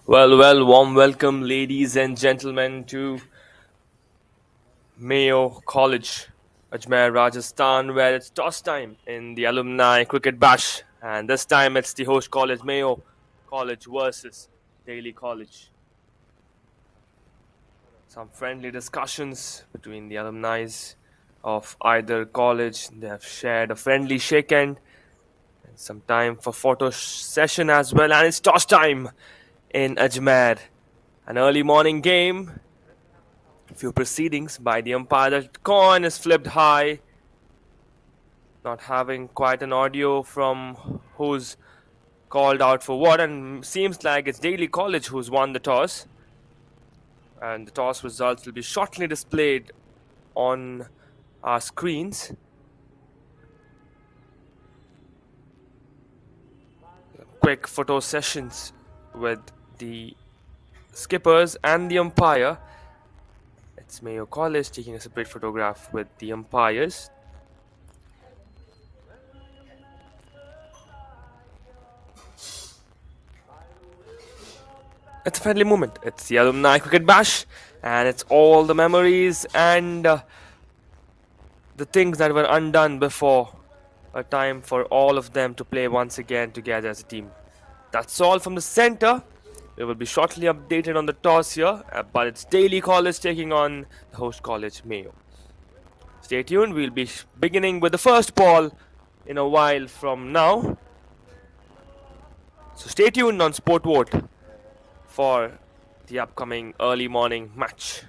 Warm welcome, ladies and gentlemen, to Mayo College, Ajmer, Rajasthan, where it's toss time in the alumni cricket bash. And this time it's the host college, Mayo College versus Daly College. Some friendly discussions between the alumni of either college. They have shared a friendly shake hand and some time for photo session as well. And it's toss time in Ajmer. An early morning game. Few proceedings by the umpire. The coin is flipped high, not having quite an audio from who's called out for what, and seems like it's Daly College who's won the toss. And the toss results will be shortly displayed on our screens. Quick photo sessions with the skippers and the umpire. It's Mayo College taking a separate photograph with the umpires. It's a friendly moment. It's the alumni cricket bash, and it's all the memories and the things that were undone before. A time for all of them to play once again together as a team. That's all from the center. We will be shortly updated on the toss here, but it's Daly College taking on the host college, Mayo. Stay tuned. We'll be beginning with the first ball in a while from now. So stay tuned on Sport Vote for the upcoming early morning match.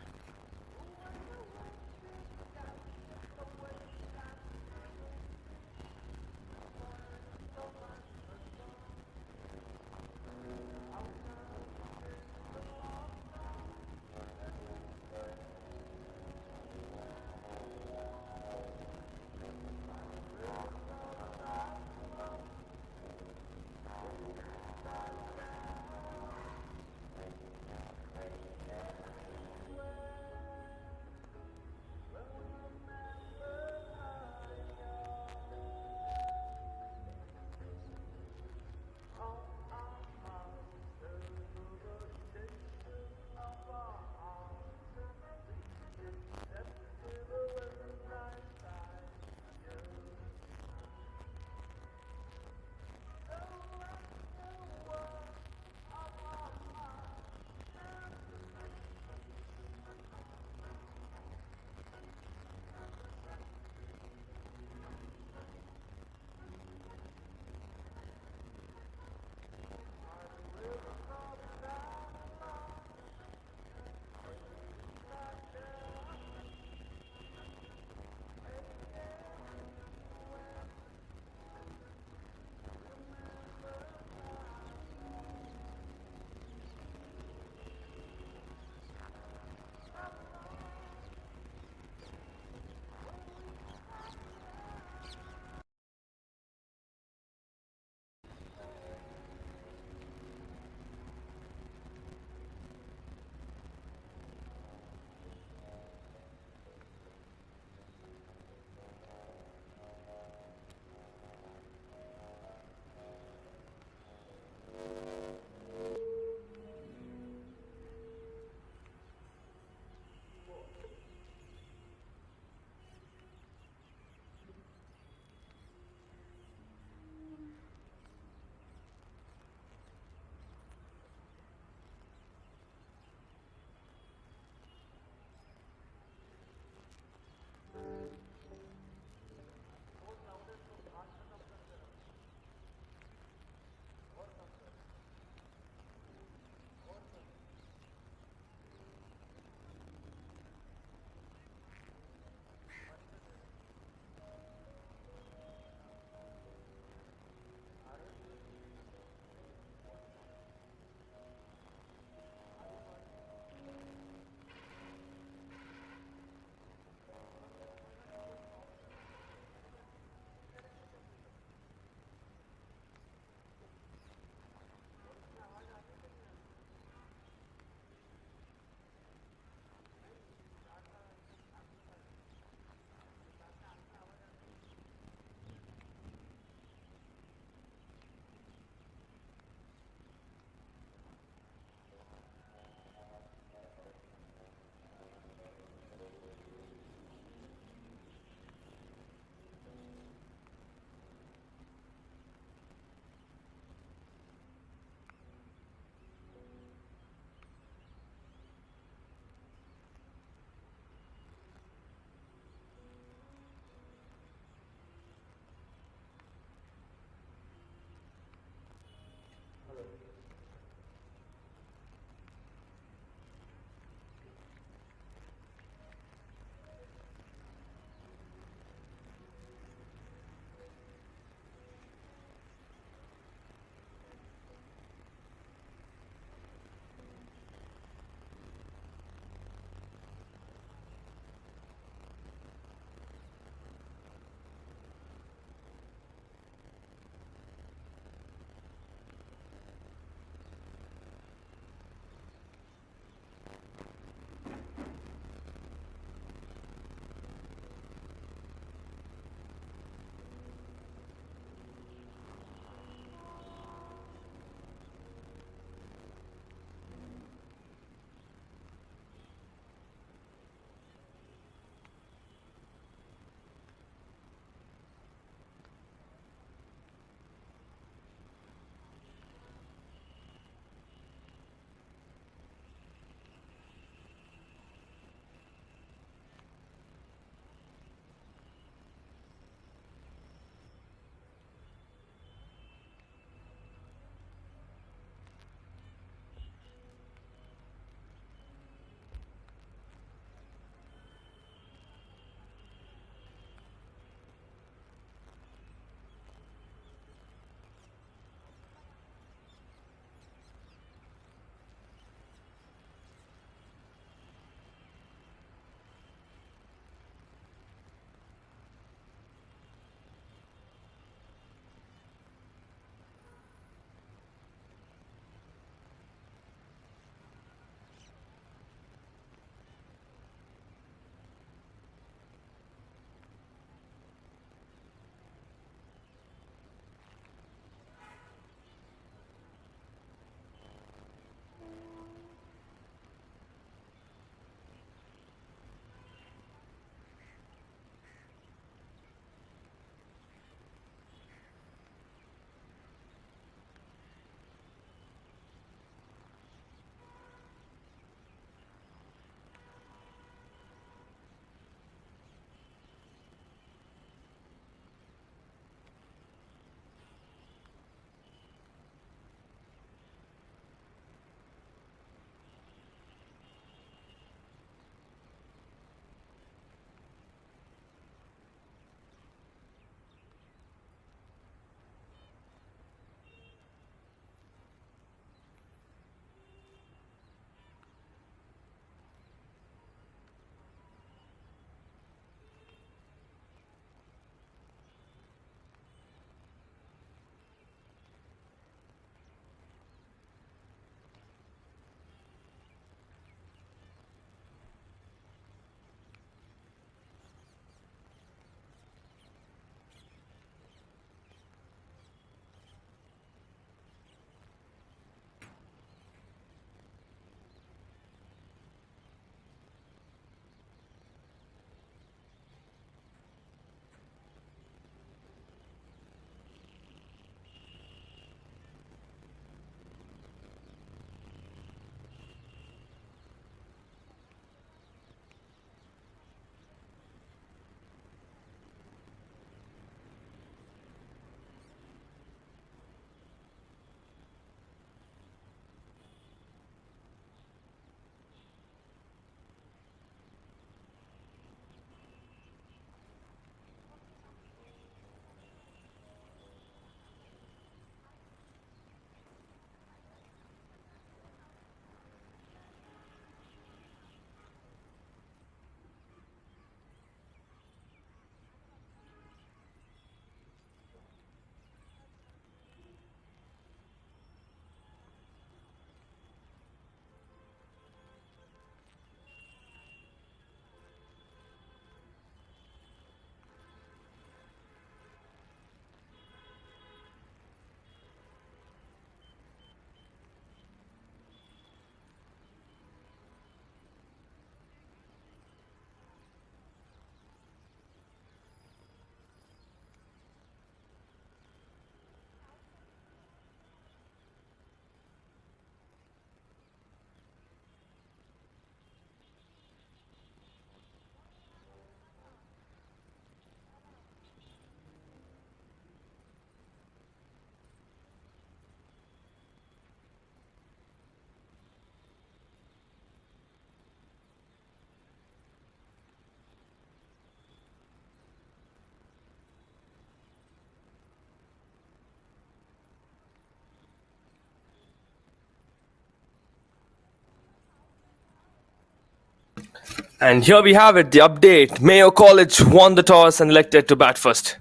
And here we have it, the update. Mayo College won the toss and elected to bat first.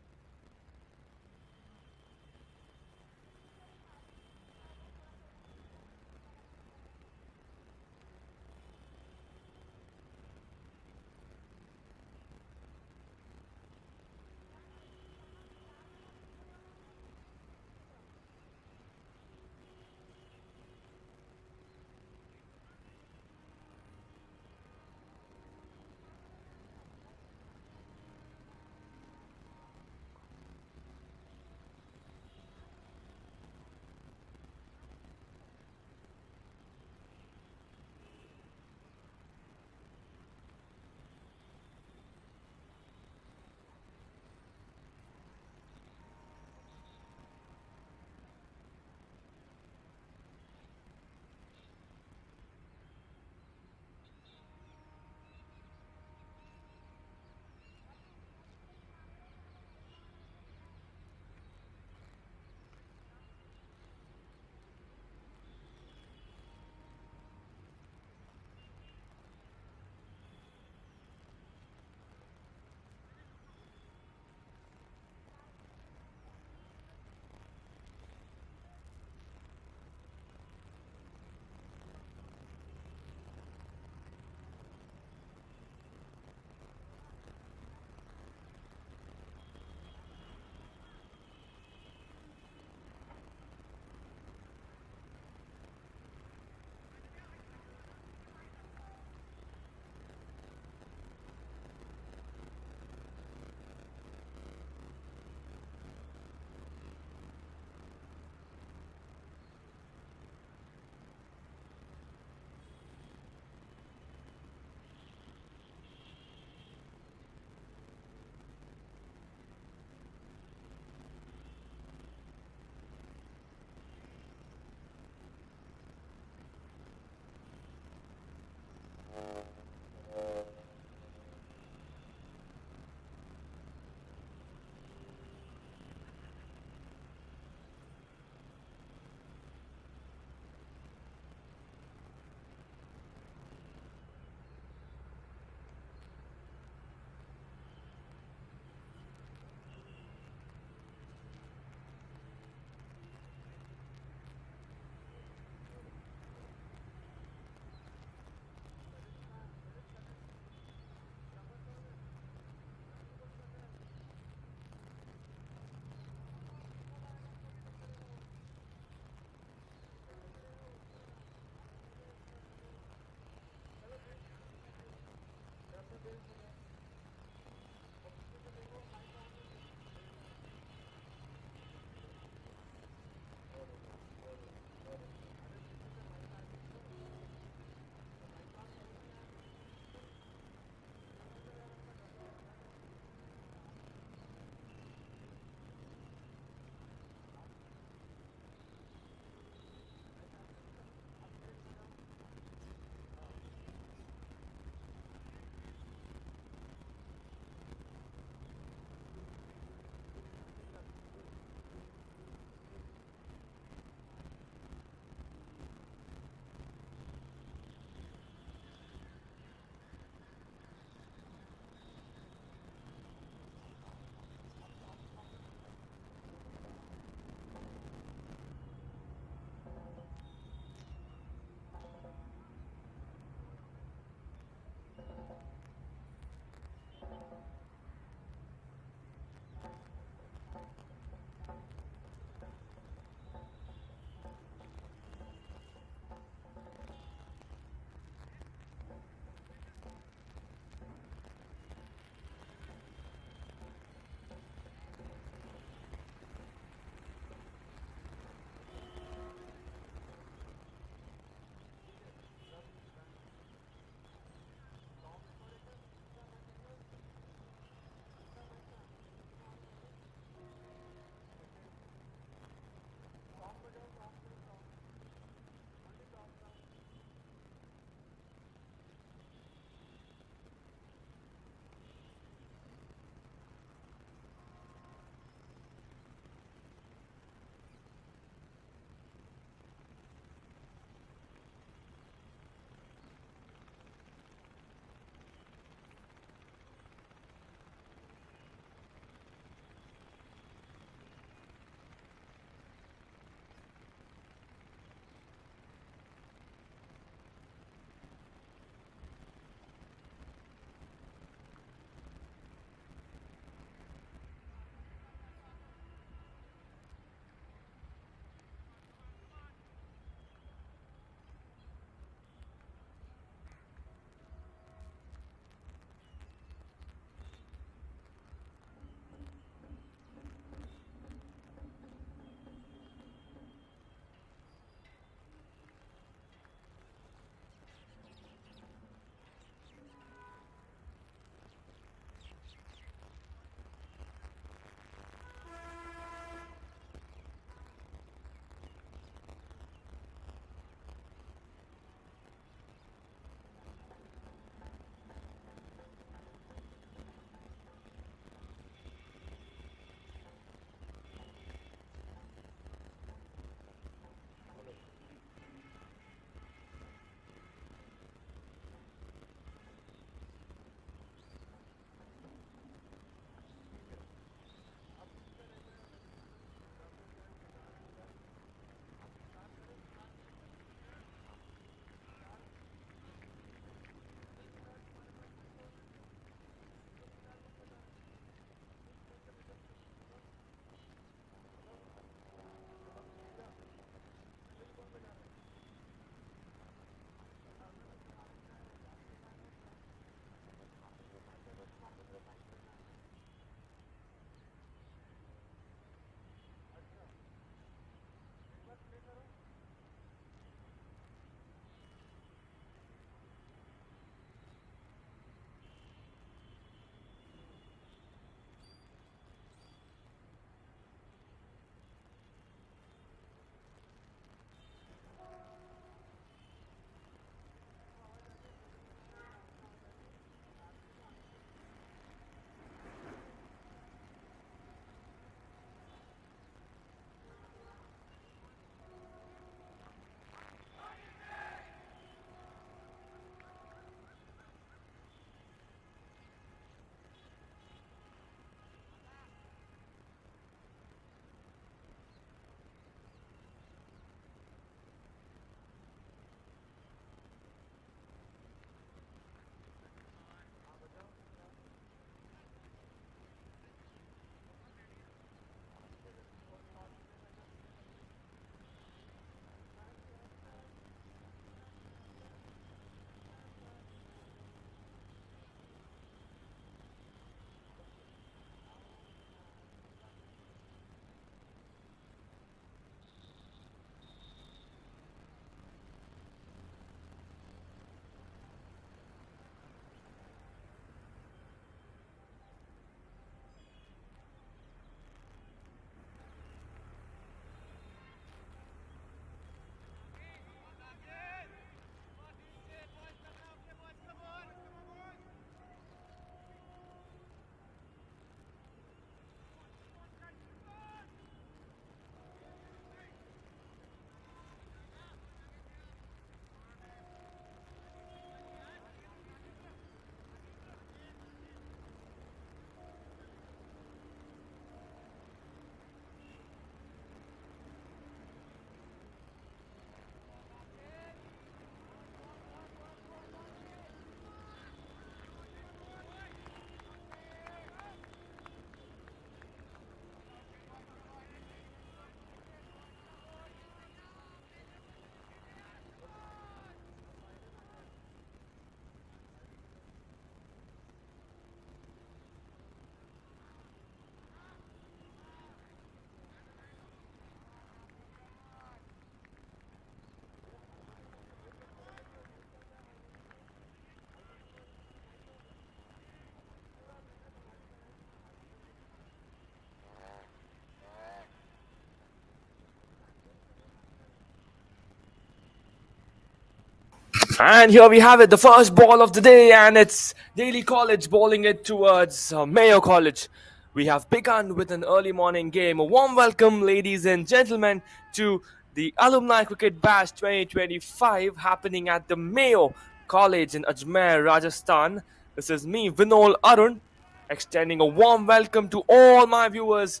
And here we have it, the first ball of the day, and it's Daly College bowling it towards Mayo College. We have begun with an early morning game. A warm welcome, ladies and gentlemen, to the Alumni Cricket Bash 2025 happening at the Mayo College in Ajmer, Rajasthan. This is me, Vinol Arun, extending a warm welcome to all my viewers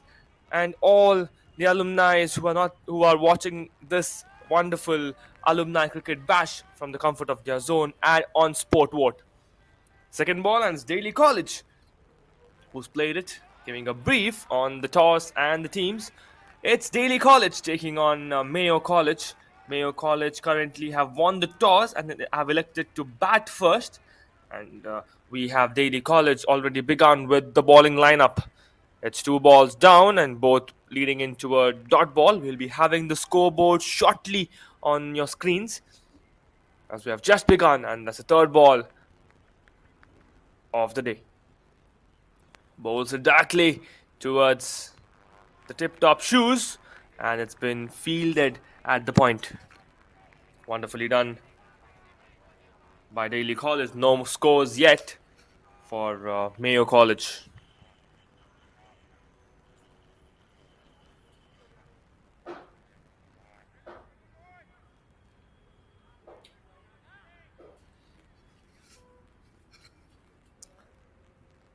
and all the alumni who are watching this wonderful alumni cricket bash from the comfort of their zone and on Sport Vote. Second ball, and it's Daly College who's played it, giving a brief on the toss and the teams. It's Daly College taking on Mayo College. Mayo College currently have won the toss and they have elected to bat first. And we have Daly College already begun with the bowling lineup. It's two balls down and both leading into a dot ball. We'll be having the scoreboard shortly on your screens as we have just begun, and that's the third ball of the day. Bowls it directly towards the tip-top shoes, and it's been fielded at the point. Wonderfully done by Daly College. No scores yet for Mayo College.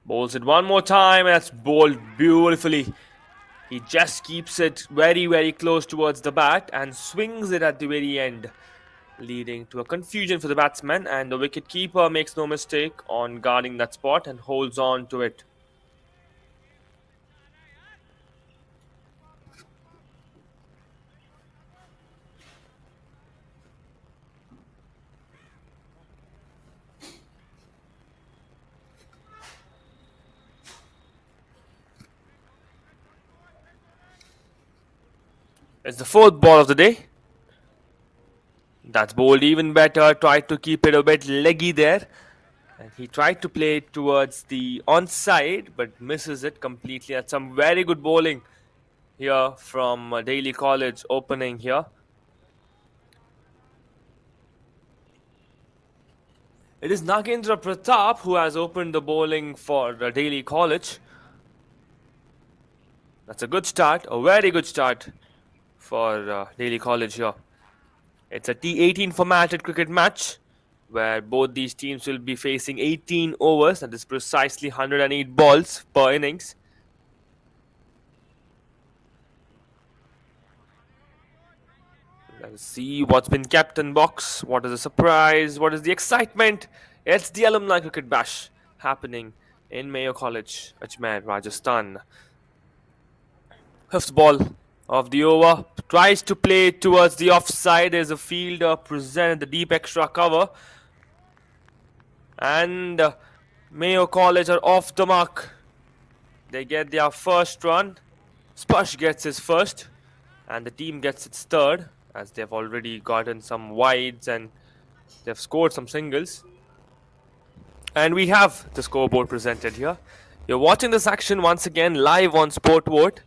Bowls it one more time, and that's bowled beautifully. He just keeps it very, very close towards the bat and swings it at the very end, leading to a confusion for the batsman, and the wicket keeper makes no mistake on guarding that spot and holds on to it. It's the fourth ball of the day. That's bowled even better. Tried to keep it a bit leggy there. And he tried to play it towards the onside, but misses it completely. That's some very good bowling here from Daly College opening here. It is Nagendra Pratap who has opened the bowling for Daly College. That's a good start, a very good start for Daly College here. It's a T18 formatted cricket match where both these teams will be facing 18 overs, that is precisely 108 balls per innings. Let's see what's been kept in box. What is the surprise? What is the excitement? It's the Alumni Cricket Bash happening in Mayo College, Ajmer, Rajasthan. Fifth ball of the over. Tries to play towards the offside. There's a fielder present the deep extra cover. And Mayo College are off the mark. They get their first run. Spush gets his first. And the team gets its third, as they've already gotten some wides and they've scored some singles. And we have the scoreboard presented here. You're watching this action once again live on Sport Vote.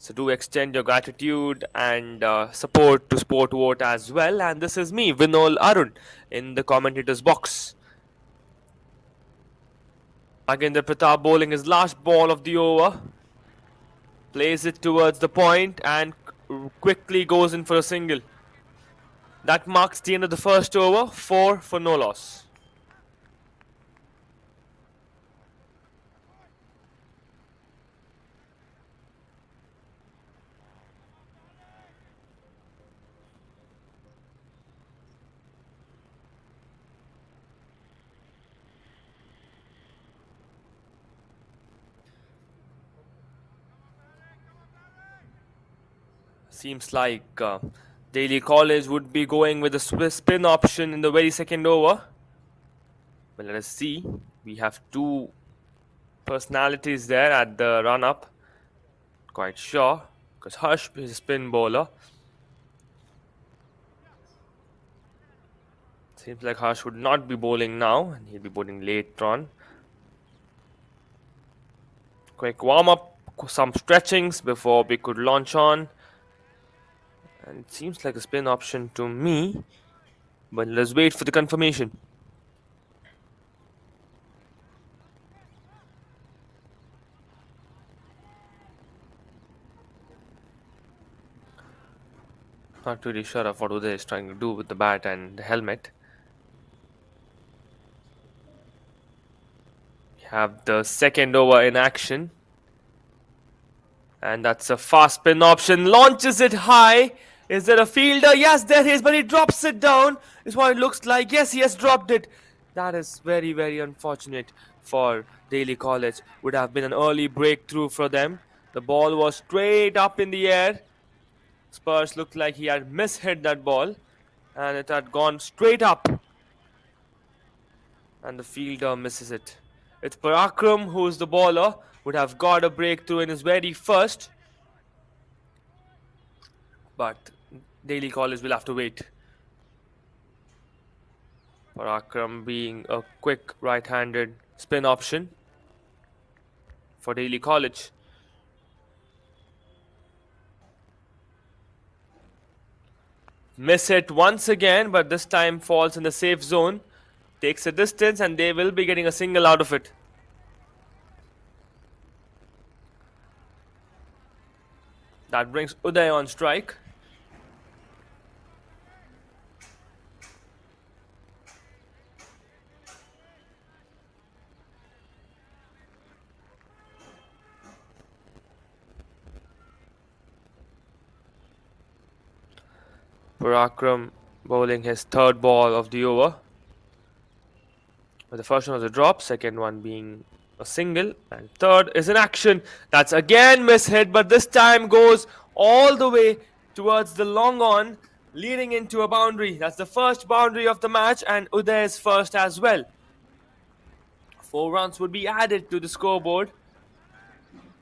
So do extend your gratitude and support to Sport Vote as well. And this is me, Vinol Arun, in the commentators box. Nagendra Pratap bowling his last ball of the over. Plays it towards the point and quickly goes in for a single. That marks the end of the first over, 4 for no loss. Seems like Daly College would be going with the spin option in the very second over. But let us see. We have two personalities there at the run-up. Quite sure. Because Harsh is a spin bowler. Seems like Harsh would not be bowling now. And he'll be bowling later on. Quick warm-up. Some stretchings before we could launch on. And it seems like a spin option to me. But let's wait for the confirmation. Not really sure of what Uday is trying to do with the bat and the helmet. We have the second over in action. And that's a fast spin option. Launches it high. Is there a fielder? Yes, there he is, but he drops it down. Is what it looks like. Yes, he has dropped it. That is very, very unfortunate for Daly College. Would have been an early breakthrough for them. The ball was straight up in the air. Spurs looked like he had mishit that ball. And it had gone straight up. And the fielder misses it. It's Parakram who's the bowler. Would have got a breakthrough in his very first. But Daly College will have to wait. Parakram being a quick right-handed spin option for Daly College. Miss it once again, but this time falls in the safe zone. Takes a distance and they will be getting a single out of it. That brings Uday on strike. Parakram bowling his third ball of the over. But the first one was a drop, second one being a single, and third is an action. That's again mishit, but this time goes all the way towards the long on, leading into a boundary. That's the first boundary of the match, and Uday's first as well. 4 runs would be added to the scoreboard.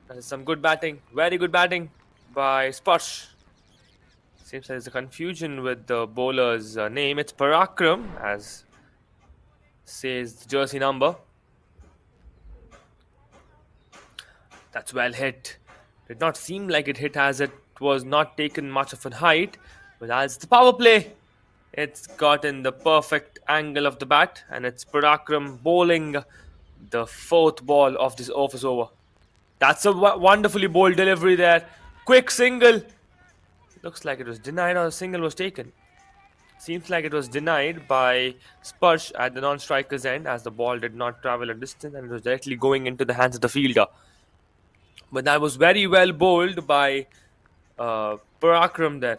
That is some good batting, very good batting by Sparsh. Seems there's a confusion with the bowler's name. It's Parakram, as says the jersey number. That's well hit. Did not seem like it hit as it was not taken much of a height. But as the power play, it's got in the perfect angle of the bat. And it's Parakram bowling the 4th ball of this office over. That's a wonderfully bowled delivery there. Quick single. Looks like it was denied or a single was taken. Seems like it was denied by Sparsh at the non-striker's end, as the ball did not travel a distance and it was directly going into the hands of the fielder. But that was very well bowled by Parakram there.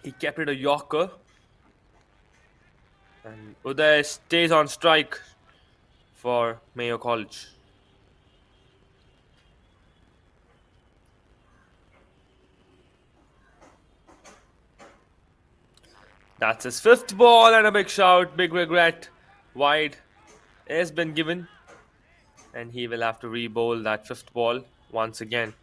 He kept it a Yorker. And Uday stays on strike for Mayo College. That's his 5th ball and a big shout, big regret. Wide has been given. And he will have to re-bowl that 5th ball once again.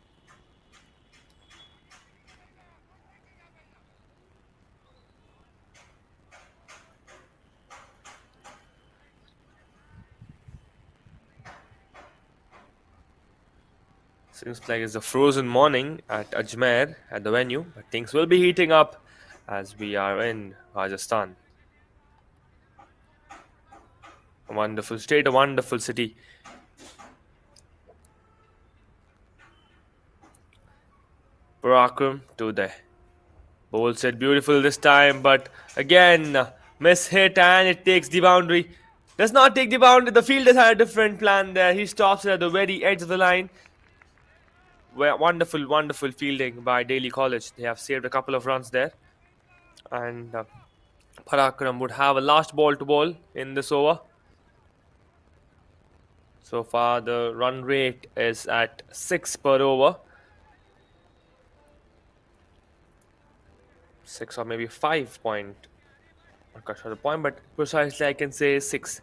Seems like it's a frozen morning at Ajmer at the venue, but things will be heating up as we are in Rajasthan. A wonderful state, a wonderful city. Parakram to the bowl said beautiful this time, but again miss hit and it takes the boundary. Does not take the boundary. The fielder had a different plan there. He stops it at the very edge of the line. Wonderful, wonderful fielding by Daly College. They have saved a couple of runs there. And Parakram would have a last ball to bowl in this over. So far, the run rate is at 6 per over. 6 or maybe 5 point. Not quite sure the point, but precisely I can say 6.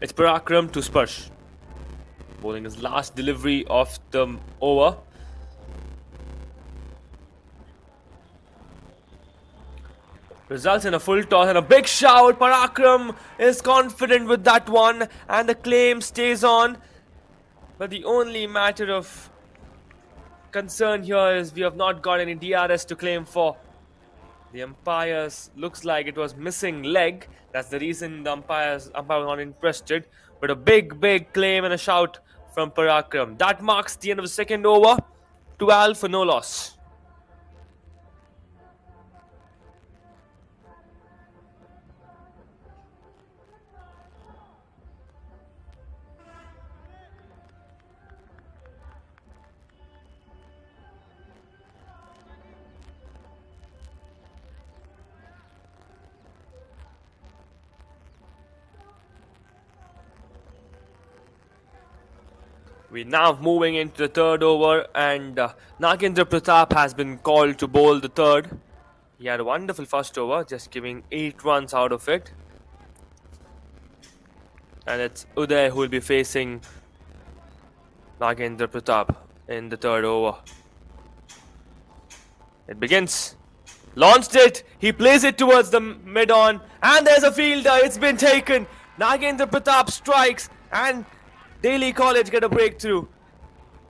It's Parakram to Sparsh. Bowling his last delivery of the over. Results in a full toss and a big shout. Parakram is confident with that one and the claim stays on. But the only matter of concern here is we have not got any DRS to claim for. The umpires looks like it was missing leg. That's the reason the umpire was not interested. But a big claim and a shout from Parakram. That marks the end of the second over. 12 for no loss. We're now moving into the third over, and Nagendra Pratap has been called to bowl the third. He had a wonderful first over, just giving 8 runs out of it. And it's Uday who will be facing Nagendra Pratap in the third over. It begins. Launched it. He plays it towards the mid-on. And there's a fielder. It's been taken. Nagendra Pratap strikes. And DALY College get a breakthrough.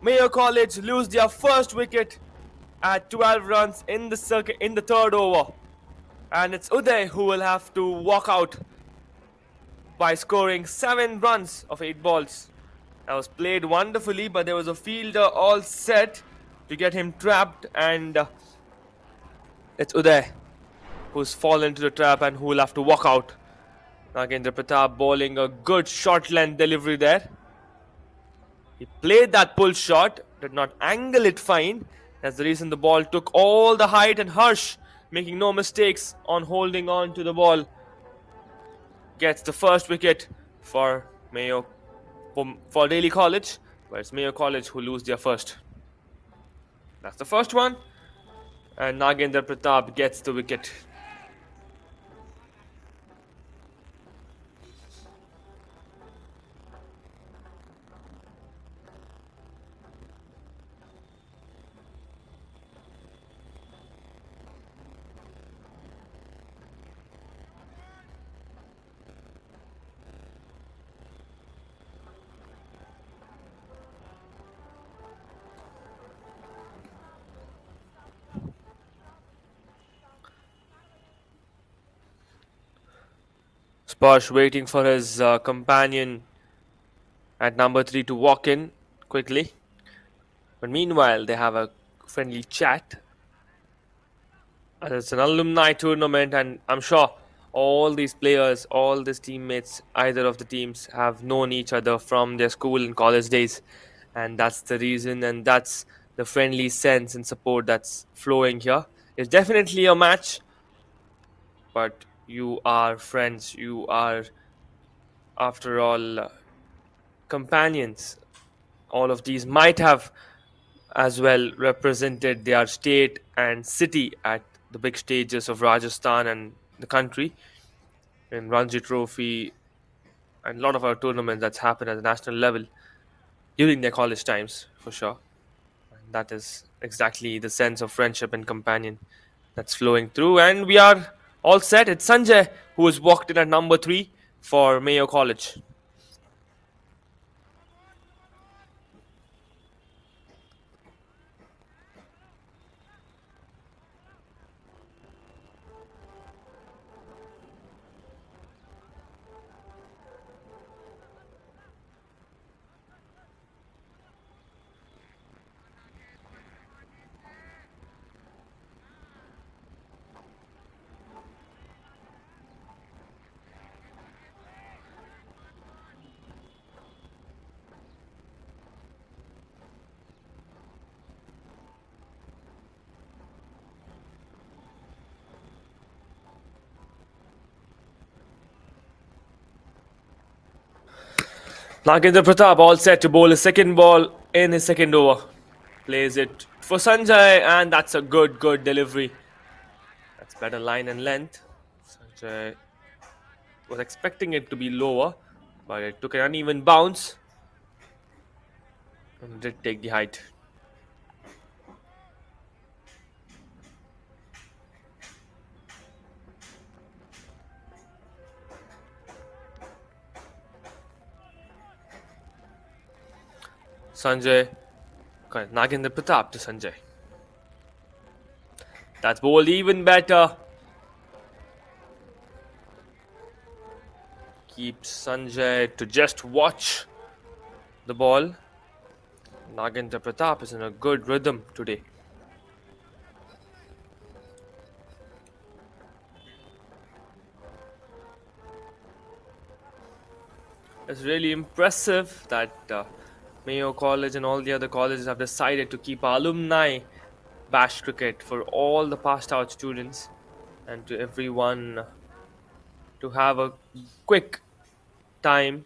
Mayo College lose their first wicket at 12 runs in the third over. And it's Uday who will have to walk out by scoring 7 runs of 8 balls. That was played wonderfully, but there was a fielder all set to get him trapped, and it's Uday who's fallen into the trap and who will have to walk out. Nagendra Pratap bowling a good short length delivery there. He played that pull shot, did not angle it fine. That's the reason the ball took all the height, and Harsh, making no mistakes on holding on to the ball, gets the first wicket for Mayo, for DALY College, but it's Mayo College who lose their first. That's the first one, and Nagendra Pratap gets the wicket. Sparsh waiting for his companion at number 3 to walk in quickly. But meanwhile, they have a friendly chat. And it's an alumni tournament, and I'm sure all these players, all these teammates, either of the teams have known each other from their school and college days. And that's the reason, and that's the friendly sense and support that's flowing here. It's definitely a match, but you are friends. You are, after all, companions. All of these might have as well represented their state and city at the big stages of Rajasthan and the country in Ranji Trophy and a lot of our tournaments that's happened at the national level during their college times, for sure. And that is exactly the sense of friendship and companion that's flowing through. And we are all set. It's Sanjay who has walked in at number 3 for Mayo College. Nagendra Pratap all set to bowl his second ball in his second over. Plays it for Sanjay, and that's a good delivery. That's better line and length. Sanjay was expecting it to be lower, but it took an uneven bounce and did take the height. Sanjay. Correct. Nagendra Pratap to Sanjay. That's bowled even better. Keeps Sanjay to just watch the ball. Nagendra Pratap is in a good rhythm today. It's really impressive that Mayo College and all the other colleges have decided to keep alumni bash cricket for all the passed out students and to everyone to have a quick time,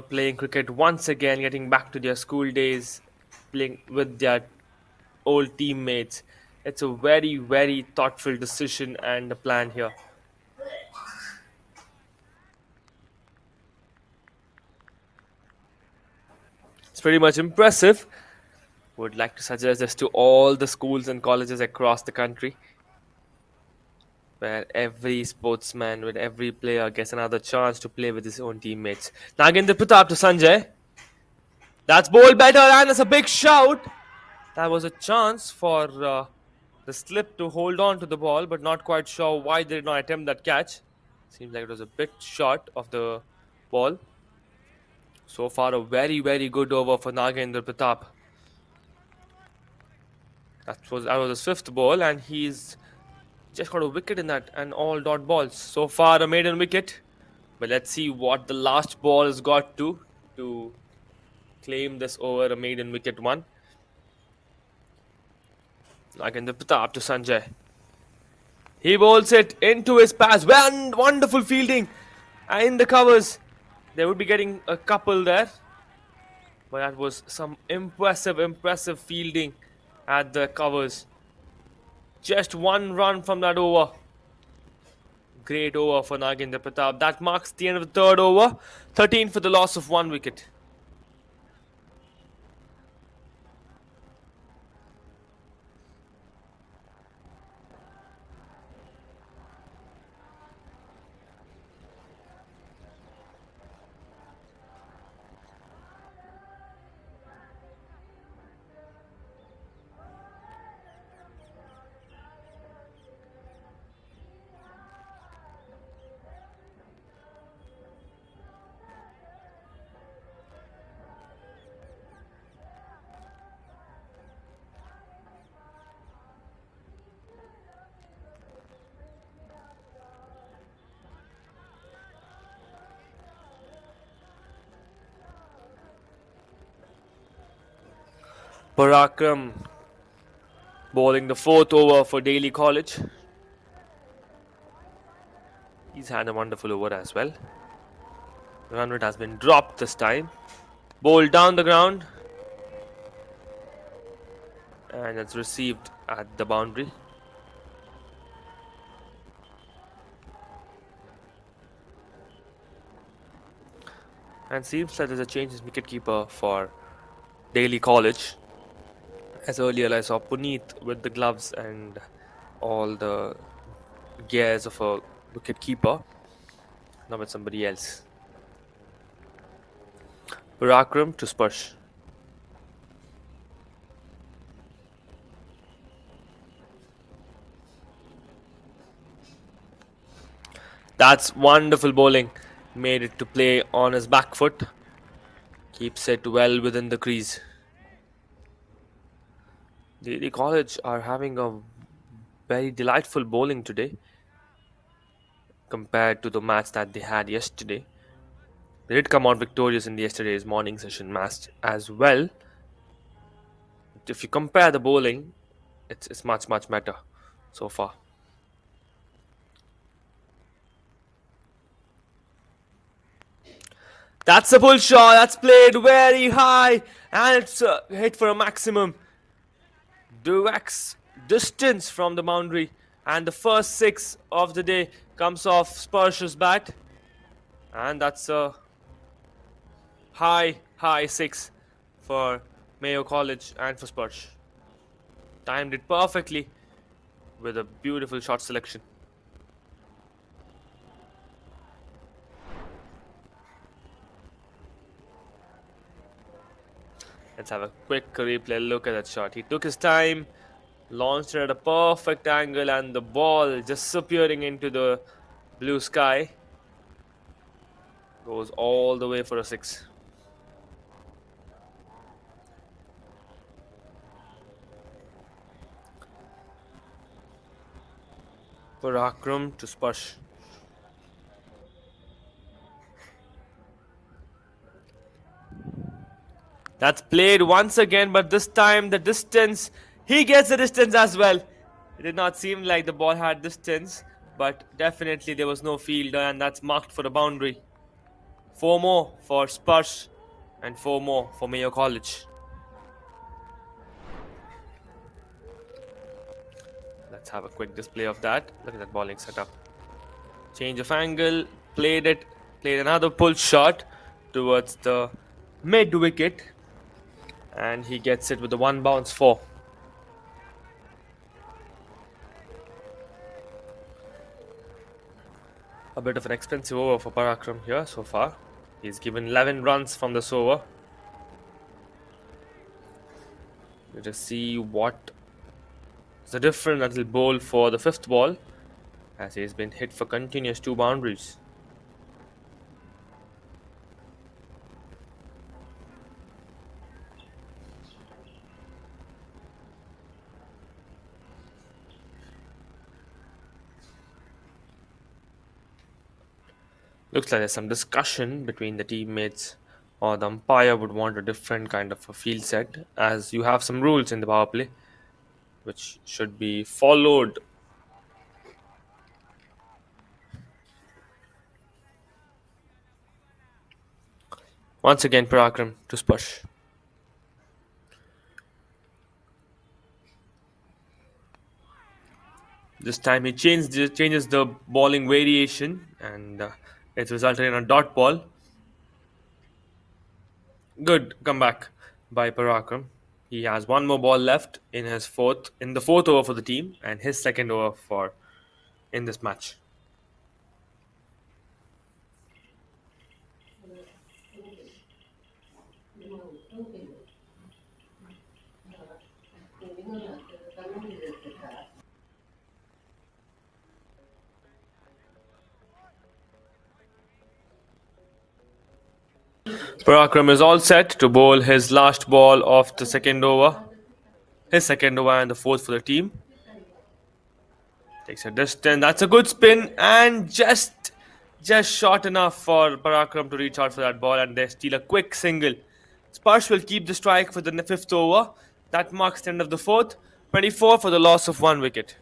playing cricket once again, getting back to their school days, playing with their old teammates. It's a very, very thoughtful decision and a plan here. It's pretty much impressive. Would like to suggest this to all the schools and colleges across the country, where every sportsman, with every player, gets another chance to play with his own teammates. Nagendra Pratap to Sanjay. That's bowled better, and it's a big shout. That was a chance for the slip to hold on to the ball, but not quite sure why they did not attempt that catch. Seems like it was a bit short of the ball. So far, a very, very good over for Nagendra Pratap. That was his fifth ball, and he's just got a wicket in that, and all dot balls. So far, a maiden wicket. But let's see what the last ball has got to claim this over, a maiden wicket one. Nagendra Pratap to Sanjay. He bowls it into his pass. Wonderful fielding in the covers. They would be getting a couple there. But that was some impressive fielding at the covers. Just one run from that over. Great over for Nagendra Pratap. That marks the end of the third over. 13 for the loss of one wicket. Parakram bowling the fourth over for Daly College. He's had a wonderful over as well. The run rate has been dropped this time. Bowled down the ground. And it's received at the boundary. And seems like there's a change in wicketkeeper for Daly College. As earlier I saw Puneet with the gloves and all the gears of a wicketkeeper. Now with somebody else. Parakram to Sparsh. That's wonderful bowling. Made it to play on his back foot. Keeps it well within the crease. The college are having a very delightful bowling today compared to the match that they had yesterday. They did come out victorious in yesterday's morning session match as well. If you compare the bowling, it's much better so far. That's a pull shot. That's played very high, and it's hit for a maximum. Direct distance from the boundary, and the first six of the day comes off Sparsh's bat, and that's a high six for Mayo College and for Sparsh. Timed it perfectly with a beautiful shot selection. Let's have a quick replay look at that shot. He took his time, launched it at a perfect angle, and the ball disappearing into the blue sky goes all the way for a six. Parakram to Sparsh. That's played once again, but this time the distance, he gets the distance as well. It did not seem like the ball had distance, but definitely there was no field, and that's marked for a boundary. Four more for Sparsh and four more for Mayo College. Let's have a quick display of that. Look at that bowling setup. Change of angle, played another pull shot towards the mid wicket, and he gets it with the one bounce four. A bit of an expensive over for Parakram here so far. He's given 11 runs from this over. Let us see what is the difference that he'll bowl for the fifth ball, as he's been hit for continuous two boundaries. Looks like there's some discussion between the teammates, or the umpire would want a different kind of a field set, as you have some rules in the power play which should be followed. Once again, Parakram to Sparsh. This time he changes the bowling variation, and it's resulted in a dot ball. Good comeback by Parakram. He has one more ball left in the fourth over for the team, and his second over for in this match. Parakram is all set to bowl his last ball of the second over. His second over and the fourth for the team. Takes a distance. That's a good spin, and just short enough for Parakram to reach out for that ball, and they steal a quick single. Sparsh will keep the strike for the fifth over. That marks the end of the fourth. 24 for the loss of one wicket.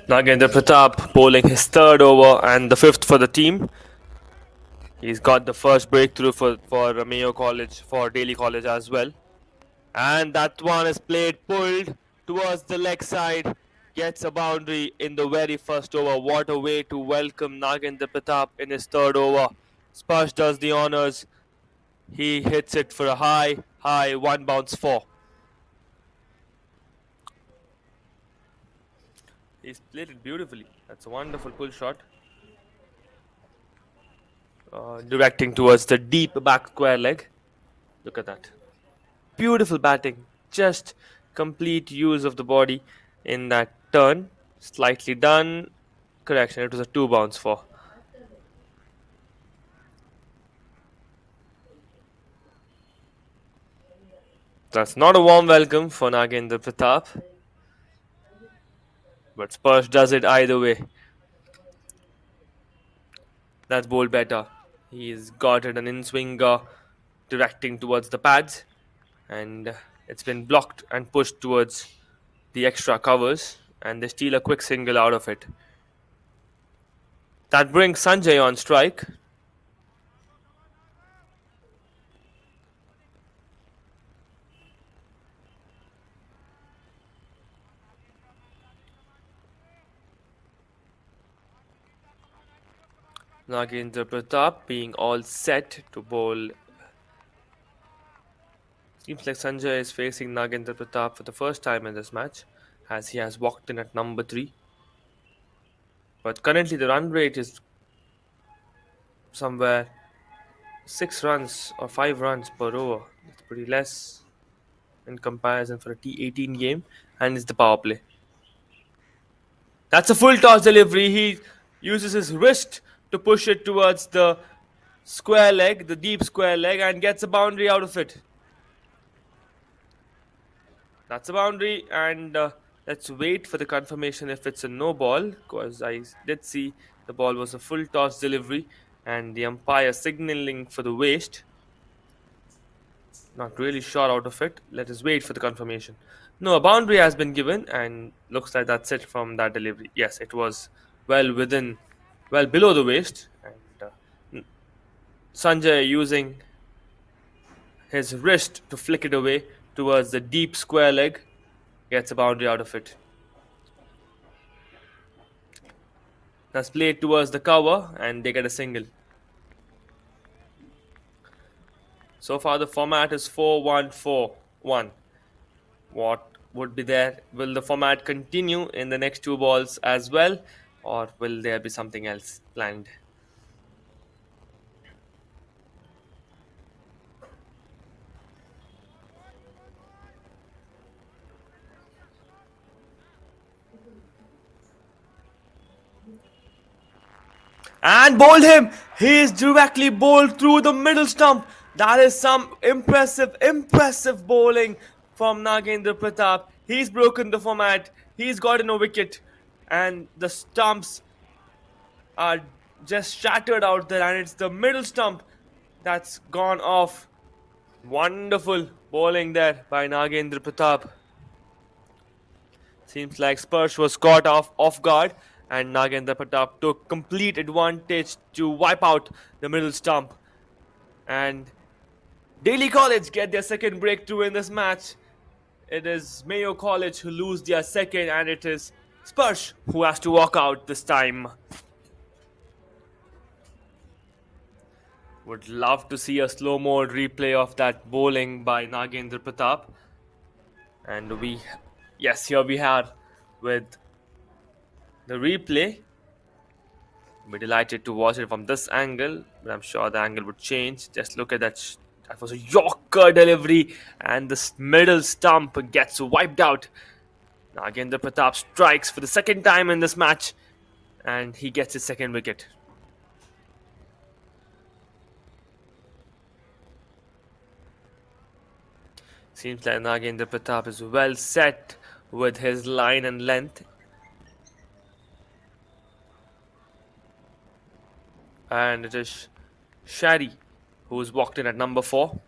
Nagendra Pratap bowling his third over and the fifth for the team. He's got the first breakthrough for Mayo College, for DALY College as well. And that one is pulled towards the leg side. Gets a boundary in the very first over. What a way to welcome Nagendra Pratap in his third over. Sparsh does the honours. He hits it for a high one bounce four. He's played it beautifully. That's a wonderful pull shot. Directing towards the deep back square leg. Look at that. Beautiful batting. Just complete use of the body in that turn. Slightly done. Correction, it was a two bounce four. That's not a warm welcome for Nagendra Pratap. But Sparsh does it either way. That's bowled better. He's got it an in-swinger directing towards the pads, and it's been blocked and pushed towards the extra covers, and they steal a quick single out of it. That brings Sanjay on strike. Nagendra Pratap being all set to bowl. Seems like Sanjay is facing Nagendra Pratap for the first time in this match, as he has walked in at number 3. But currently the run rate is somewhere 6 runs or 5 runs per over. It's pretty less in comparison for a T18 game, and it's the power play. That's a full toss delivery. He uses his wrist to push it towards the square leg, the deep square leg, and gets a boundary out of it. That's a boundary, and let's wait for the confirmation if it's a no ball, because I did see the ball was a full toss delivery, and the umpire signaling for the waste. Not really sure out of it. Let us wait for the confirmation. No, a boundary has been given, and looks like that's it from that delivery. Yes, it was well below the waist, and Sanjay using his wrist to flick it away towards the deep square leg gets a boundary out of it. That's played towards the cover, and they get a single. So far, the format is 4-1-4-1. What would be there? Will the format continue in the next 2 balls as well, or will there be something else planned? And bowled him! He is directly bowled through the middle stump. That is some impressive bowling from Nagendra Pratap. He's broken the format. He's gotten a wicket, and the stumps are just shattered out there, and it's the middle stump that's gone off. Wonderful bowling there by Nagendra Pratap. Seems like Spurs was caught off guard, and Nagendra Pratap took complete advantage to wipe out the middle stump. And Daly College get their second breakthrough in this match. It is Mayo College who lose their second, and it is Spurs who has to walk out this time. Would love to see a slow-mo replay of that bowling by Nagendra Pratap. And yes, here we are with the replay. Be delighted to watch it from this angle, but I'm sure the angle would change. Just look at that. That was a Yorker delivery, and this middle stump gets wiped out. Nagendra Pratap strikes for the second time in this match, and he gets his second wicket. Seems like Nagendra Pratap is well set with his line and length. And it is Shari who's walked in at number 4.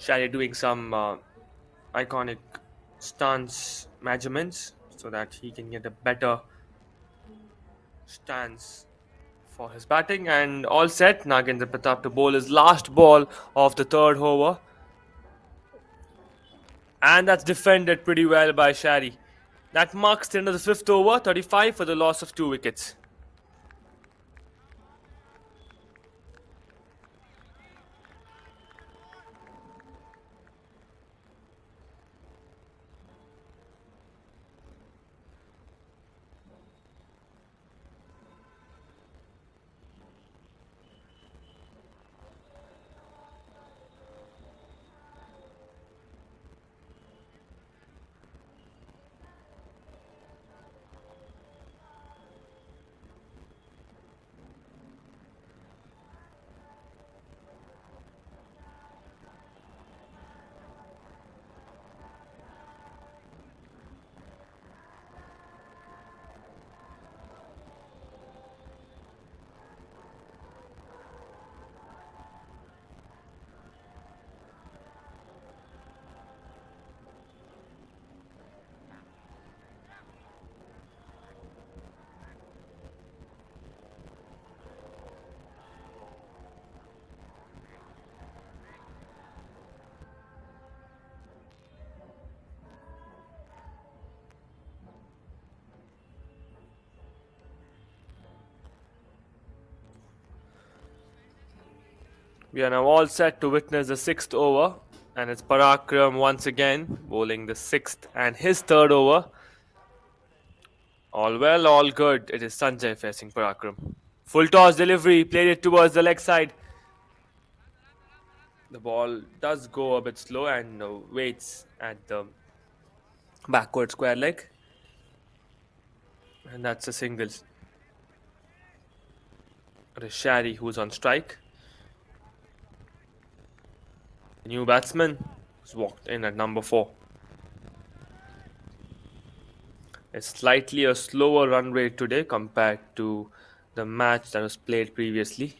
Shari doing some iconic stance measurements so that he can get a better stance for his batting. And all set, Nagendra Pratap to bowl his last ball of the third over. And that's defended pretty well by Shari. That marks the end of the fifth over, 35 for the loss of 2 wickets. We are now all set to witness the sixth over, and it's Parakram once again bowling the sixth and his third over. All well, all good. It is Sanjay facing Parakram. Full toss delivery, played it towards the leg side. The ball does go a bit slow and waits at the backward square leg, and that's a single. It is Shari who's on strike. The new batsman who's walked in at number 4. It's slightly a slower run rate today compared to the match that was played previously.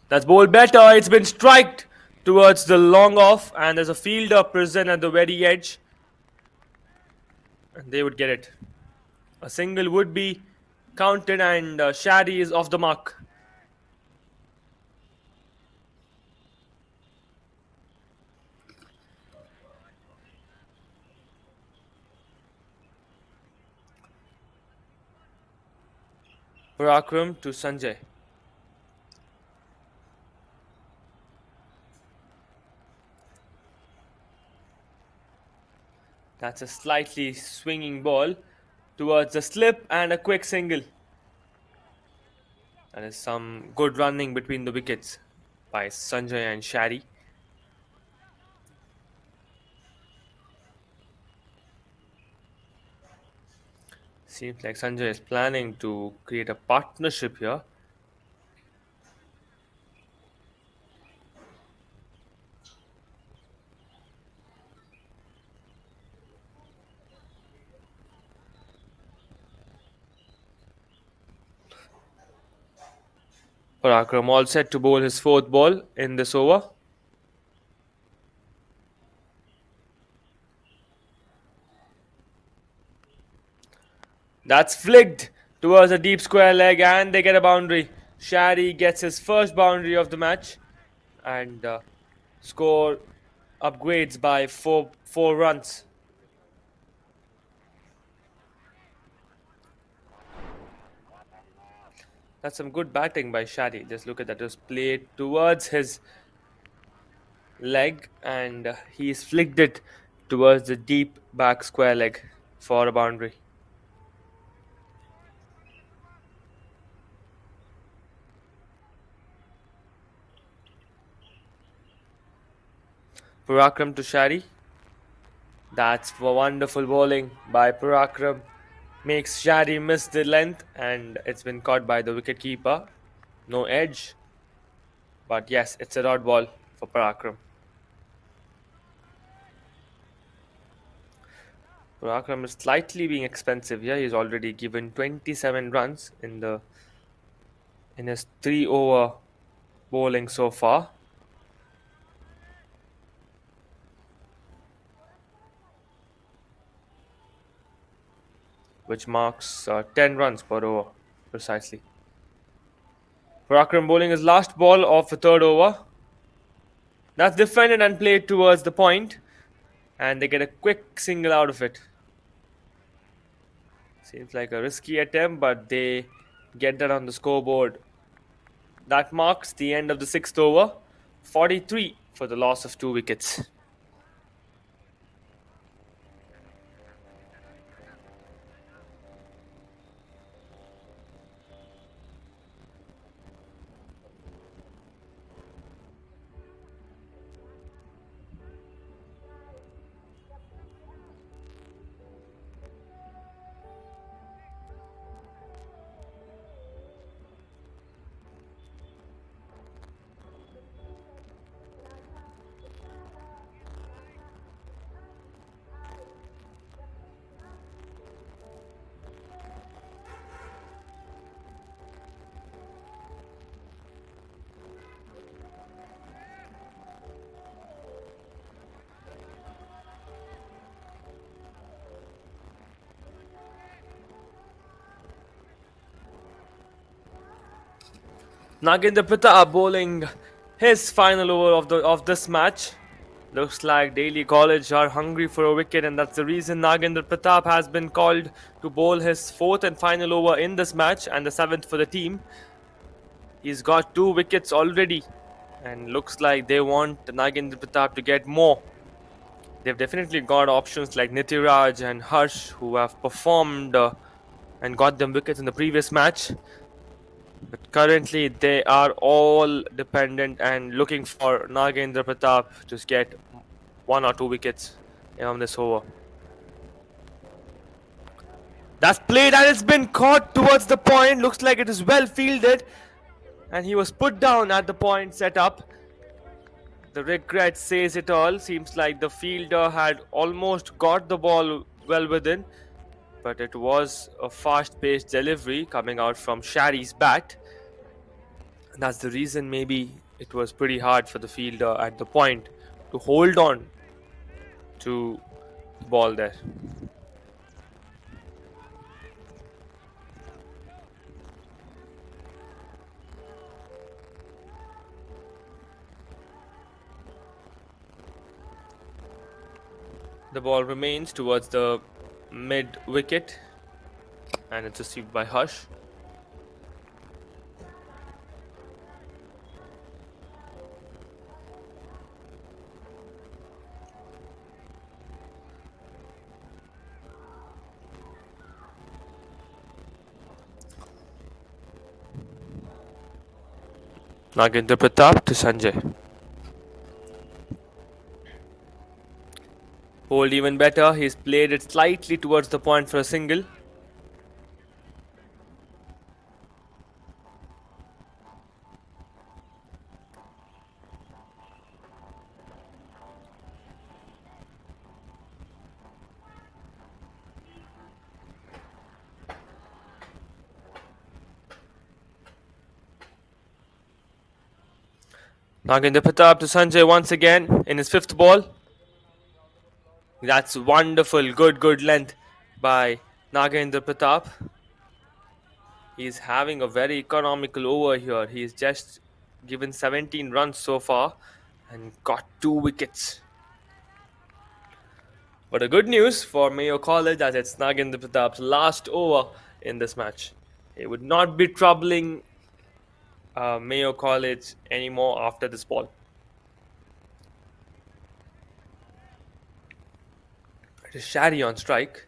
That's bowled better. It's been striked towards the long off, and there's a fielder present at the very edge. And they would get it. A single would be counted, and Shadi is off the mark. Parakram to Sanjay. That's a slightly swinging ball towards the slip and a quick single. That is some good running between the wickets by Sanjay and Shadi. Seems like Sanjay is planning to create a partnership here. Parakram all set to bowl his fourth ball in this over. That's flicked towards a deep square leg, and they get a boundary. Shadi gets his first boundary of the match, and score upgrades by four runs. That's some good batting by Shadi. Just look at that. It was played towards his leg, and he's flicked it towards the deep back square leg for a boundary. Parakram to Shadi. That's for wonderful bowling by Parakram. Makes Shadi miss the length, and it's been caught by the wicketkeeper. No edge. But yes, it's a dot ball for Parakram. Parakram is slightly being expensive here. He's already given 27 runs in his 3 over bowling so far. Which marks 10 runs per over, precisely. Parakram bowling his last ball of the third over. That's defended and played towards the point, and they get a quick single out of it. Seems like a risky attempt, but they get that on the scoreboard. That marks the end of the sixth over. 43 for the loss of 2 wickets. Nagendra Pita are bowling his final over of this match. Looks like Daily College are hungry for a wicket, and that's the reason Nagendra Pratap has been called to bowl his fourth and final over in this match and the seventh for the team. He's got 2 wickets already, and looks like they want Nagendra Pratap to get more. They've definitely got options like Nitiraj and Harsh who have performed and got them wickets in the previous match. But currently, they are all dependent and looking for Nagendra Pratap to get 1 or 2 wickets on this over. That's played and it's been caught towards the point. Looks like it is well fielded. And he was put down at the point set up. The regret says it all. Seems like the fielder had almost got the ball well within. But it was a fast paced delivery coming out from Shari's bat. And that's the reason maybe it was pretty hard for the fielder at the point to hold on to the ball there. The ball remains towards the mid wicket and it's received by Hush. Nagendra Pratap to Sanjay. Hold even better, he's played it slightly towards the point for a single. Nagendra Pratap to Sanjay once again in his fifth ball. That's wonderful, good length by Nagendra Pratap. He's having a very economical over here. He's just given 17 runs so far and got 2 wickets. But a good news for Mayo College as it's Nagendra Pratap's last over in this match. He would not be troubling Mayo College anymore after this ball. It is Shari on strike.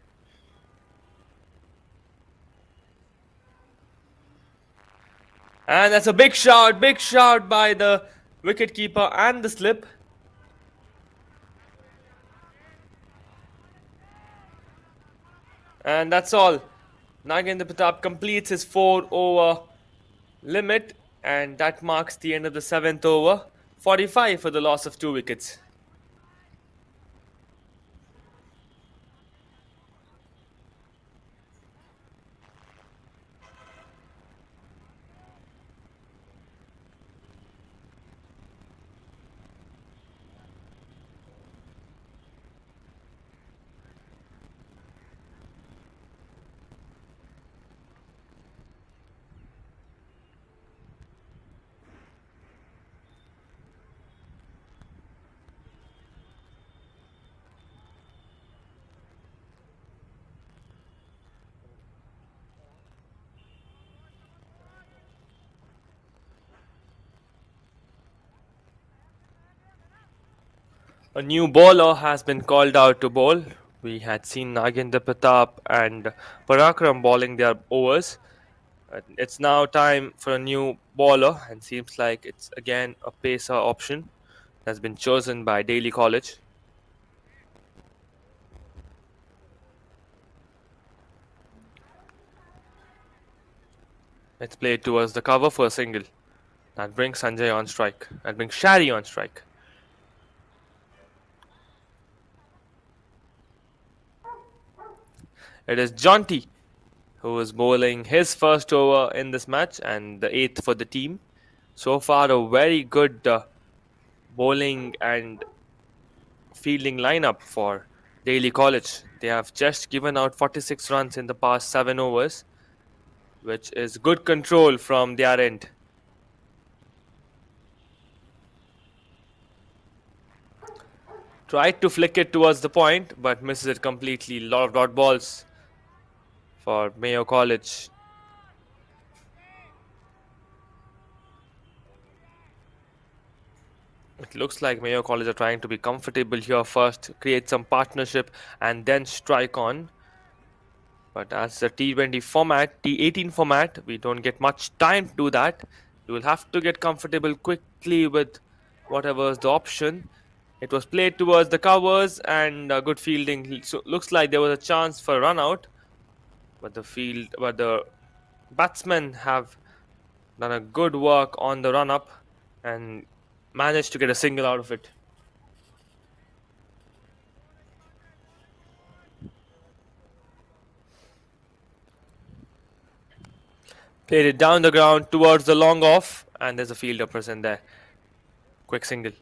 And that's a big shout by the wicketkeeper and the slip. And that's all. Nagendra Pratap completes his 4 over limit, and that marks the end of the 7th over. 45 for the loss of 2 wickets. A new bowler has been called out to bowl. We had seen Nagendra Pratap and Parakram bowling their overs. It's now time for a new bowler, and seems like it's again a pacer option that's been chosen by Daly College. It's played towards the cover for a single. That brings Sanjay on strike. That brings Shari on strike. It is Jonty who is bowling his first over in this match and the 8th for the team. So far, a very good bowling and fielding lineup for Daly College. They have just given out 46 runs in the past 7 overs, which is good control from their end. Tried to flick it towards the point, but misses it completely. Lot of dot balls for Mayo College. It looks like Mayo College are trying to be comfortable here first, create some partnership, and then strike on. But as the T20 format, T18 format, we don't get much time to do that. You will have to get comfortable quickly with whatever is the option. It was played towards the covers and good fielding. So looks like there was a chance for a run out, but the batsmen have done a good work on the run up and managed to get a single out of it. Played it down the ground towards the long off, and there's a fielder present there. Quick single.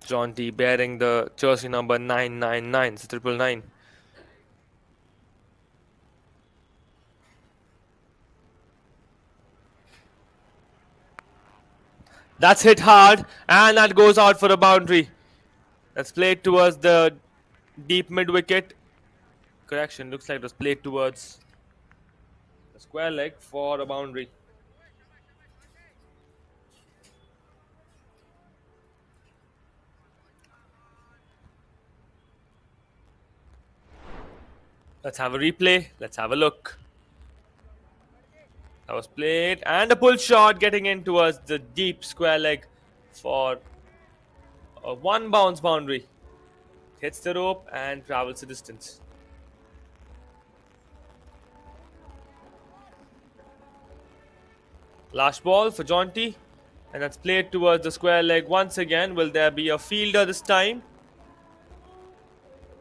John T bearing the jersey number 999, it's 999. That's hit hard, and that goes out for a boundary. That's played towards the deep mid wicket. Correction, looks like it was played towards the square leg for a boundary. Let's have a replay. Let's have a look. That was played, and a pull shot getting in towards the deep square leg for a one bounce boundary. Hits the rope and travels the distance. Last ball for Jaunty, and that's played towards the square leg once again. Will there be a fielder this time?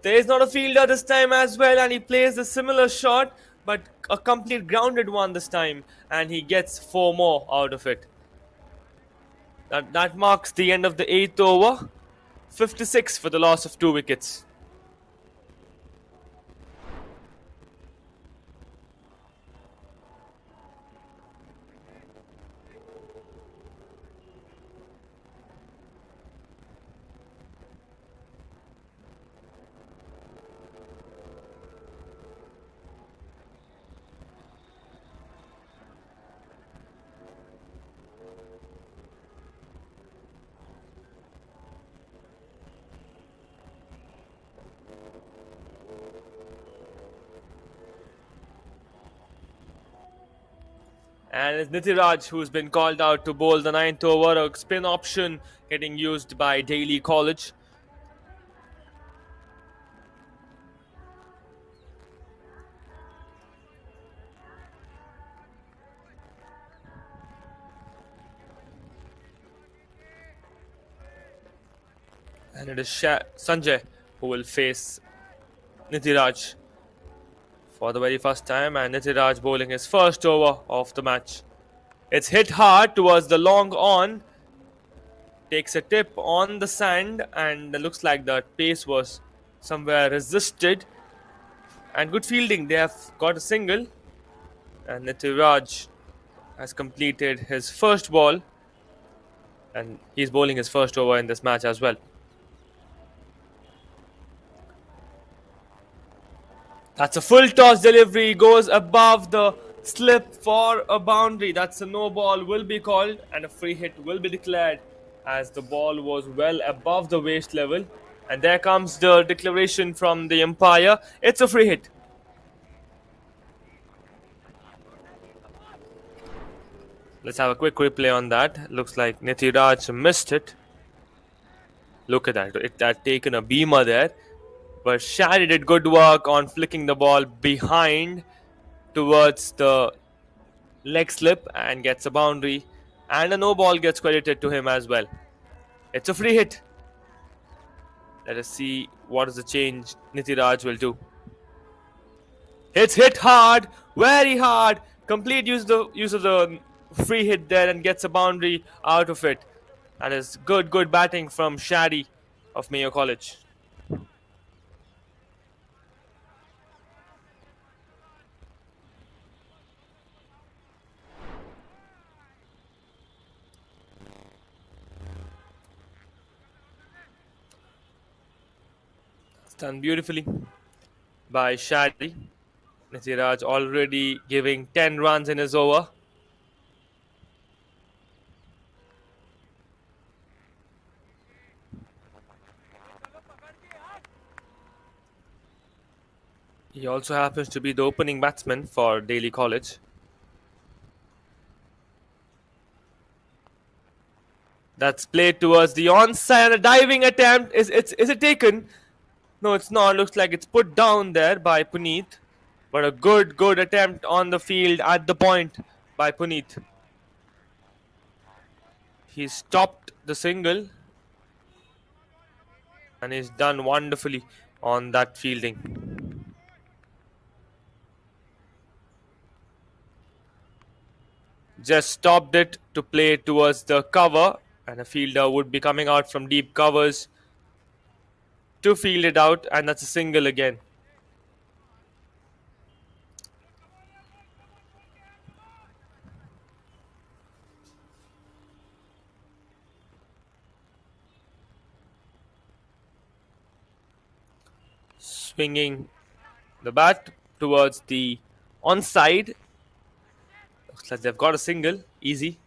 There is not a fielder this time as well, and he plays a similar shot, but a complete grounded one this time, and he gets 4 more out of it. That marks the end of the 8th over. 56 for the loss of 2 wickets. And it's Nitiraj who's been called out to bowl the 9th over. A spin option getting used by DALY College. And it is Sanjay who will face Nitiraj for the very first time, and Nitiraj bowling his first over of the match. It's hit hard towards the long on, takes a tip on the sand, and it looks like the pace was somewhere resisted. And good fielding, they have got a single, and Nitiraj has completed his first ball, and he's bowling his first over in this match as well. That's a full toss delivery, goes above the slip for a boundary. That's a no ball, will be called, and a free hit will be declared as the ball was well above the waist level. And there comes the declaration from the umpire. It's a free hit. Let's have a quick replay on that. Looks like Nitiraj missed it. Look at that. It had taken a beamer there. But Shady did good work on flicking the ball behind towards the leg slip and gets a boundary. And a no ball gets credited to him as well. It's a free hit. Let us see what is the change Nitiraj will do. It's hit hard, very hard. Complete use of the free hit there and gets a boundary out of it. That is good batting from Shady of Mayo College. Done beautifully by Shadi. Nisiraj already giving 10 runs in his over. He also happens to be the opening batsman for Daly College. That's played towards the onside. A diving attempt. Is it taken? No, it's not. Looks like it's put down there by Puneet. But a good attempt on the field at the point by Puneet. He stopped the single and he's done wonderfully on that fielding. Just stopped it to play towards the cover, and a fielder would be coming out from deep covers to field it out, and that's a single again. Swinging the bat towards the onside. Looks like they've got a single, easy,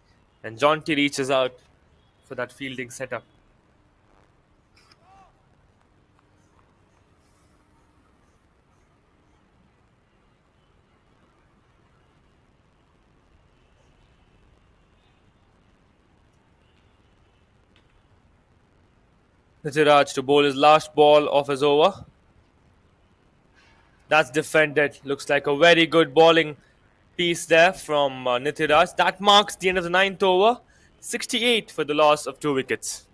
and Jonty reaches out for that fielding setup. Nitiraj to bowl his last ball of his over. That's defended. Looks like a very good bowling piece there from Nitiraj. That marks the end of the ninth over. 68 for the loss of 2 wickets.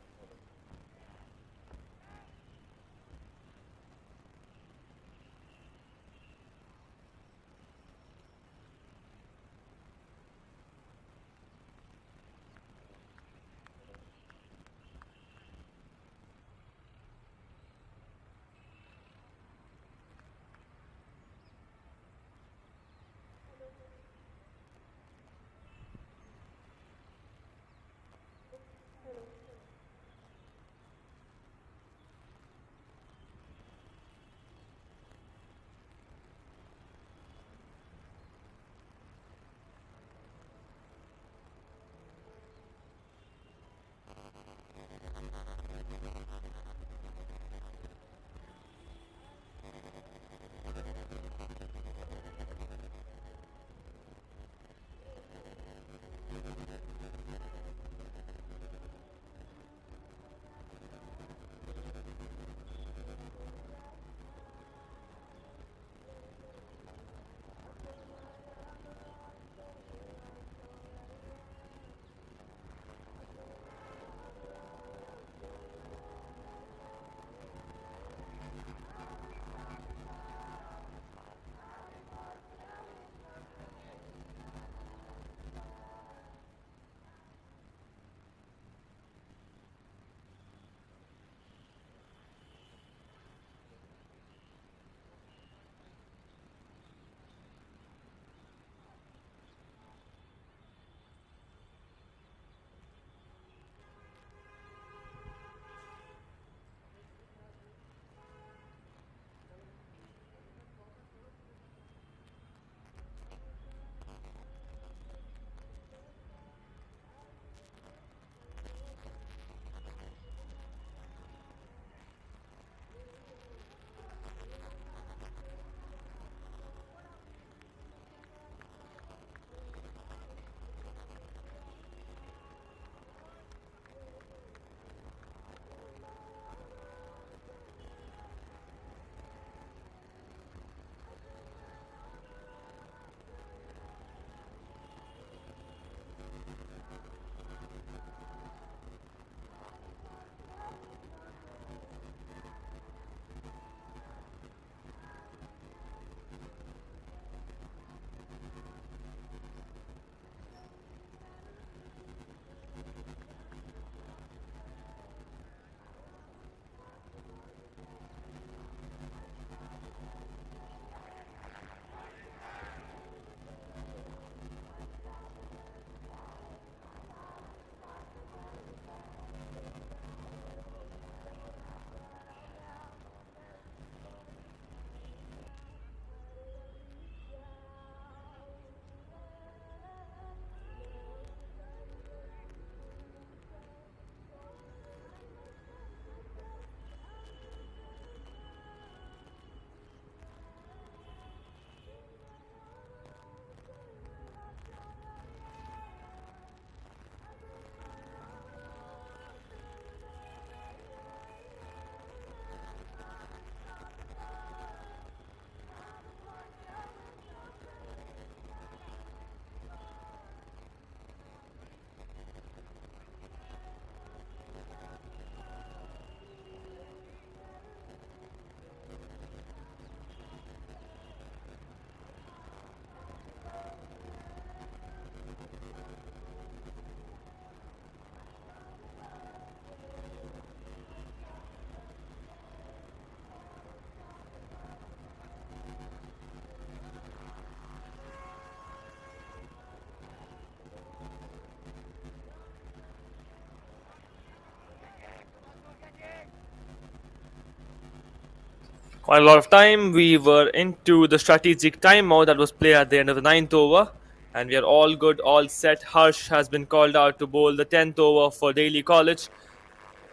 Quite a lot of time. We were into the strategic timeout that was played at the end of the ninth over, and we are all good, all set. Harsh has been called out to bowl the 10th over for Daily College,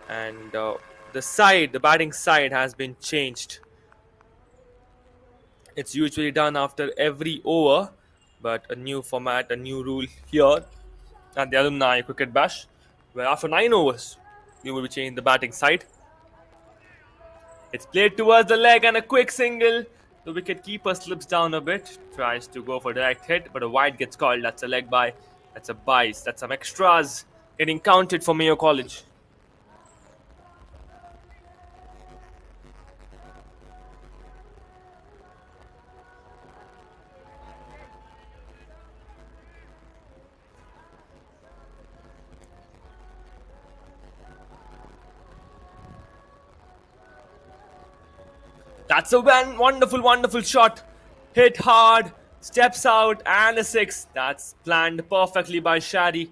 and the batting side has been changed. It's usually done after every over, but a new format, a new rule here at the Alumni Cricket Bash, where after 9 overs, we will be changing the batting side. It's played towards the leg and a quick single. The wicket keeper slips down a bit, tries to go for direct hit, but a wide gets called. That's a leg bye. That's a bice. That's some extras getting counted for Mayo College. That's a wonderful, wonderful shot. Hit hard, steps out, and a six. That's planned perfectly by Shadi.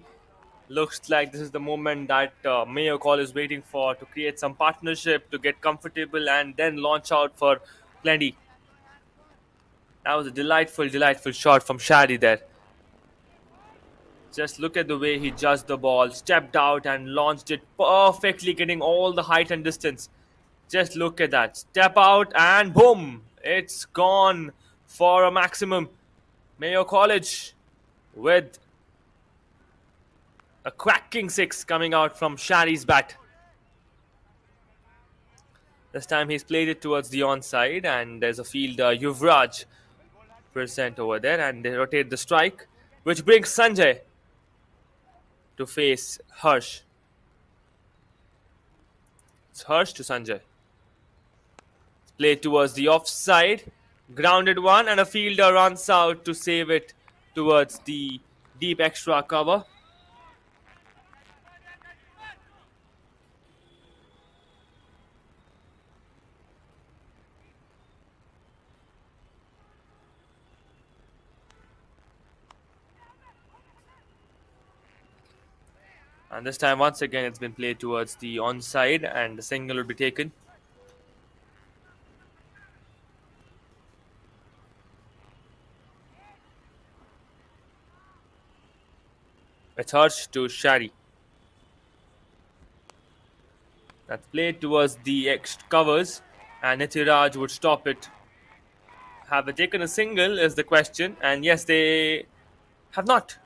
Looks like this is the moment that Mayo Call is waiting for to create some partnership, to get comfortable, and then launch out for plenty. That was a delightful, delightful shot from Shadi there. Just look at the way he judged the ball, stepped out, and launched it perfectly, getting all the height and distance. Just look at that. Step out, and boom! It's gone for a maximum. Mayo College with a cracking six coming out from Shadi's bat. This time he's played it towards the onside, and there's a fielder, Yuvraj, present over there, and they rotate the strike, which brings Sanjay to face Harsh. It's Harsh to Sanjay. It's played towards the offside, grounded one, and a fielder runs out to save it towards the deep extra cover. And this time, once again, it's been played towards the onside, and the single will be taken. It's Harsh to Shari. That's played towards the X covers, and Nitiraj would stop it. Have they taken a single is the question, and yes, they have not.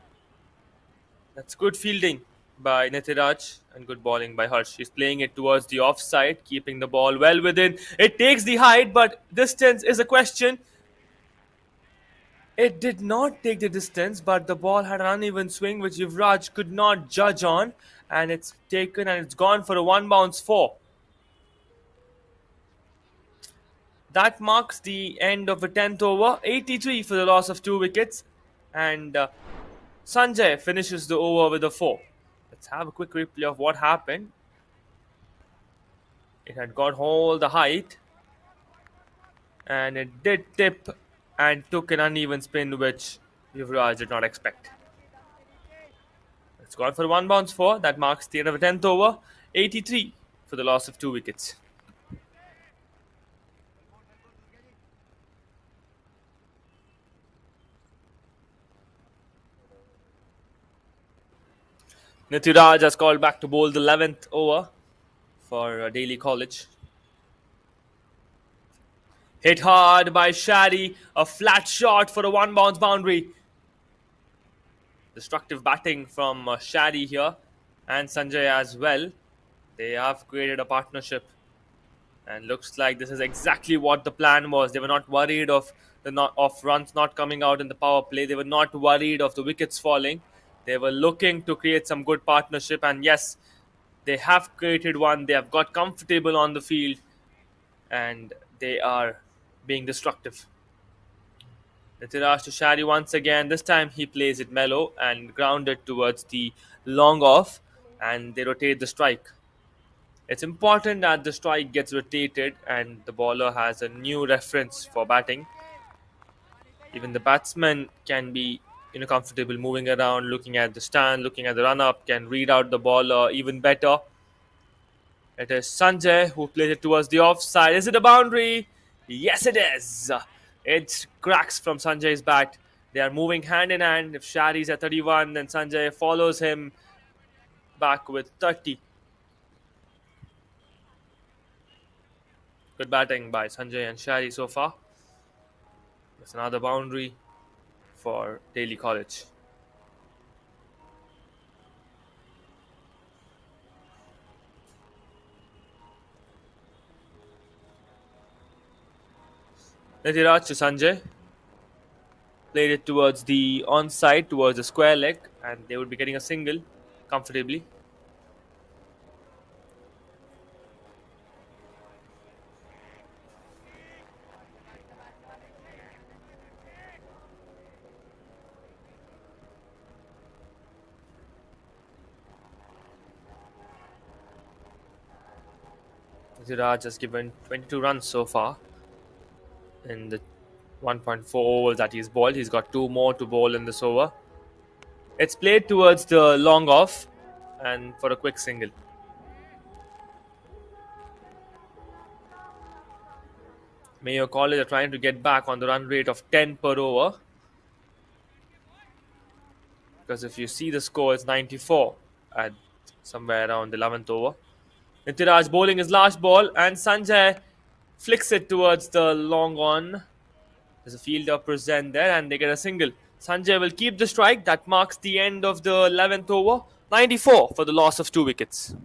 That's good fielding by Nitiraj and good bowling by Harsh. He's playing it towards the offside, keeping the ball well within. It takes the height, but distance is a question. It did not take the distance, but the ball had an uneven swing which Yuvraj could not judge on, and it's taken and it's gone for a one bounce four. That marks the end of the 10th over, 83 for the loss of 2 wickets, and Sanjay finishes the over with a 4. Let's have a quick replay of what happened. It had got all the height, and it did tip and took an uneven spin which Yuvraj did not expect. It's gone for a one bounce 4. That marks the end of the 10th over, 83 for the loss of 2 wickets. Nitiraj has called back to bowl the 11th over for Daily College. Hit hard by Shadi, a flat shot for a one bounce boundary. Destructive batting from Shadi here and Sanjay as well. They have created a partnership, and looks like this is exactly what the plan was. They were not worried of runs not coming out in the power play. They were not worried of the wickets falling. They were looking to create some good partnership, and yes, they have created one. They have got comfortable on the field, and they are being destructive. Nitiraj to Shari once again. This time he plays it mellow and grounded towards the long off, and they rotate the strike. It's important that the strike gets rotated and the bowler has a new reference for batting. Even the batsman can be comfortable moving around, looking at the stand, looking at the run up, can read out the bowler even better. It is Sanjay who plays it towards the offside. Is it a boundary? Yes, it is. It cracks from Sanjay's bat. They are moving hand in hand. If Shari's at 31, then Sanjay follows him back with 30. Good batting by Sanjay and Shari so far. That's another boundary for Daly College. Nitiraj to Sanjay. Played it towards the onside, towards the square leg, and they would be getting a single comfortably. Nitiraj has given 22 runs so far in the 1.4 overs that he's bowled. He's got two more to bowl in this over. It's played towards the long off and for a quick single. Mayo College are trying to get back on the run rate of 10 per over. Because if you see the score, it's 94 at somewhere around the 11th over. Nitiraj bowling his last ball and Sanjay flicks it towards the long on. There's a fielder present there and they get a single. Sanjay will keep the strike. That marks the end of the 11th over. 94 for the loss of 2 wickets.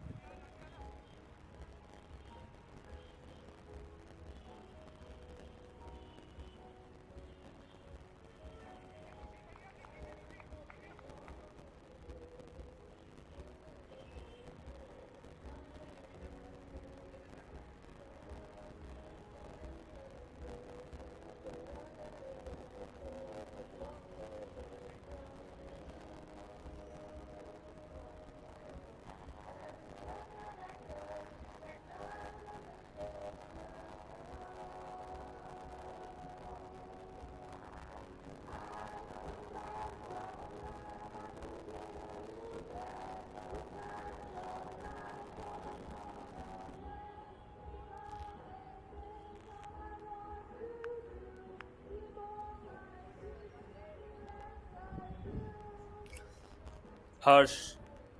Harsh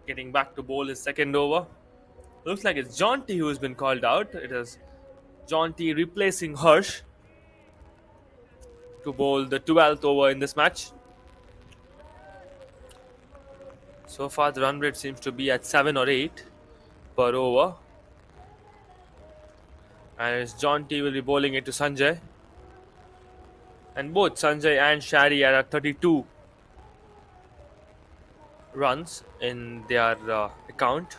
getting back to bowl his second over. Looks like it's Jaunty who has been called out. It is Jaunty replacing Harsh to bowl the 12th over in this match. So far, the run rate seems to be at 7 or 8 per over. And it's Jaunty will be bowling it to Sanjay. And both Sanjay and Shari are at 32 runs in their account.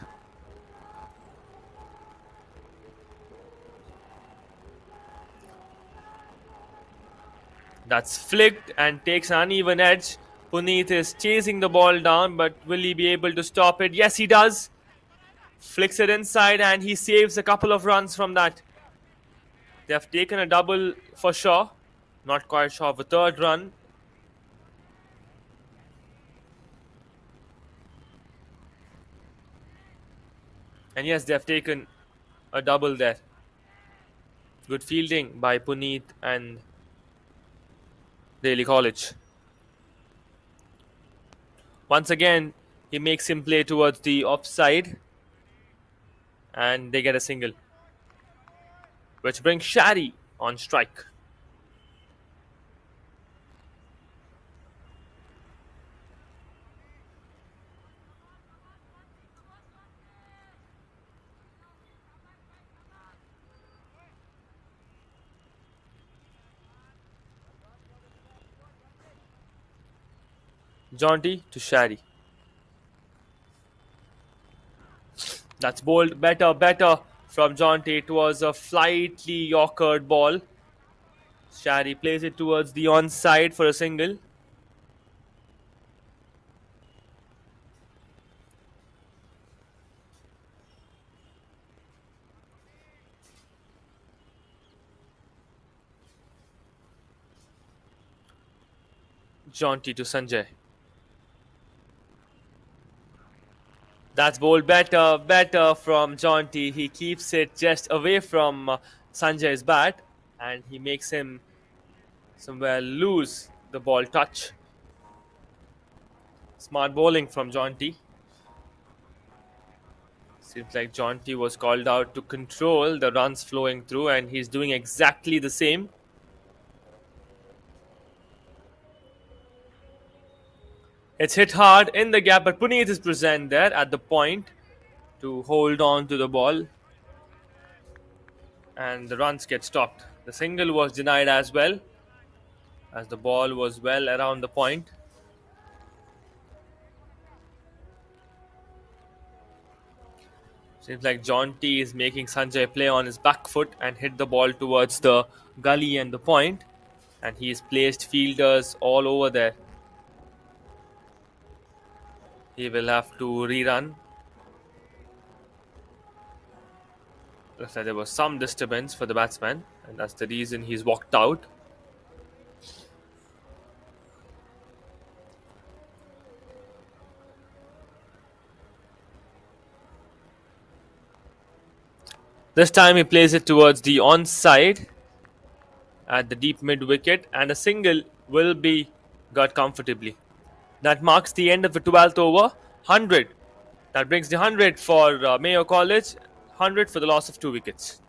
That's flicked and takes an uneven edge. Puneet is chasing the ball down, but will he be able to stop it? Yes, he does. Flicks it inside and he saves a couple of runs from that. They have taken a double for sure. Not quite sure of a third run. And yes, they have taken a double there. Good fielding by Puneet and Daly College. Once again, he makes him play towards the offside. And they get a single. Which brings Shari on strike. Jaunty to Shari. That's bowled better from Jaunty. It was a slightly yorkered ball. Shari plays it towards the onside for a single. Jaunty to Sanjay. That's bowled better from Jaunty. He keeps it just away from Sanjay's bat. and he makes him somewhere lose the ball touch. Smart bowling from Jaunty. Seems like Jaunty was called out to control the runs flowing through, and he's doing exactly the same. It's hit hard in the gap, but Puneet is present there at the point to hold on to the ball, and the runs get stopped. The single was denied as well, as the ball was well around the point. Seems like Jaunty is making Sanjay play on his back foot and hit the ball towards the gully and the point, and he's placed fielders all over there. He will have to rerun. Looks like there was some disturbance for the batsman, and that's the reason he's walked out. This time he plays it towards the onside at the deep mid wicket, and a single will be got comfortably. That marks the end of the 12th over. 100. That brings the 100 for Mayo College, 100 for the loss of 2 wickets.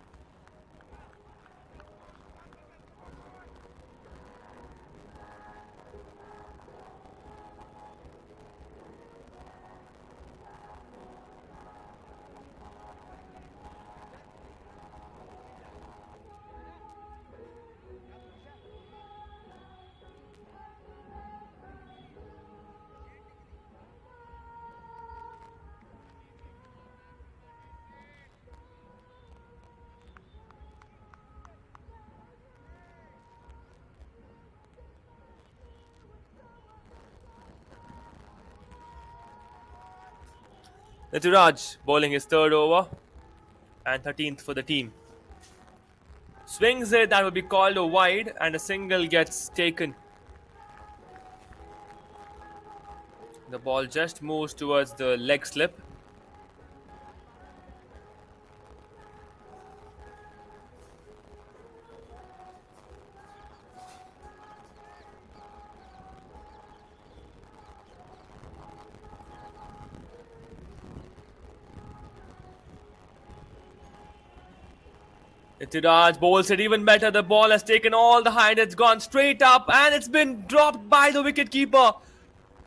Nitiraj bowling his third over and 13th for the team. Swings it, that will be called a wide, and a single gets taken. The ball just moves towards the leg slip. Nitiraj bowls it even better. The ball has taken all the height. It's gone straight up and it's been dropped by the wicketkeeper.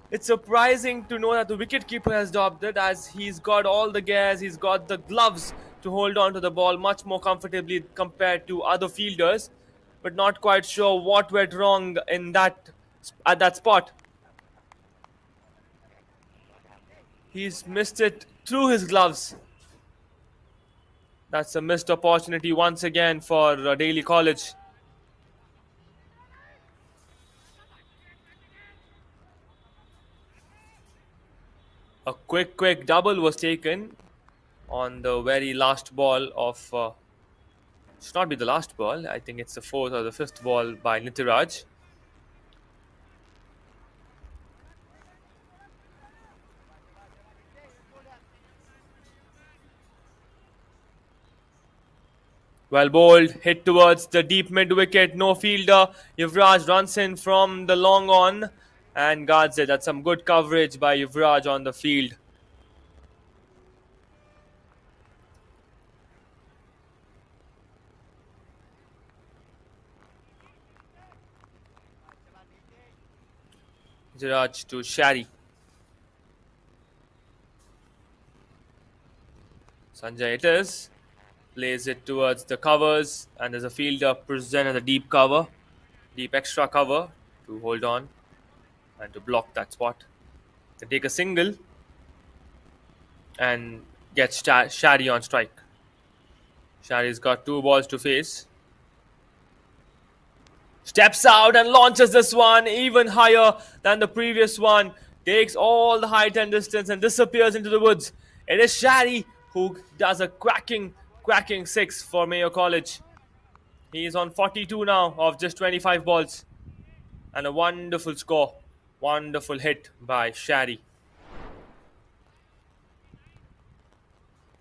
It's surprising to know that the wicketkeeper has dropped it, as he's got all the gears, he's got the gloves to hold on to the ball much more comfortably compared to other fielders. But not quite sure what went wrong in that at that spot. He's missed it through his gloves. That's a missed opportunity once again for DALY College. A quick double was taken on the very last ball of. Should not be the last ball. I think it's the fourth or the fifth ball by Nitiraj. Well bowled, hit towards the deep mid wicket, no fielder. Yuvraj runs in from the long on and guards it. That's some good coverage by Yuvraj on the field. Yuvraj to Shari. Sanjay it is. Plays it towards the covers, and there's a fielder present at the deep cover, deep extra cover to hold on and to block that spot. They take a single and get Shari on strike. Shari's got 2 balls to face. Steps out and launches this one even higher than the previous one. Takes all the height and distance and disappears into the woods. It is Shari who does a cracking six for Mayo College. He is on 42 now of just 25 balls. And a wonderful score. Wonderful hit by Shari.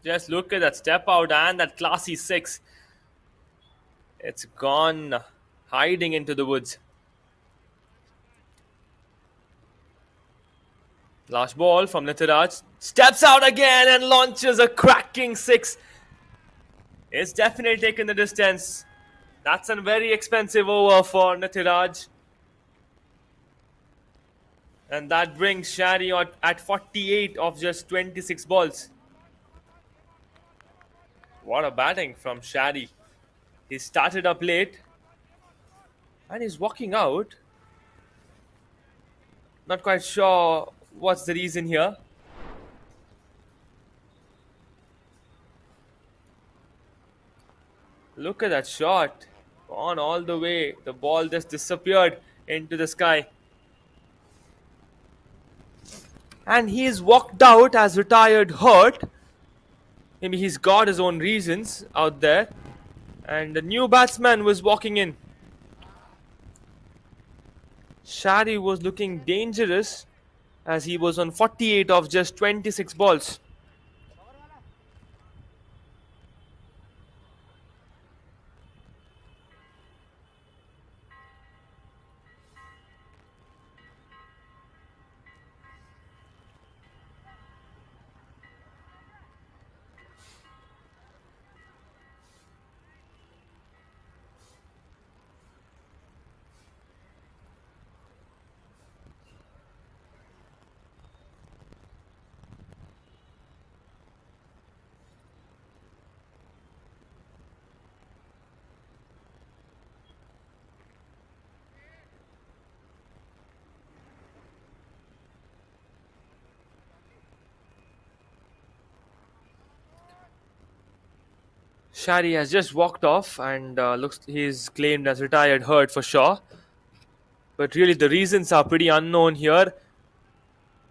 Just look at that step out and that classy six. It's gone hiding into the woods. Last ball from Nitiraj. Steps out again and launches a cracking six. It's definitely taken the distance. That's a very expensive over for Nitiraj. And that brings Shari at 48 of just 26 balls. What a batting from Shari. He started up late and he's walking out. Not quite sure what's the reason here. Look at that shot. Gone all the way. The ball just disappeared into the sky. And he's walked out as retired hurt. Maybe he's got his own reasons out there. And the new batsman was walking in. Shari was looking dangerous as he was on 48 of just 26 balls. Shari has just walked off and looks he's claimed as retired hurt for sure. But really the reasons are pretty unknown here.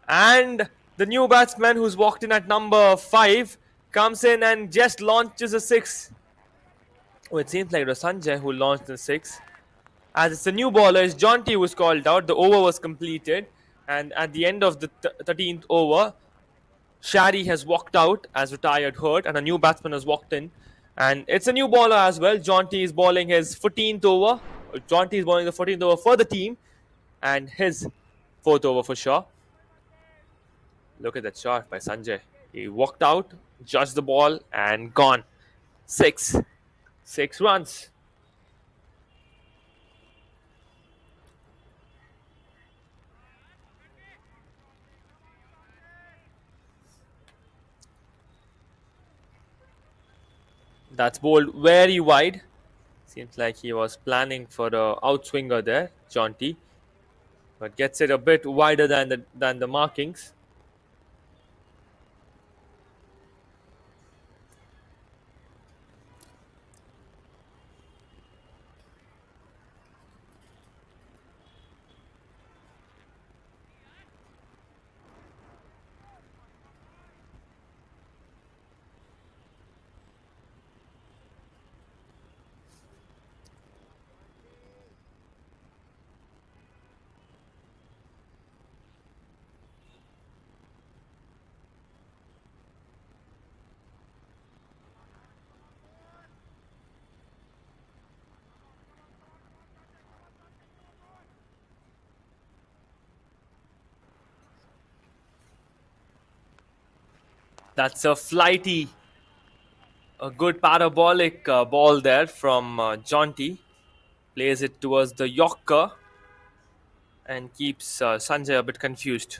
And the new batsman who's walked in at number 5 comes in and just launches a 6. Oh, it seems like it was Sanjay who launched the 6. As it's a new bowler, it's Jonty who was called out. The over was completed. And at the end of the 13th over, Shari has walked out as retired hurt, and a new batsman has walked in. And it's a new bowler as well. Jonty is bowling his 14th over. Jonty is bowling the 14th over for the team, and his 4th over for sure. Look at that shot by Sanjay. He walked out, judged the ball, and gone. 6. 6 runs. That's bowled very wide. Seems like he was planning for the outswinger there, Jonty. But gets it a bit wider than the markings. That's a flighty, a good parabolic ball there from Jonty. Plays it towards the Yorker and keeps Sanjay a bit confused.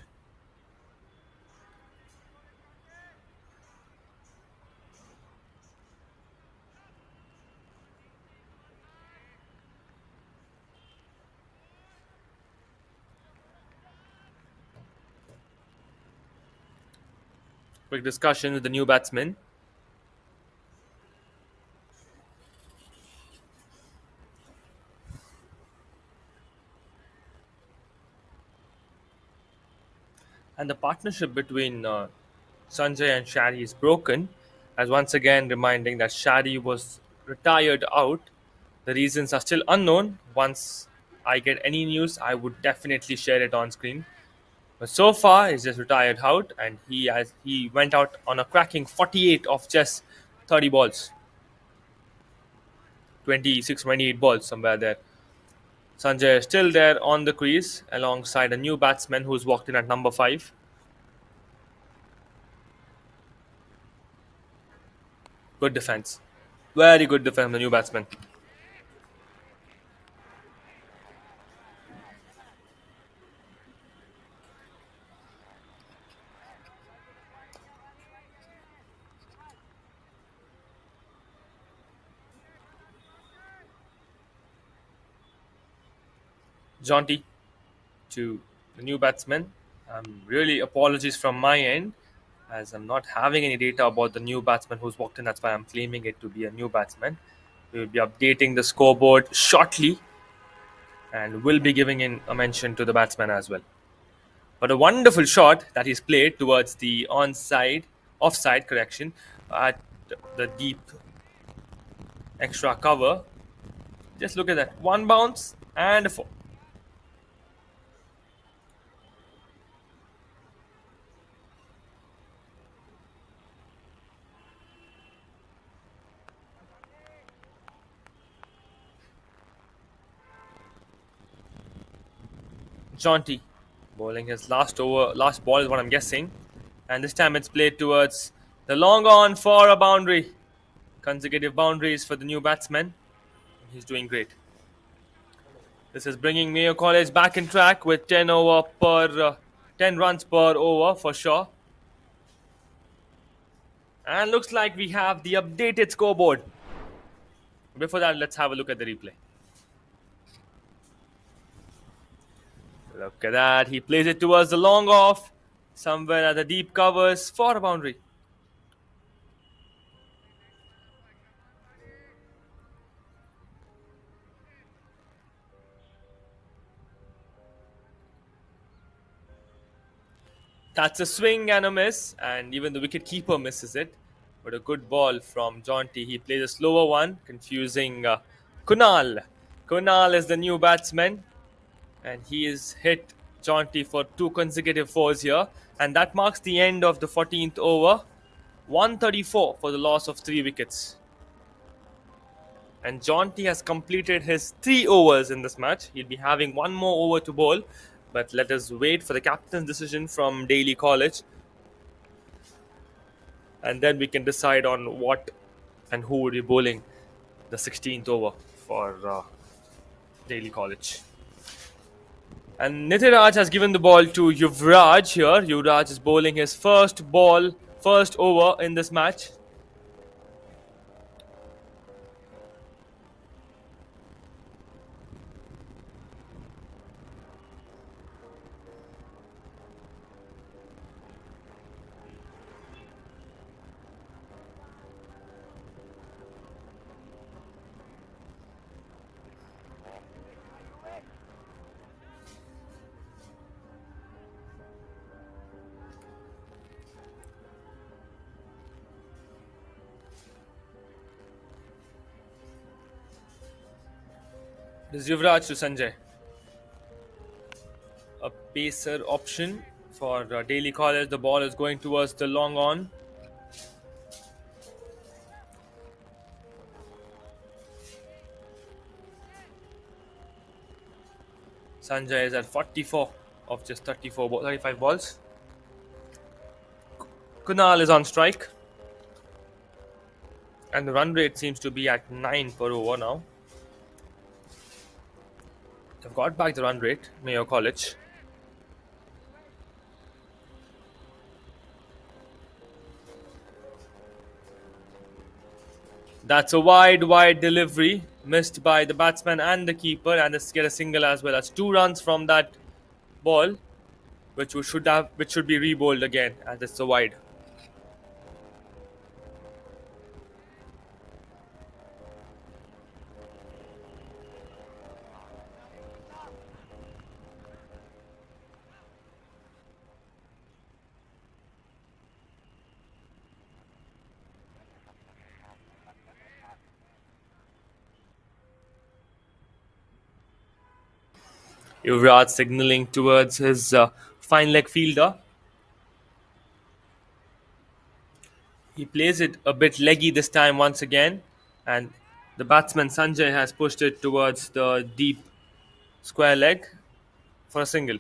Quick discussion with the new batsman. And the partnership between Sanjay and Shari is broken, as once again reminding that Shari was retired out. The reasons are still unknown. Once I get any news, I would definitely share it on screen. But so far, he's just retired out, and he went out on a cracking 48 of just 30 balls. 26, 28 balls somewhere there. Sanjay is still there on the crease alongside a new batsman who's walked in at number 5. Good defense. Very good defense from the new batsman. Jaunty to the new batsman. Really apologies from my end as I'm not having any data about the new batsman who's walked in. That's why I'm claiming it to be a new batsman. We will be updating the scoreboard shortly and will be giving in a mention to the batsman as well. But a wonderful shot that he's played towards the offside correction at the deep extra cover. Just look at that. One bounce and a four. Jaunty bowling his last ball is what I'm guessing. And this time it's played towards the long on for a boundary. Consecutive boundaries for the new batsman. He's doing great. This is bringing Mayo College back in track with 10 runs per over for sure. And looks like we have the updated scoreboard. Before that, let's have a look at the replay. Look at that. He plays it towards the long off, somewhere at the deep covers for a boundary. That's a swing and a miss, and even the wicket keeper misses it. But a good ball from Jaunty. He plays a slower one, confusing Kunal. Kunal is the new batsman, and he is hit Jaunty for 2 consecutive 4s here. And that marks the end of the 14th over. 134 for the loss of 3 wickets. And Jaunty has completed his 3 overs in this match. He'll be having one more over to bowl. But let us wait for the captain's decision from DALY College. And then we can decide on what and who will be bowling the 16th over for DALY College. And Nitiraj has given the ball to Yuvraj here. Yuvraj is bowling his first over in this match. This is Yuvraj to Sanjay. A pacer option for DALY College. The ball is going towards the long on. Sanjay is at 44 of just 35 balls. Kunal is on strike. And the run rate seems to be at 9 per over now. They've got back the run rate, Mayo College. That's a wide delivery missed by the batsman and the keeper, and let's get a single as well. That's 2 runs from that ball, which should be re-bowled again as it's a wide. Yuvraj signaling towards his fine leg fielder. He plays it a bit leggy this time once again, and The batsman Sanjay has pushed it towards the deep square leg for a single.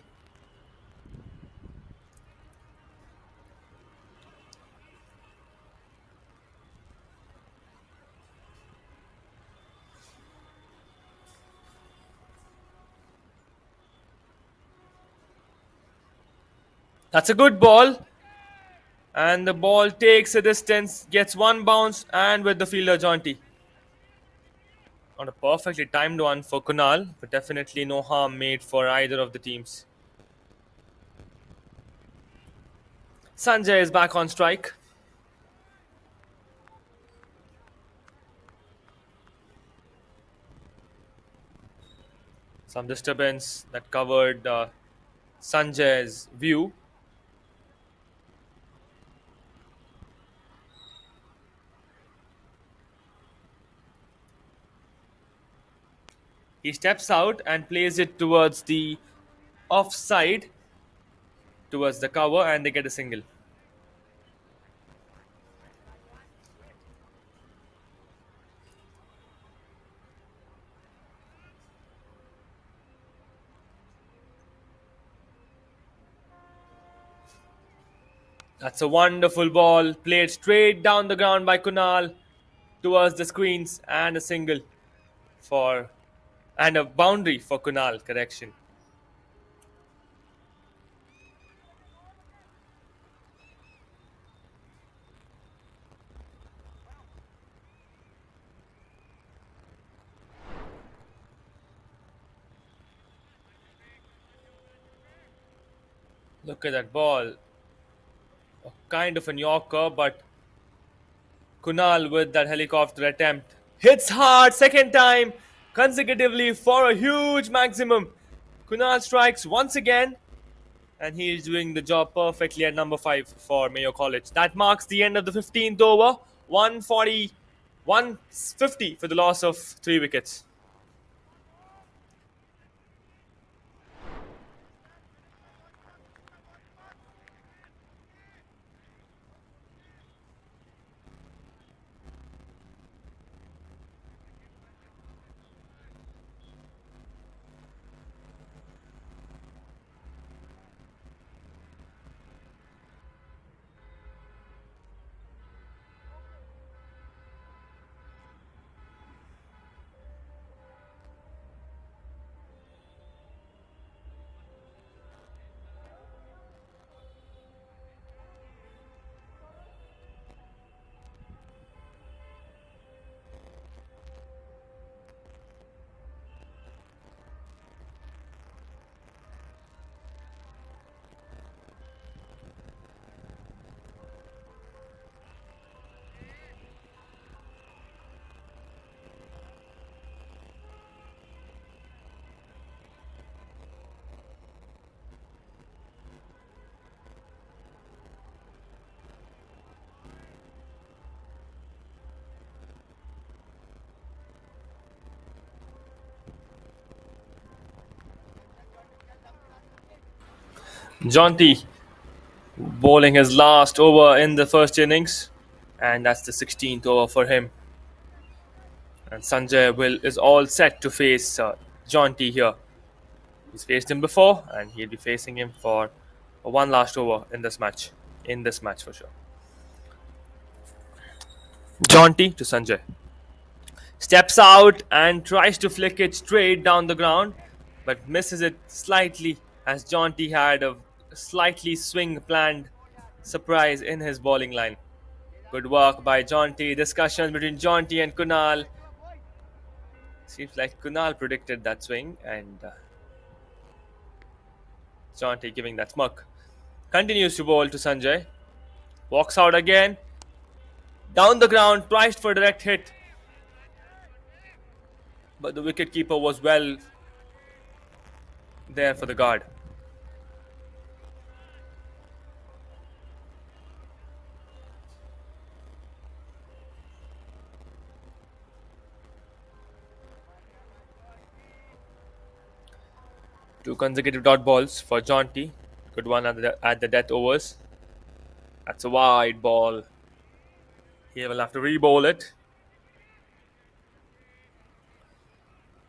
That's a good ball, and the ball takes a distance, gets one bounce, and with the fielder Jaunty. Not a perfectly timed one for Kunal, but definitely no harm made for either of the teams. Sanjay is back on strike. Some disturbance that covered Sanjay's view. He steps out and plays it towards the offside, towards the cover, and they get a single. That's a wonderful ball, played straight down the ground by Kunal towards the screens, and a single for and a boundary for Kunal. Correction. Look at that ball. A kind of a Yorker, but Kunal with that helicopter attempt hits hard second time consecutively for a huge maximum. Kunal strikes once again, and he is doing the job perfectly at number 5 for Mayo College. That marks the end of the 15th over. 140, 150 for the loss of 3 wickets. Jaunty bowling his last over in the first innings, and that's the 16th over for him. And Sanjay is all set to face Jaunty here. He's faced him before, and he'll be facing him for one last over in this match. In this match for sure. Jaunty to Sanjay. Steps out and tries to flick it straight down the ground, but misses it slightly as Jaunty had a slightly swing planned surprise in his bowling line. Good work by Jaunty. Discussions between Jaunty and Kunal. Seems like Kunal predicted that swing, and Jaunty giving that smirk. Continues to bowl to Sanjay. Walks out again. Down the ground, priced for direct hit. But the wicketkeeper was well there for the guard. Two consecutive dot balls for Jaunty. Good one at the death overs. That's a wide ball. He will have to re-bowl it.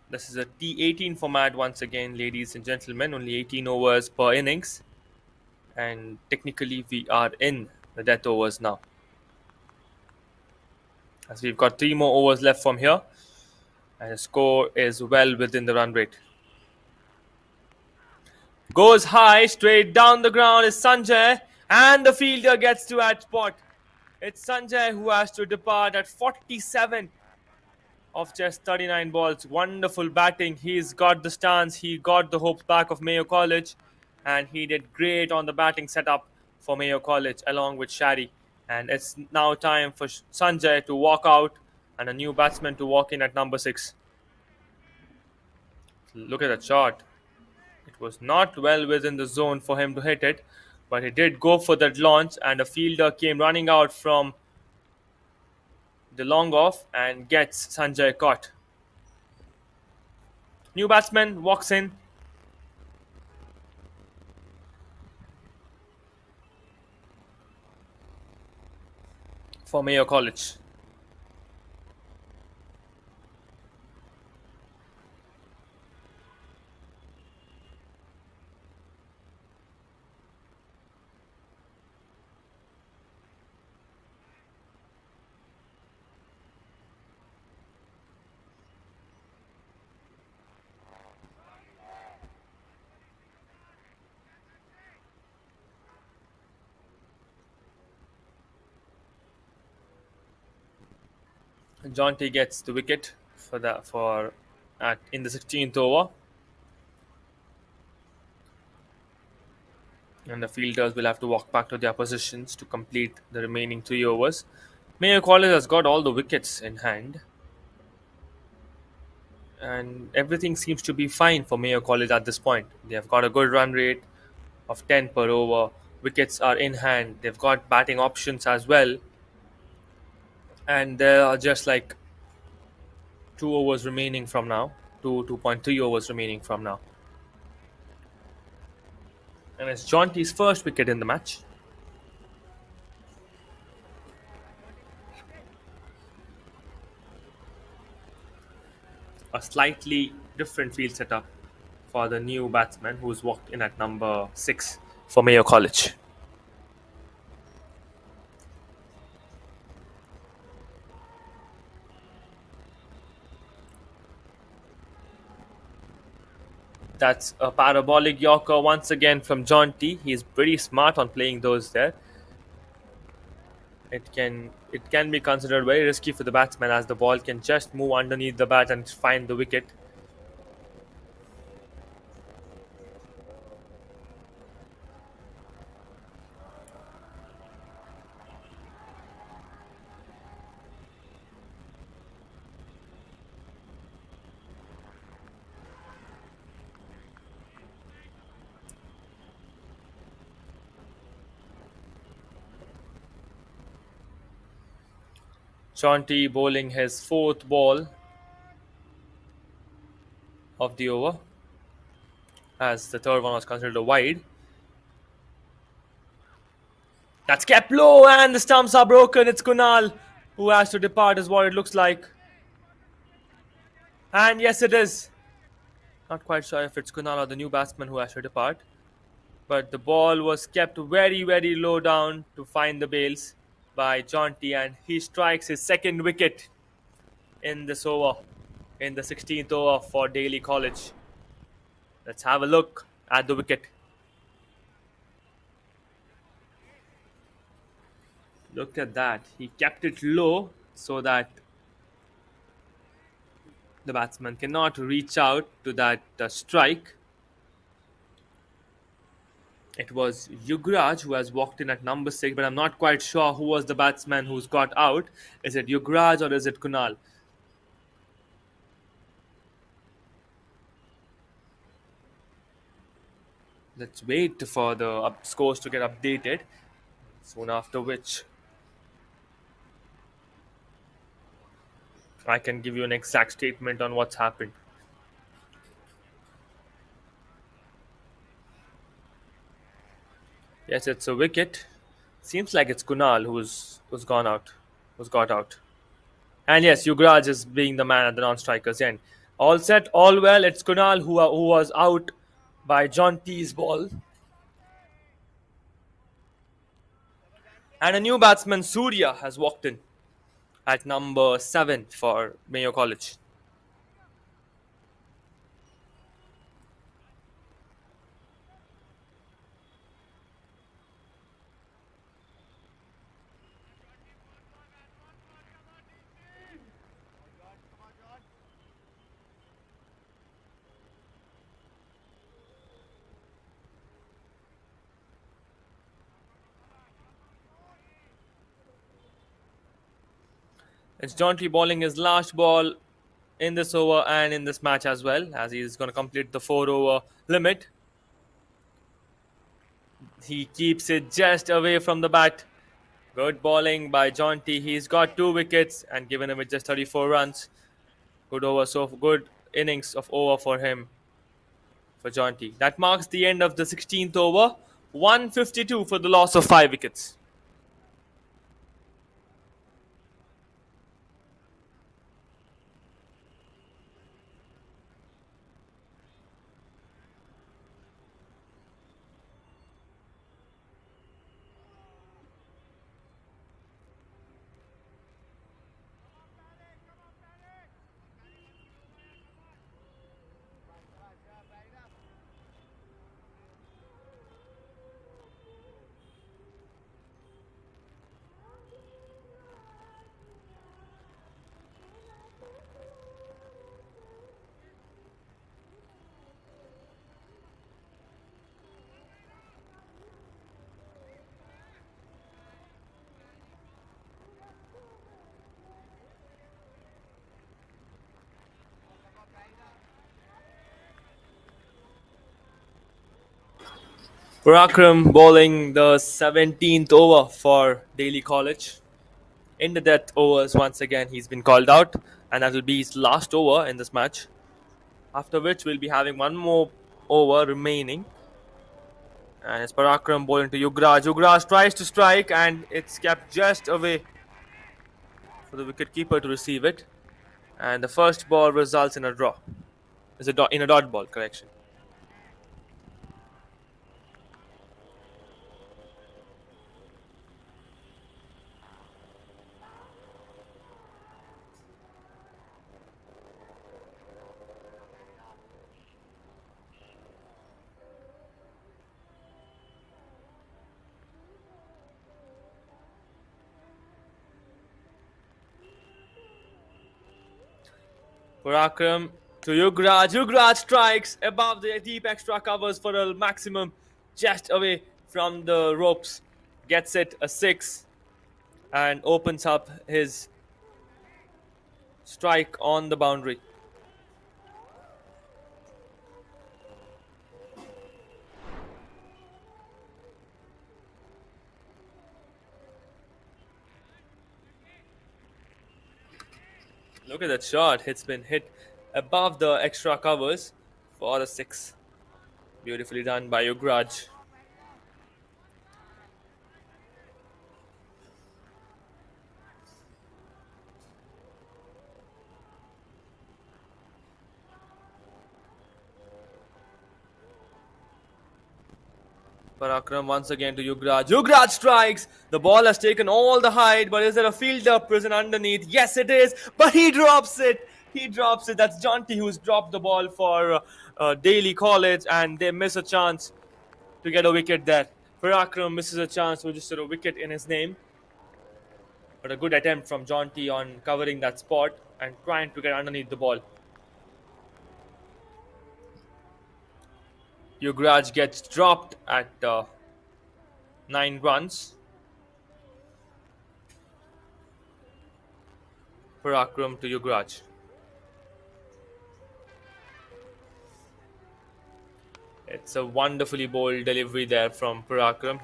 This is a T18 format once again, ladies and gentlemen. Only 18 overs per innings, and technically we are in the death overs now, as we've got three more overs left from here, and the score is well within the run rate. Goes high, straight down the ground is Sanjay, and the fielder gets to that spot. It's Sanjay who has to depart at 47 of just 39 balls. Wonderful batting. He's got the stance, he got the hopes back of Mayo College, and he did great on the batting setup for Mayo College along with Shari. And it's now time for Sanjay to walk out and a new batsman to walk in at number 6. Look at that shot. It was not well within the zone for him to hit it, but he did go for that launch, and a fielder came running out from the long off and gets Sanjay caught. New batsman walks in. For Mayo College. Jonty gets the wicket for that for at in the 16th over, and the fielders will have to walk back to their positions to complete the remaining 3 overs. Mayo College has got all the wickets in hand, and everything seems to be fine for Mayo College at this point. They have got a good run rate of 10 per over. Wickets are in hand. They've got batting options as well, and there are just like 2 overs remaining from now, 2.3 overs remaining from now. And it's Jonty's first wicket in the match. A slightly different field setup for the new batsman who's walked in at number 6 for Mayo College. That's a parabolic Yorker once again from Jonty. He's pretty smart on playing those there. It can be considered very risky for the batsman, as the ball can just move underneath the bat and find the wicket. Jonty bowling his fourth ball of the over, as the third one was considered a wide. That's kept low, and the stumps are broken. It's Kunal who has to depart, is what it looks like. And yes, it is. Not quite sure if it's Kunal or the new batsman who has to depart. But the ball was kept very, very low down to find the bails by Jonty, and he strikes his second wicket in this over, in the 16th over for DALY College. Let's have a look at the wicket. Look at that. He kept it low so that the batsman cannot reach out to that strike. It was Yugraj who has walked in at number 6, but I'm not quite sure who was the batsman who's got out. Is it Yugraj or is it Kunal? Let's wait for the scores to get updated, soon after which I can give you an exact statement on what's happened. Yes, it's a wicket. Seems like it's Kunal who's gone out, who's got out. And yes, Yugraj is being the man at the non-striker's end. All set, all well. It's Kunal who was out by John T's ball. And a new batsman, Surya, has walked in at number 7 for Mayo College. It's John T bowling his last ball in this over and in this match as well, as he's going to complete the 4 over limit. He keeps it just away from the bat. Good bowling by John T. He's got 2 wickets and given him with just 34 runs. Good over, so good innings of over for him, for John T. That marks the end of the 16th over. 152 for the loss of 5 wickets. Parakram bowling the 17th over for Daly College. In the death overs, once again, he's been called out, and that will be his last over in this match. After which, we'll be having one more over remaining. And it's Parakram bowling to Yugraj. Yugraj tries to strike, and it's kept just away for the wicketkeeper to receive it. And the first ball results in a draw. In a dot ball, correction. Parakram to Yugraj. Yugraj strikes above the deep extra covers for a maximum, just away from the ropes. Gets it a 6 and opens up his strike on the boundary. Look at that shot. It's been hit above the extra covers for a 6. Beautifully done by Yugraj. Parakram once again to Yugraj. Yugraj strikes. The ball has taken all the height, but is there a fielder present underneath? Yes, it is. But he drops it. He drops it. That's Jonty who's dropped the ball for Daly College, and they miss a chance to get a wicket there. Parakram misses a chance to register a wicket in his name. But a good attempt from Jonty on covering that spot and trying to get underneath the ball. Yugraj gets dropped at 9 runs. Parakram to Yugraj. It's a wonderfully bold delivery there from Parakram.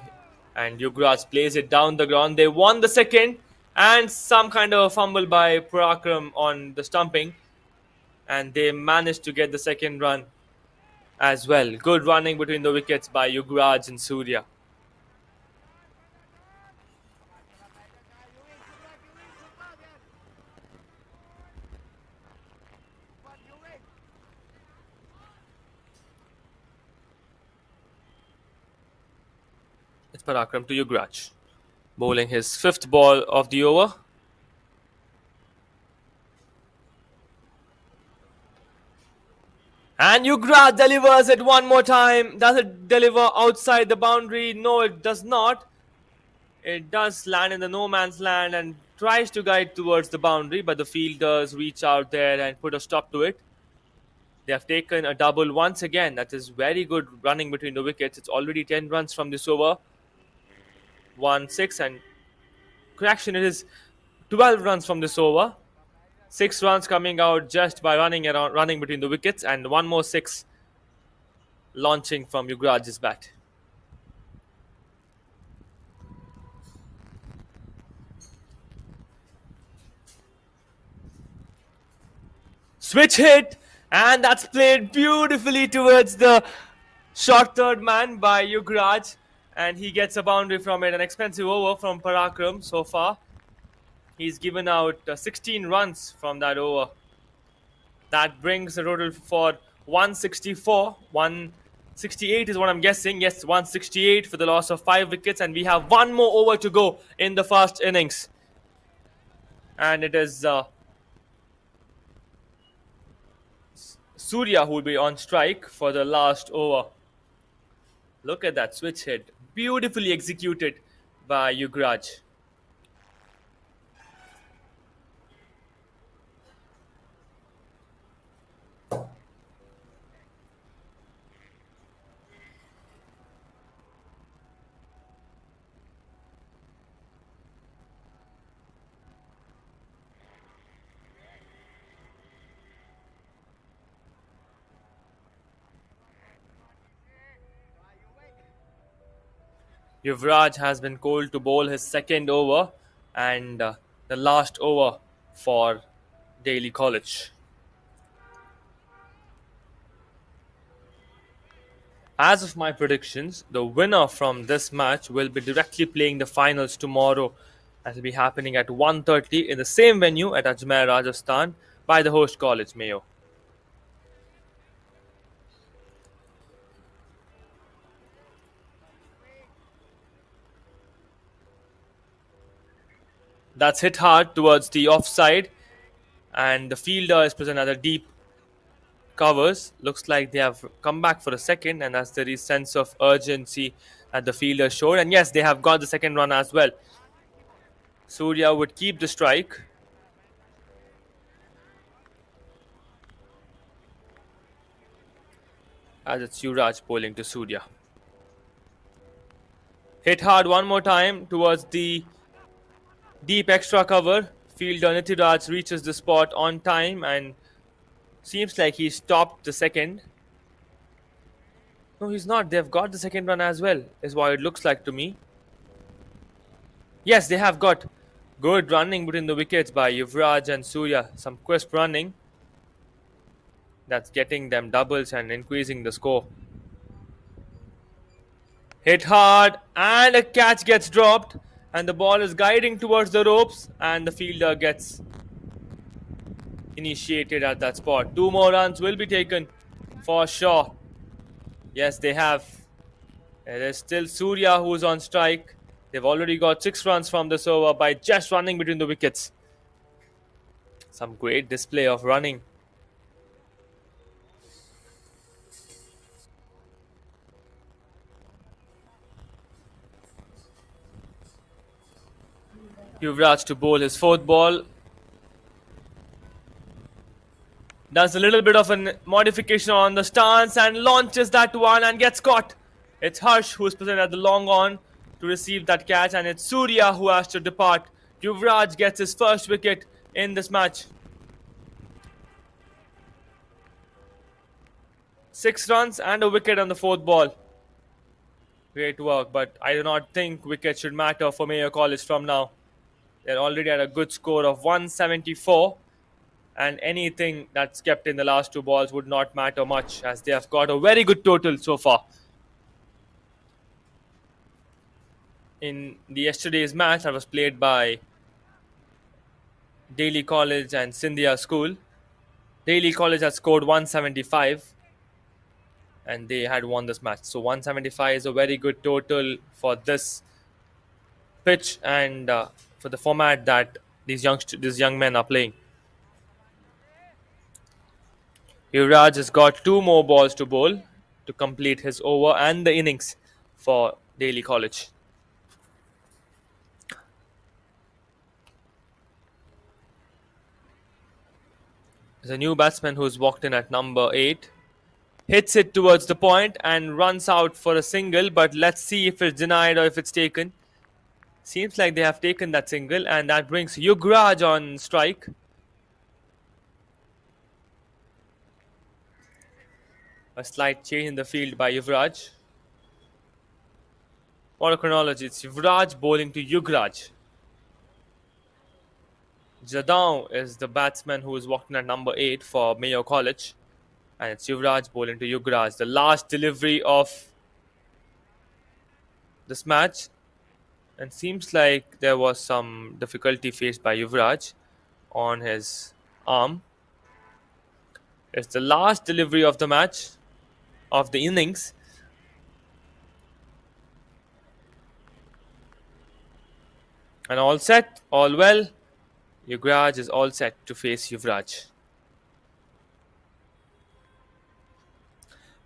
And Yugraj plays it down the ground. They won the second. And some kind of a fumble by Parakram on the stumping. And they managed to get the second run as well. Good running between the wickets by Yugraj and Surya. It's Parakram to Yugraj, bowling his fifth ball of the over. And Yugraj delivers it one more time. Does it deliver outside the boundary? No, it does not. It does land in the no man's land and tries to guide towards the boundary, but the fielders reach out there and put a stop to it. They have taken a double once again. That is very good running between the wickets. It's already 10 runs from this over. 1 6, and correction, it is 12 runs from this over. 6 runs coming out just by running between the wickets, and one more six launching from Yugraj's bat. Switch hit, and that's played beautifully towards the short third man by Yugraj, and he gets a boundary from it. An expensive over from Parakram so far. He's given out 16 runs from that over. That brings the total for 164. 168 is what I'm guessing. Yes, 168 for the loss of 5 wickets, and we have one more over to go in the first innings. And it is Surya who will be on strike for the last over. Look at that switch hit. Beautifully executed by Yugraj. Yuvraj has been called to bowl his second over and the last over for Daily College. As of my predictions, the winner from this match will be directly playing the finals tomorrow. That will be happening at 1:30 in the same venue at Ajmer, Rajasthan by the host college, Mayo. That's hit hard towards the offside, and the fielder is present at the deep covers. Looks like they have come back for a second, and that's the sense of urgency that the fielder showed. And yes, they have got the second run as well. Surya would keep the strike. As it's Yuvraj bowling to Surya. Hit hard one more time towards the deep extra cover. Fielder Nithiraj reaches the spot on time and seems like he stopped the second. No, he's not. They've got the second run as well, is what it looks like to me. Yes, they have got good running between the wickets by Yuvraj and Surya. Some crisp running. That's getting them doubles and increasing the score. Hit hard, and a catch gets dropped, and the ball is guiding towards the ropes, and the fielder gets initiated at that spot. 2 more runs will be taken for sure. Yes, they have. There is still Surya who's on strike. They've already got 6 runs from this over by just running between the wickets. Some great display of running. Yuvraj to bowl his 4th ball. Does a little bit of a modification on the stance and launches that one and gets caught. It's Harsh who's present at the long on to receive that catch, and it's Surya who has to depart. Yuvraj gets his first wicket in this match. 6 runs and a wicket on the 4th ball. Great work, but I do not think wickets should matter for Mayo College from now. They're already at a good score of 174, and anything that's kept in the last 2 balls would not matter much, as they have got a very good total so far. In the yesterday's match that was played by Daly College and Scindia School, Daly College has scored 175 and they had won this match. So 175 is a very good total for this pitch and for the format that these young men are playing. Yuvraj has got two more balls to bowl to complete his over and the innings for Daly College. There's a new batsman who's walked in at number 8. Hits it towards the point and runs out for a single, but let's see if it's denied or if it's taken. Seems like they have taken that single, and that brings Yugraj on strike. A slight change in the field by Yuvraj. What a chronology. It's Yuvraj bowling to Yugraj. Jadon is the batsman who is walking at number 8 for Mayo College. And it's Yuvraj bowling to Yugraj. The last delivery of this match. And seems like there was some difficulty faced by Yuvraj on his arm. It's the last delivery of the match, of the innings. And all set, all well. Yuvraj is all set to face Yuvraj.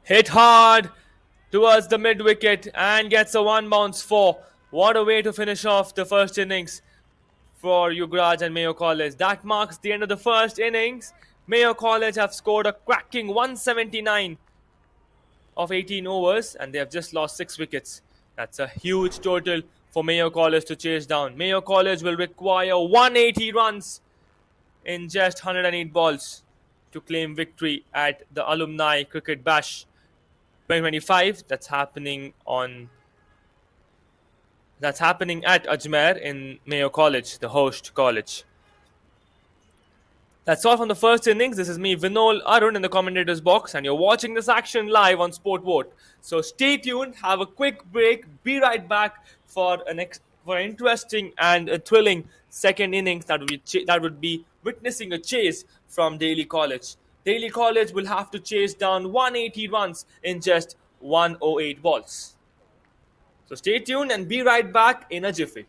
Hit hard towards the mid wicket and gets a one bounce four. What a way to finish off the first innings for Yuvraj and Mayo College. That marks the end of the first innings. Mayo College have scored a cracking 179 of 18 overs and they have just lost 6 wickets. That's a huge total for Mayo College to chase down. Mayo College will require 180 runs in just 108 balls to claim victory at the Alumni Cricket Bash 2025. That's happening at Ajmer in Mayo College, the host college. That's all from the first innings. This is me, Vinol Arun, in the commentator's box, and you're watching this action live on Sport Vote. So stay tuned, have a quick break, be right back for for an interesting and a thrilling second innings that would be witnessing a chase from Daly College. Daly College will have to chase down 180 runs in just 108 balls. So stay tuned and be right back in a jiffy.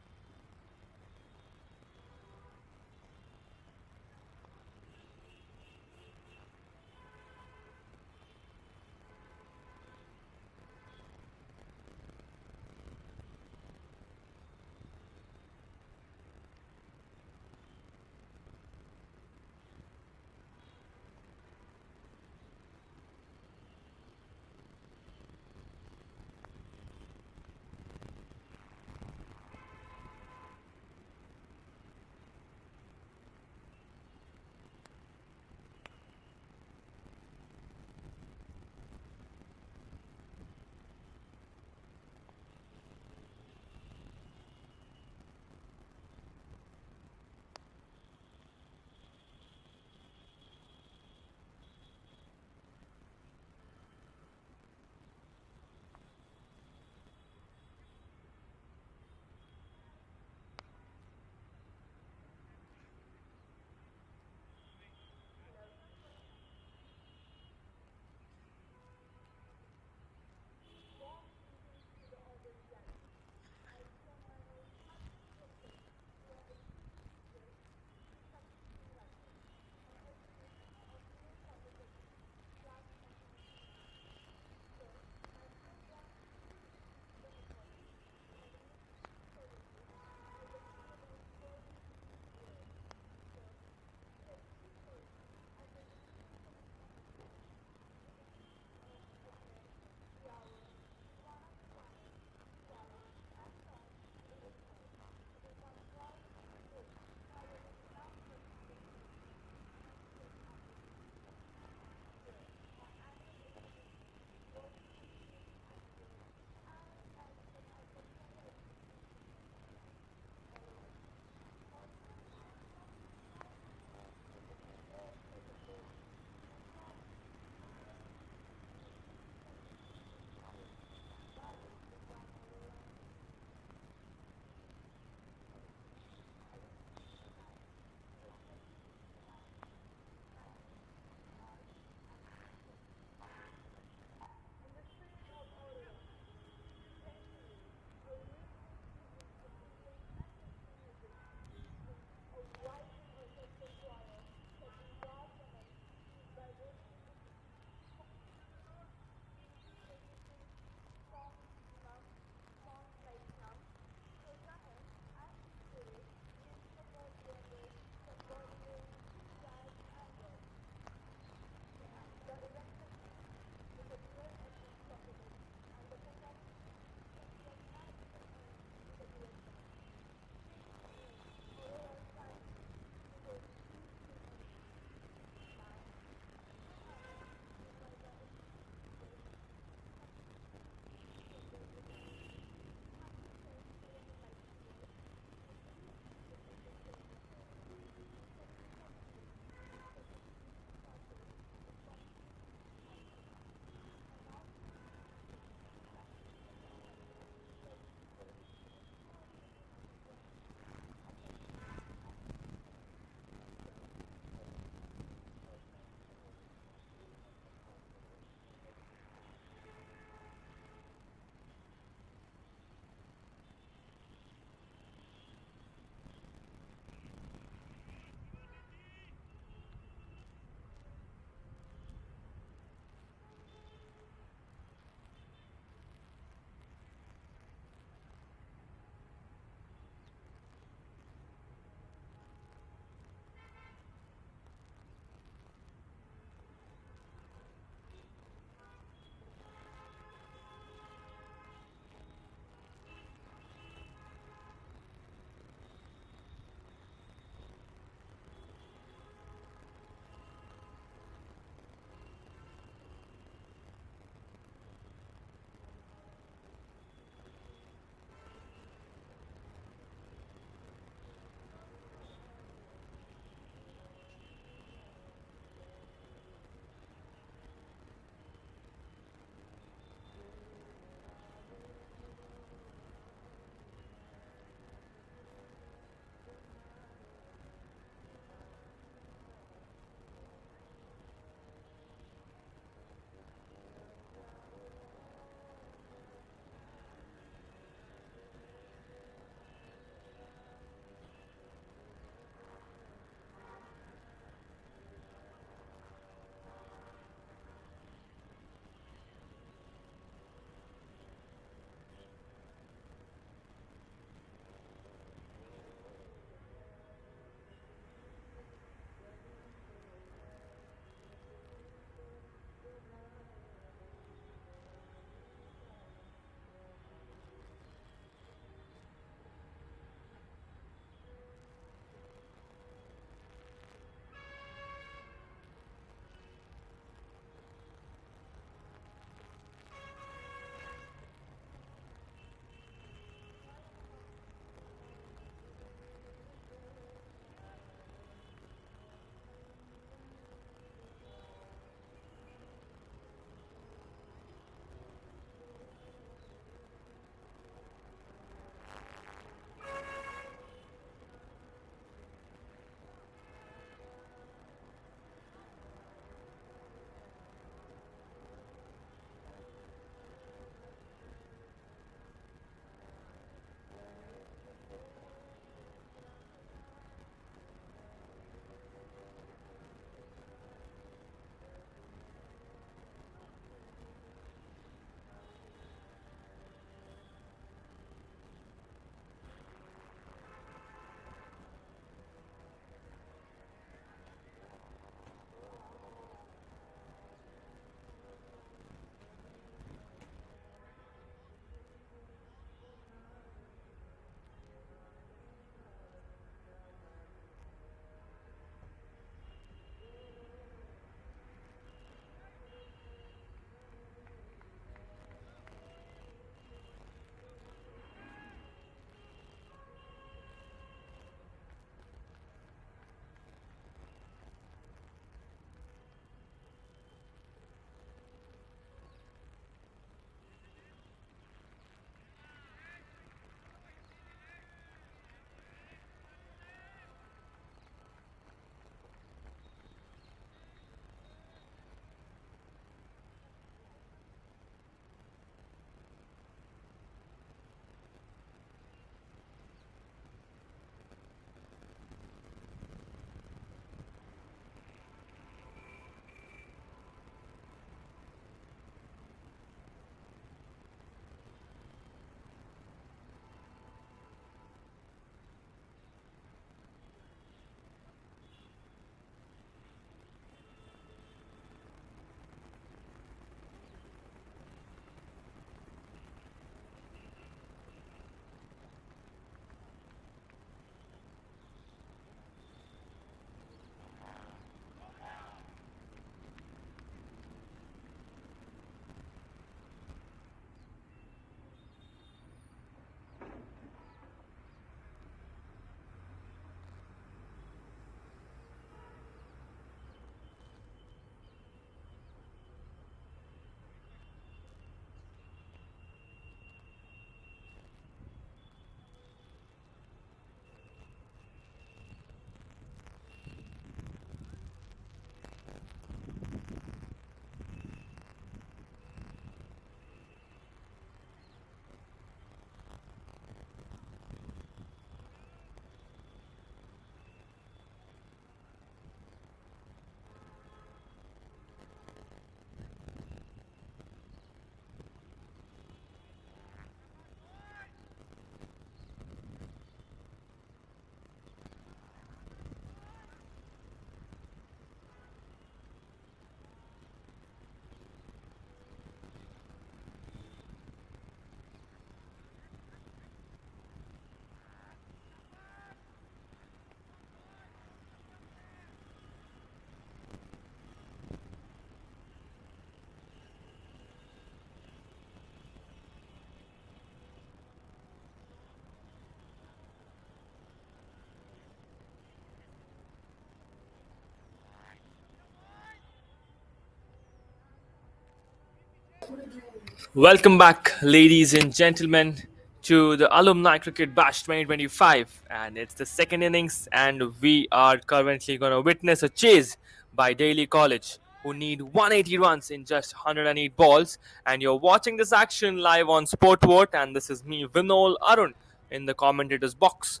Welcome back, ladies and gentlemen, to the Alumni Cricket Bash 2025. And it's the second innings, and we are currently going to witness a chase by Daly College, who need 180 runs in just 108 balls. And you're watching this action live on Sportvote, and this is me, Vinol Arun, in the commentator's box.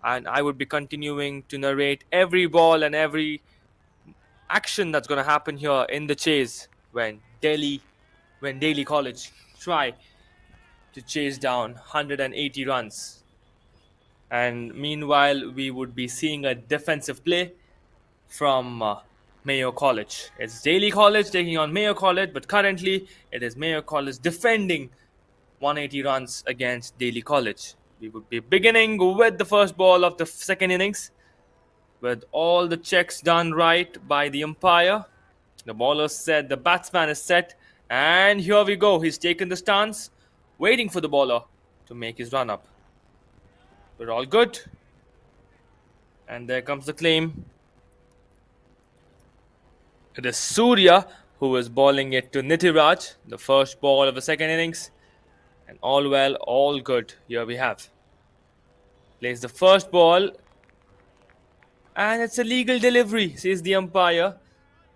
And I would be continuing to narrate every ball and every action that's going to happen here in the chase when Daly College try to chase down 180 runs. And meanwhile, we would be seeing a defensive play from Mayo College. It's Daly College taking on Mayo College, but currently it is Mayo College defending 180 runs against Daly College. We would be beginning with the first ball of the second innings with all the checks done right by the umpire. The bowler set, the batsman is set, and here we go. He's taken the stance, waiting for the bowler to make his run up. We're all good. And there comes the claim. It is Surya who is bowling it to Nitiraj, the first ball of the second innings. And all well, all good. Here we have. Plays the first ball. And it's a legal delivery, says the umpire.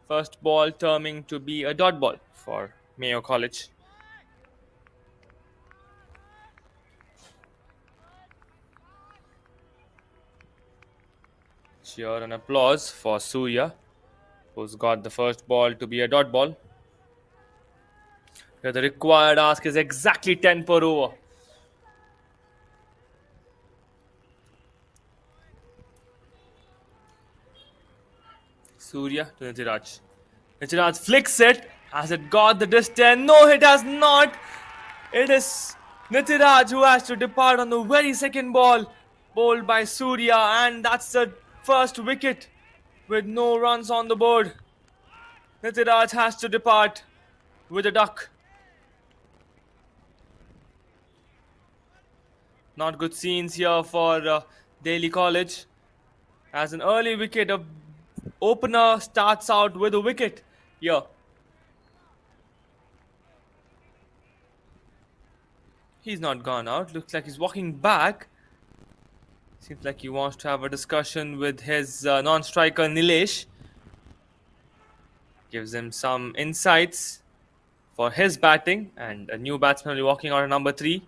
First ball terming to be a dot ball for Mayo College. Cheer and applause for Surya, who's got the first ball to be a dot ball. Here the required ask is exactly 10 per over. Surya to Nitiraj. Nitiraj flicks it. Has it got the distance? No, it has not. It is Nitiraj who has to depart on the very second ball, bowled by Surya, and that's the first wicket with no runs on the board. Nitiraj has to depart with a duck. Not good scenes here for Daly College. As an early wicket, a opener starts out with a wicket here. He's not gone out. Looks like he's walking back. Seems like he wants to have a discussion with his non-striker Nilesh. Gives him some insights for his batting, and a new batsman will be walking out at number 3.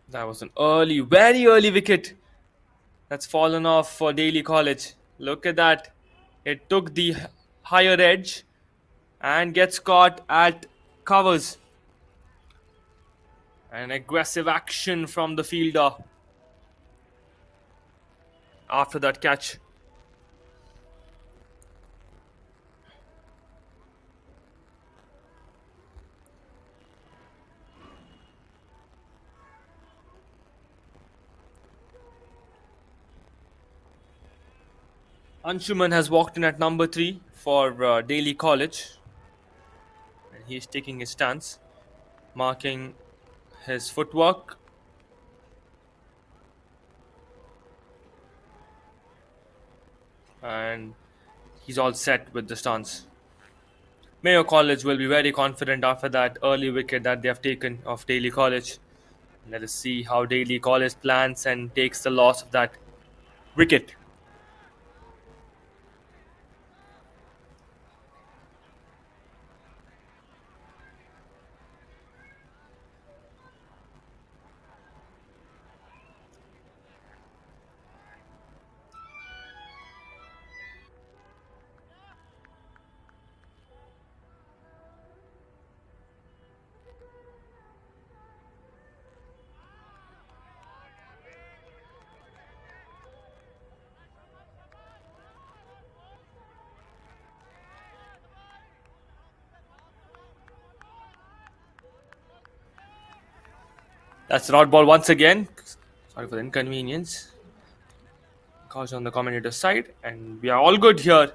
That was an early, very early wicket that's fallen off for Daly College. Look at that. It took the higher edge and gets caught at covers. An aggressive action from the fielder after that catch. Anshuman has walked in at number 3 for Daly College. And he's taking his stance, marking his footwork. And he's all set with the stance. Mayo College will be very confident after that early wicket that they have taken of Daly College. Let us see how Daly College plans and takes the loss of that wicket. That's the odd ball once again. Sorry for the inconvenience. Cause on the commentator's side, and we are all good here.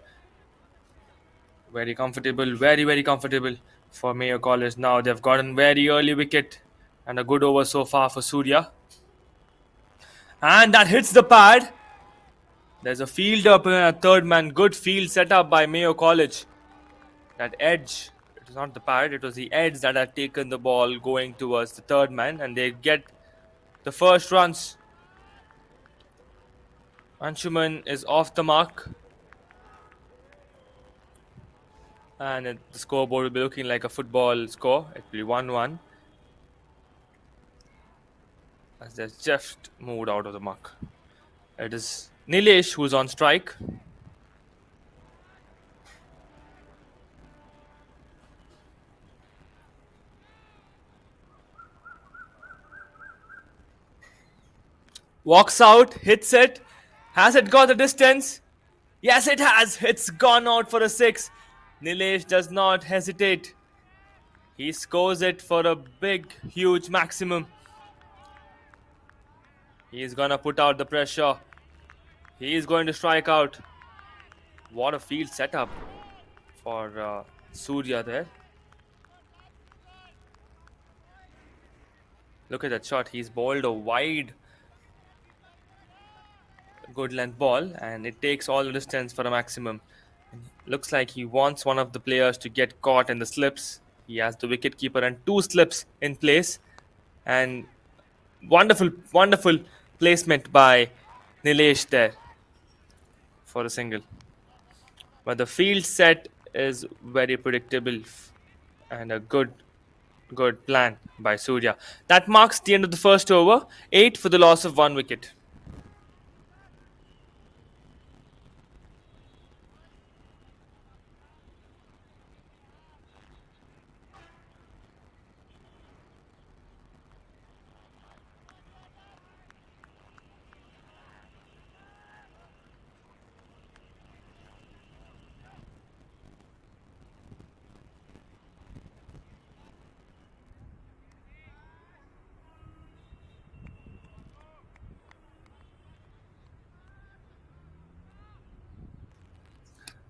Very comfortable, very comfortable for Mayo College now. They've gotten very early wicket and a good over so far for Surya. And that hits the pad. There's a field up and a third man. Good field set up by Mayo College. That edge, it was not the parrot, it was the edge that had taken the ball going towards the third man, and they get the first runs. Anshuman is off the mark, and the scoreboard will be looking like a football score. It will be 1-1 as they've just moved out of the mark. It is Nilesh who's on strike. Walks out, hits it. Has it got the distance? Yes, it has. It's gone out for a six. Nilesh does not hesitate. He scores it for a big, huge maximum. He's gonna put out the pressure. He is going to strike out. What a field setup for Surya there. Look at that shot. He's bowled a wide, good length ball, and it takes all the distance for a maximum. Looks like he wants one of the players to get caught in the slips. He has the wicketkeeper and two slips in place, and wonderful placement by Nilesh there for a single. But the field set is very predictable and a good plan by Surya. That marks the end of the first over. 8 for the loss of 1 wicket.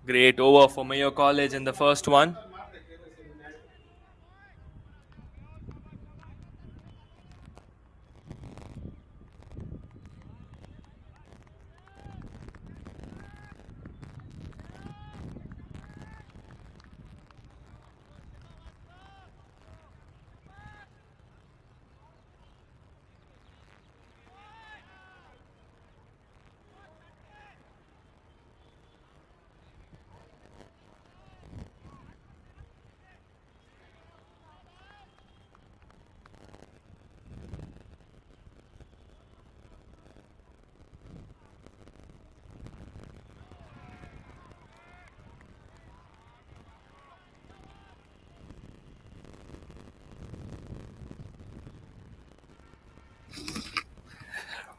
Great over for Mayo College in the first one.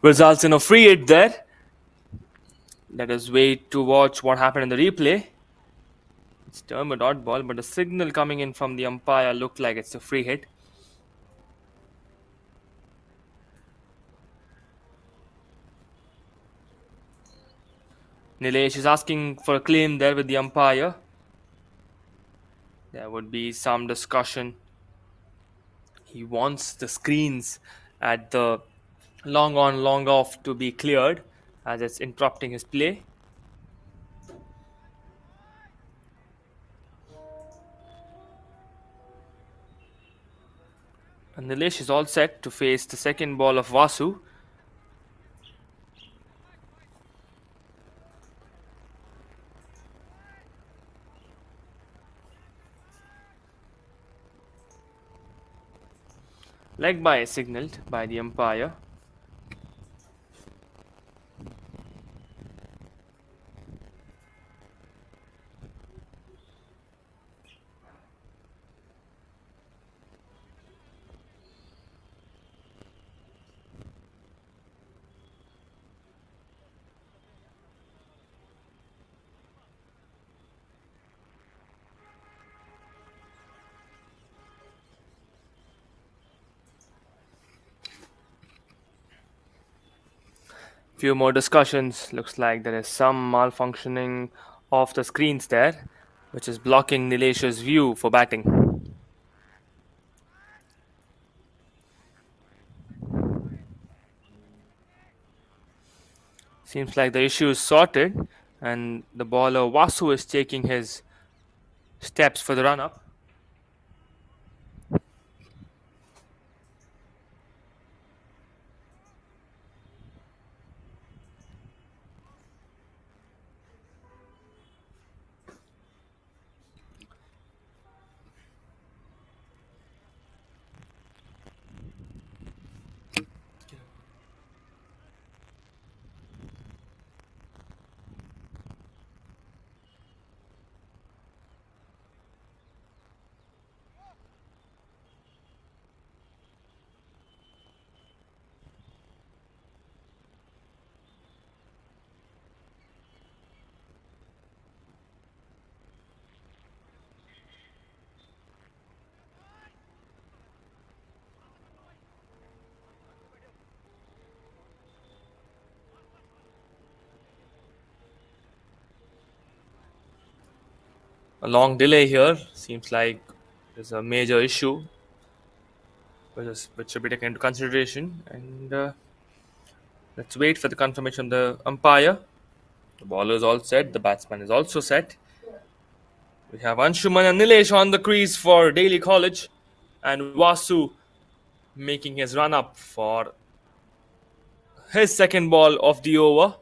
Results in a free hit there. Let us wait to watch what happened in the replay. It's termed a dot ball, but the signal coming in from the umpire looked like it's a free hit. Nilesh is asking for a claim there with the umpire. There would be some discussion. He wants the screens at the long on, long off to be cleared as it's interrupting his play. And Nilesh is all set to face the second ball of Vasu. Leg by signaled by the umpire. Few more discussions. Looks like there is some malfunctioning of the screens there, which is blocking Nilesh's view for batting. Seems like the issue is sorted, and the bowler Vasu is taking his steps for the run up. A long delay here. Seems like there's a major issue which should be taken into consideration. And let's wait for the confirmation of the umpire. The bowler is all set. The batsman is also set. We have Anshuman and Nilesh on the crease for Daily College, and Vasu making his run up for his second ball of the over.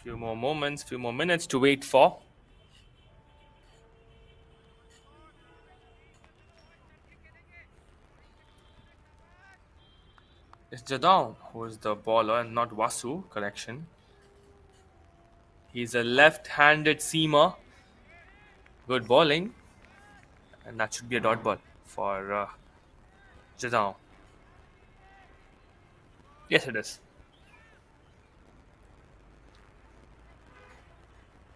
Few more moments, few more minutes to wait for. It's Jadon who is the bowler and not Vasu. Correction. He's a left-handed seamer. Good bowling, and that should be a dot ball for Jadon. Yes, it is.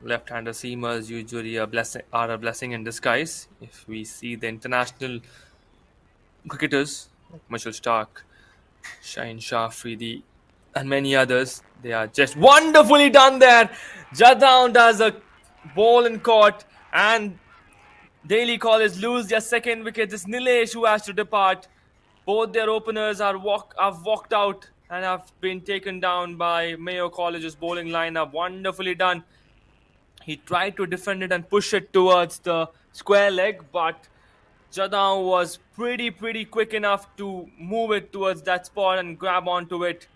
Left-hander seamers usually are a blessing in disguise. If we see the international cricketers like Mitchell Stark, Shaheen Shah Afridi, and many others, they are just wonderfully done there. Jadon does a ball in court, and Daily College lose their second wicket. It's Nilesh who has to depart. Both their openers have walked out and have been taken down by Mayo College's bowling lineup. Wonderfully done. He tried to defend it and push it towards the square leg, but Jadon was pretty quick enough to move it towards that spot and grab onto it.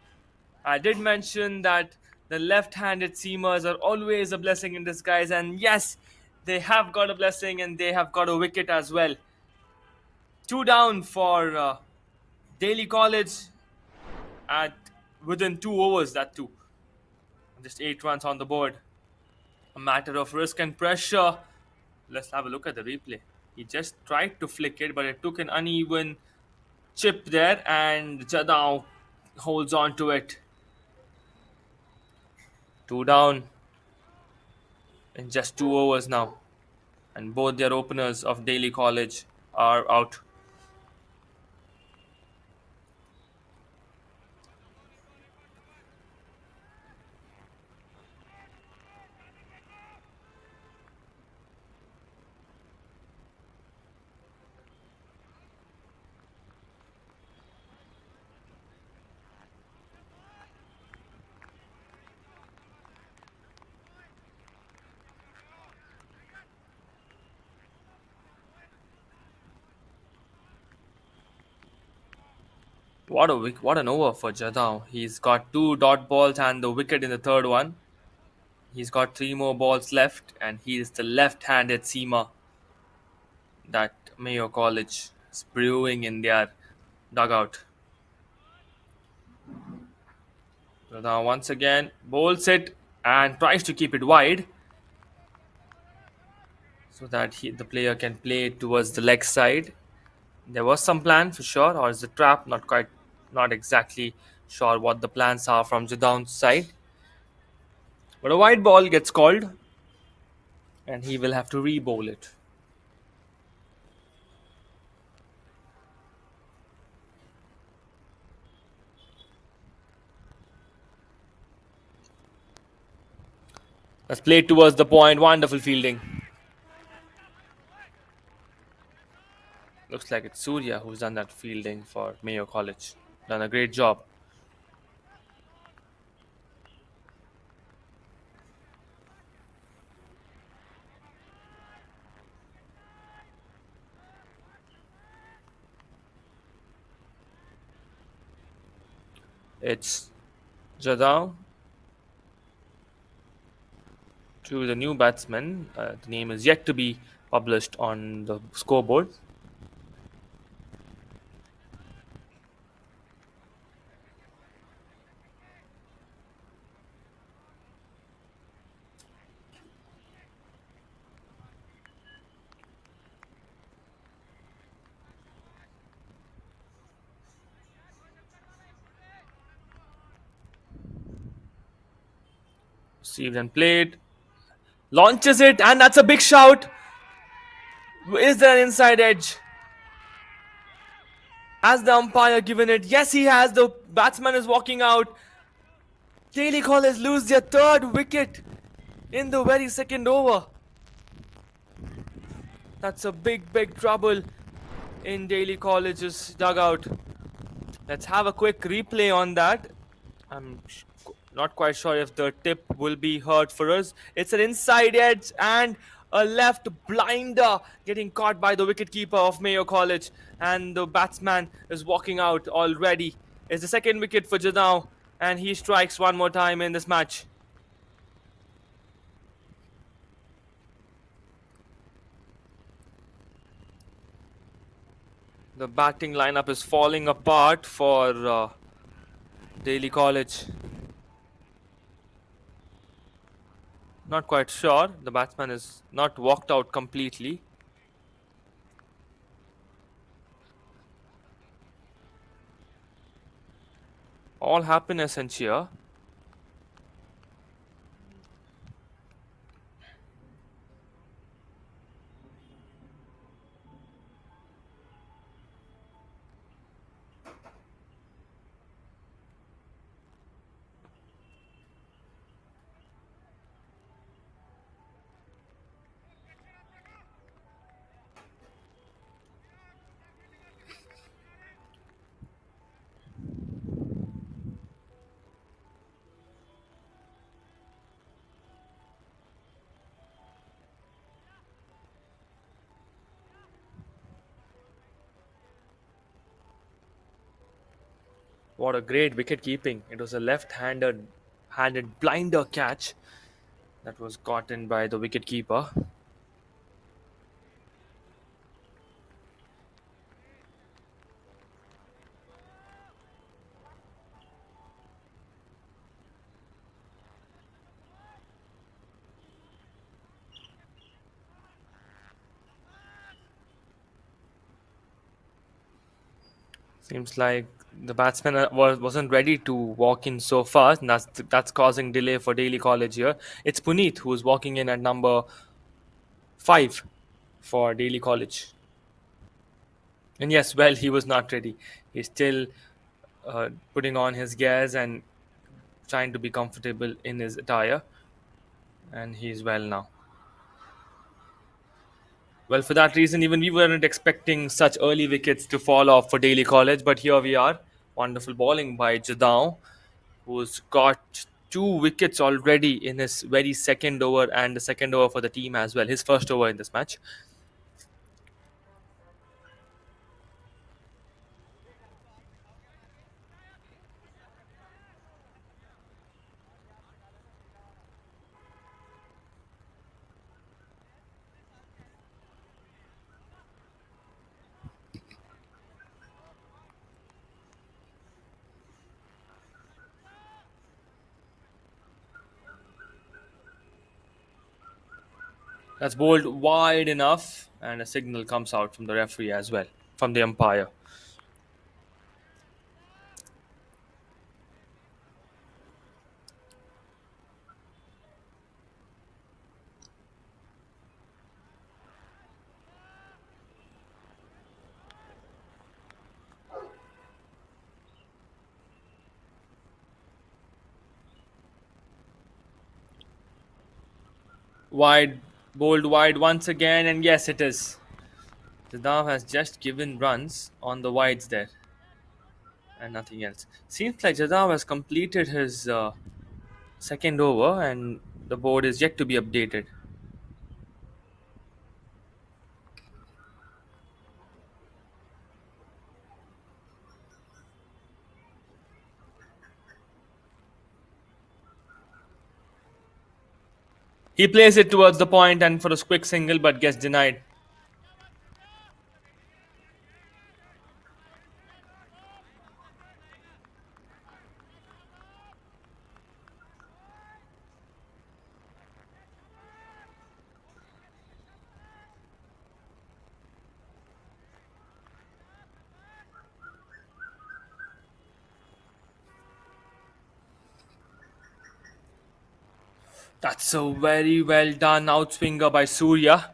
I did mention that the left-handed seamers are always a blessing in disguise, and yes, they have got a blessing and they have got a wicket as well. Two down for Daily College at within 2 overs. That too, just 8 runs on the board. A matter of risk and pressure. Let's have a look at the replay. He just tried to flick it, but it took an uneven chip there, and Jadon holds on to it. Two down in just 2 overs now, and both their openers of Daily College are out. What an over for Jadon. He's got 2 dot balls and the wicket in the third one. He's got 3 more balls left, and he is the left-handed seamer that Mayo College is brewing in their dugout. Jadon once again bowls it and tries to keep it wide so that the player can play it towards the leg side. There was some plan for sure, or is the trap? Not exactly sure what the plans are from Jadon's side. But a wide ball gets called, and he will have to re-bowl it. That's played towards the point. Wonderful fielding. Looks like it's Surya who's done that fielding for Mayo College. Done a great job. It's Jadao to the new batsman. The name is yet to be published on the scoreboard. Received and played. Launches it, and that's a big shout. Is there an inside edge? Has the umpire given it? Yes, he has. The batsman is walking out. Daily College lose their third wicket in the very second over. That's a big, big trouble in Daily College's dugout. Let's have a quick replay on that. Not quite sure if the tip will be heard for us. It's an inside edge and a left blinder getting caught by the wicketkeeper of Mayo College. And the batsman is walking out already. It's the second wicket for Jadao, and he strikes one more time in this match. The batting lineup is falling apart for Daily College. Not quite sure. The batsman is not walked out completely. All happiness and cheer. What a great wicket keeping. It was a left-handed blinder catch that was caught in by the wicket keeper. Seems like the batsman wasn't ready to walk in so fast, and that's causing delay for Daily College here. It's Puneet who is walking in at number 5 for Daily College. And yes, well, he was not ready. He's still putting on his gears and trying to be comfortable in his attire, and he's well now. Well, for that reason, even we weren't expecting such early wickets to fall off for Daily College, but here we are. Wonderful bowling by Jadao, who's got 2 wickets already in his very second over and the second over for the team as well. His first over in this match. That's bowled wide enough, and a signal comes out from the referee as well, from the umpire. Wide, bowled wide once again, and yes, it is. Jadhav has just given runs on the wides there and nothing else. Seems like Jadhav has completed his second over and the board is yet to be updated. He plays it towards the point and for a quick single but gets denied. That's a very well done outswinger by Surya.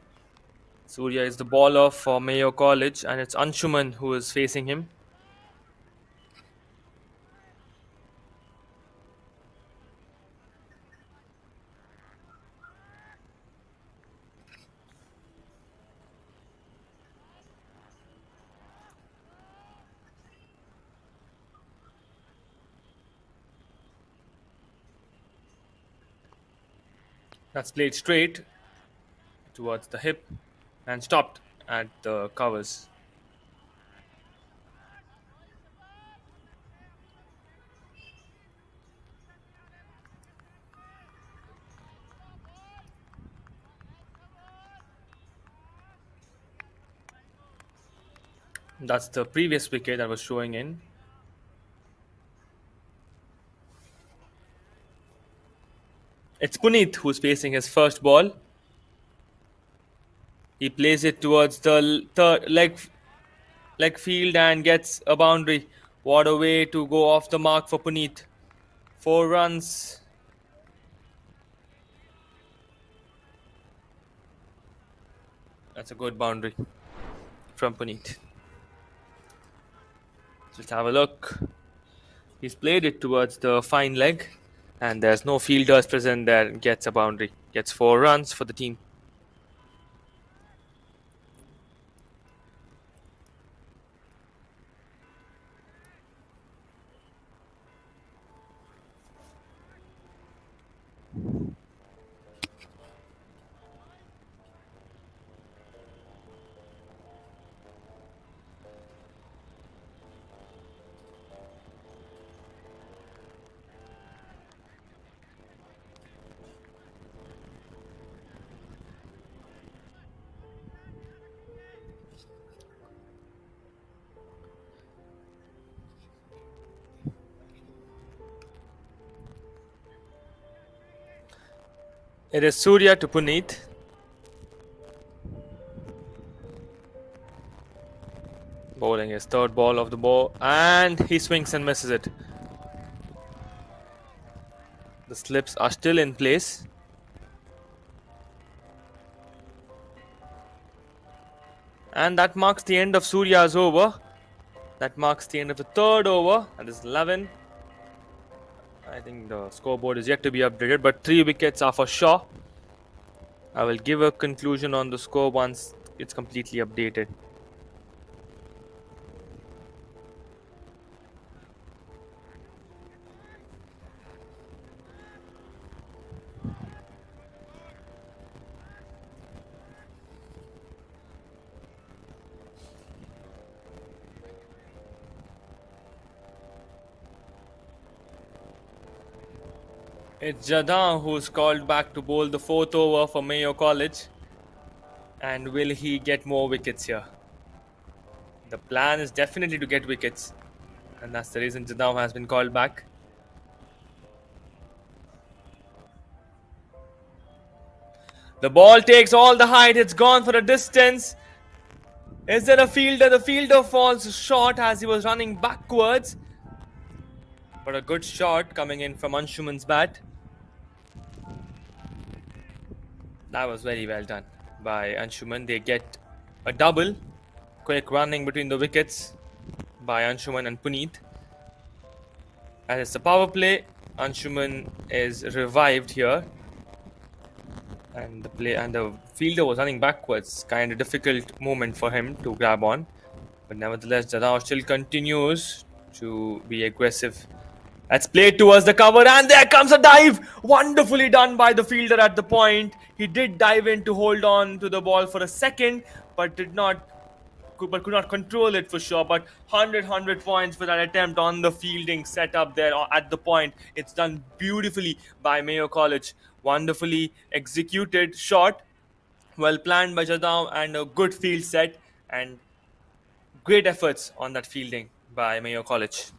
Surya is the bowler for Mayo College and it's Anshuman who is facing him. That's played straight towards the hip and stopped at the covers. That's the previous wicket that was showing in. It's Puneet who's facing his first ball. He plays it towards the third leg field and gets a boundary. What a way to go off the mark for Puneet. 4 runs. That's a good boundary from Puneet. Let's have a look. He's played it towards the fine leg, and there's no fielders present there. Gets a boundary. Gets 4 runs for the team. It is Surya to Puneet. Bowling his third ball of the ball, and he swings and misses it. The slips are still in place. And that marks the end of Surya's over. That marks the end of the third over. That is 11. I think the scoreboard is yet to be updated, but 3 wickets are for sure. I will give a conclusion on the score once it's completely updated. It's Jadhav who's called back to bowl the 4th over for Mayo College. And will he get more wickets here? The plan is definitely to get wickets. And that's the reason Jadhav has been called back. The ball takes all the height. It's gone for a distance. Is there a fielder? The fielder falls short as he was running backwards. But a good shot coming in from Anshuman's bat. That was very well done by Anshuman. They get a double. Quick running between the wickets by Anshuman and Puneet. And it's a power play. Anshuman is revived here. And the fielder was running backwards. Kind of difficult moment for him to grab on. But nevertheless, Jadao still continues to be aggressive. That's played towards the cover, and there comes a dive! Wonderfully done by the fielder at the point. He did dive in to hold on to the ball for a second, but could not control it for sure. But 100 points for that attempt on the fielding setup there at the point. It's done beautifully by Mayo College. Wonderfully executed shot, well planned by Jadam, and a good field set, and great efforts on that fielding by Mayo College.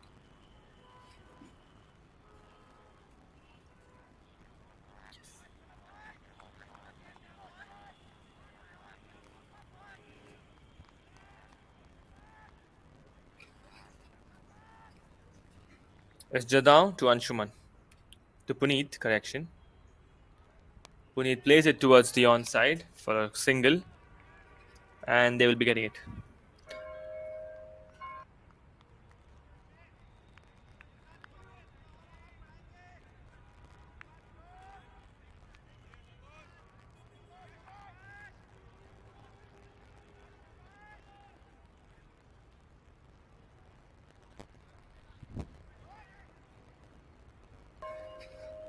It's Jadam to Anshuman. To Puneet, correction. Puneet plays it towards the onside for a single, and they will be getting it.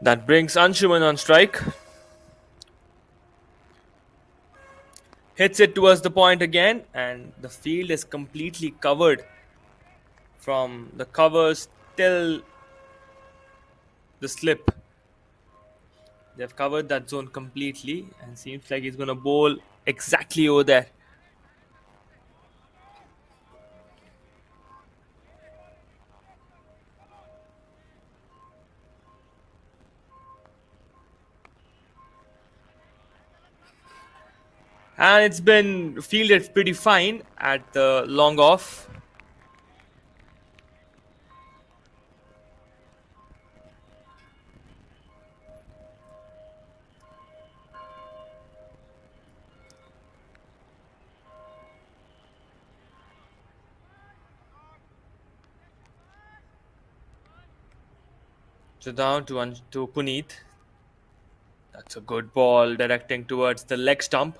That brings Anshuman on strike. Hits it towards the point again, and the field is completely covered from the covers till the slip. They've covered that zone completely, and seems like he's going to bowl exactly over there. And it's been fielded pretty fine at the long off. So down to Puneet. That's a good ball directing towards the leg stump.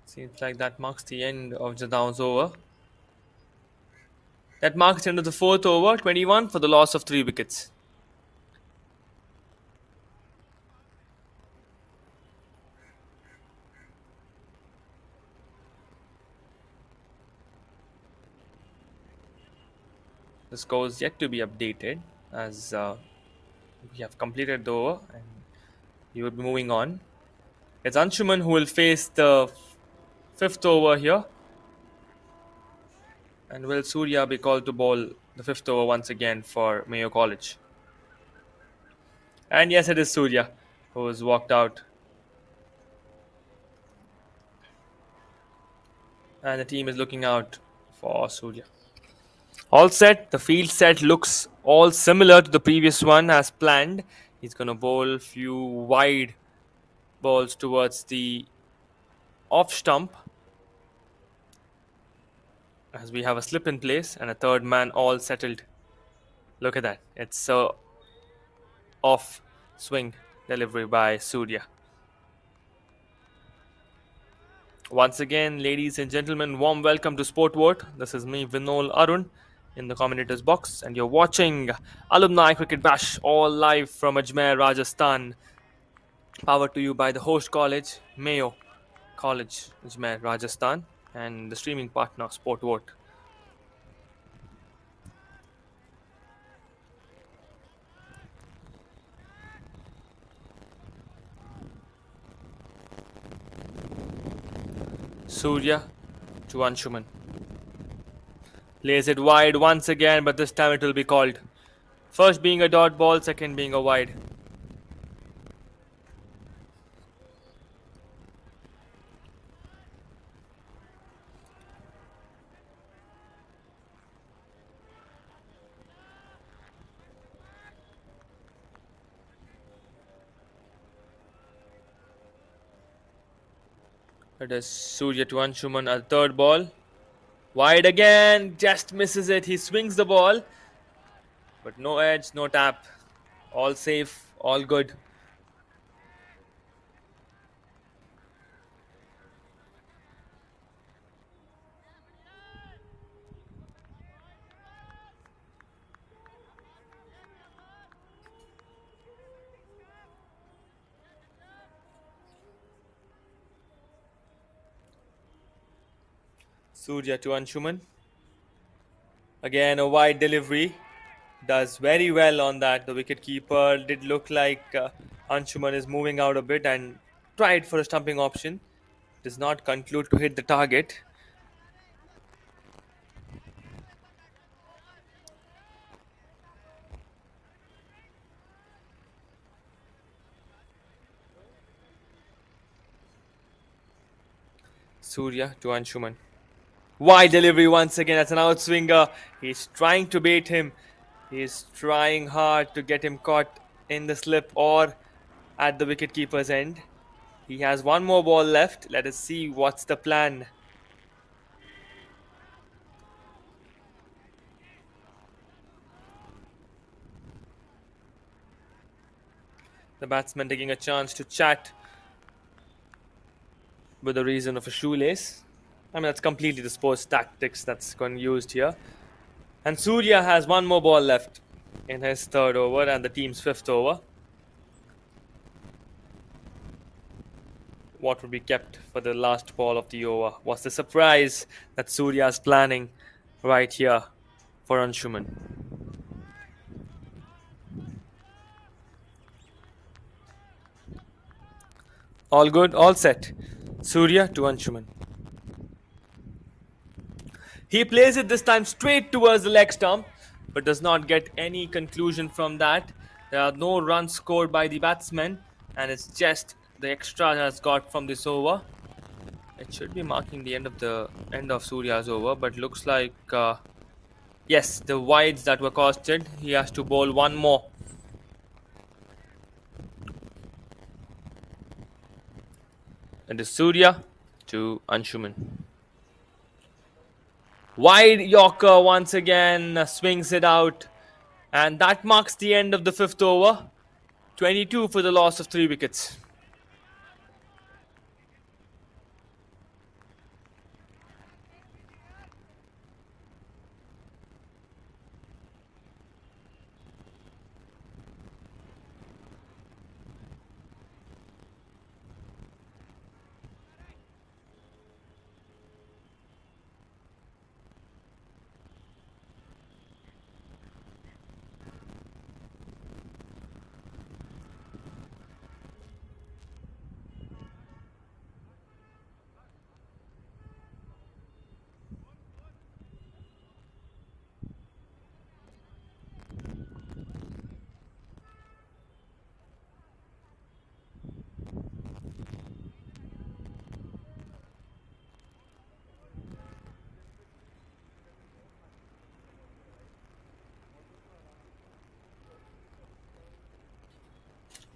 Seems like that marks the end of Jadav's over. That marks the end of the fourth over, 21 for the loss of 3 wickets. The score is yet to be updated as we have completed the over and you will be moving on. It's Anshuman who will face the fifth over here. And will Surya be called to bowl the fifth over once again for Mayo College? And yes, it is Surya who has walked out. And the team is looking out for Surya. All set. The field set looks all similar to the previous one as planned. He's going to bowl few wide balls towards the off stump as we have a slip in place and a third man all settled. Look at that. It's a off swing delivery by Surya. Once again, ladies and gentlemen, warm welcome to Sport Vote. This is me, Vinol Arun, in the commentators box, and you're watching Alumni Cricket Bash, all live from Ajmer, Rajasthan. Powered to you by the host college, Mayo College, Ajmer, Rajasthan, and the streaming partner, Sport Vote. Surya to Anshuman. Plays it wide once again, but this time it will be called. First being a dot ball, second being a wide. It is Surya to Anshuman at third ball. Wide again, just misses it. He swings the ball, but no edge, no tap. All safe, all good. Surya to Anshuman. Again, a wide delivery. Does very well on that. The wicketkeeper did look like Anshuman is moving out a bit and tried for a stumping option. Does not conclude to hit the target. Surya to Anshuman. Wide delivery once again. That's an outswinger. He's trying to bait him. He's trying hard to get him caught in the slip or at the wicketkeeper's end. He has one more ball left. Let us see what's the plan. The batsman taking a chance to chat with the reason of a shoelace. I mean, that's completely the sports tactics that's going used here. And Surya has one more ball left in his third over and the team's fifth over. What would be kept for the last ball of the over? What's the surprise that Surya is planning right here for Anshuman? All good, all set. Surya to Anshuman. He plays it this time straight towards the leg stump, but does not get any conclusion from that. There are no runs scored by the batsman, and it's just the extra has got from this over. It should be marking the end of Surya's over, but looks like yes, the wides that were costed. He has to bowl one more. It is Surya to Anshuman. Wide Yorker once again swings it out, and that marks the end of the fifth over. 22 for the loss of 3 wickets.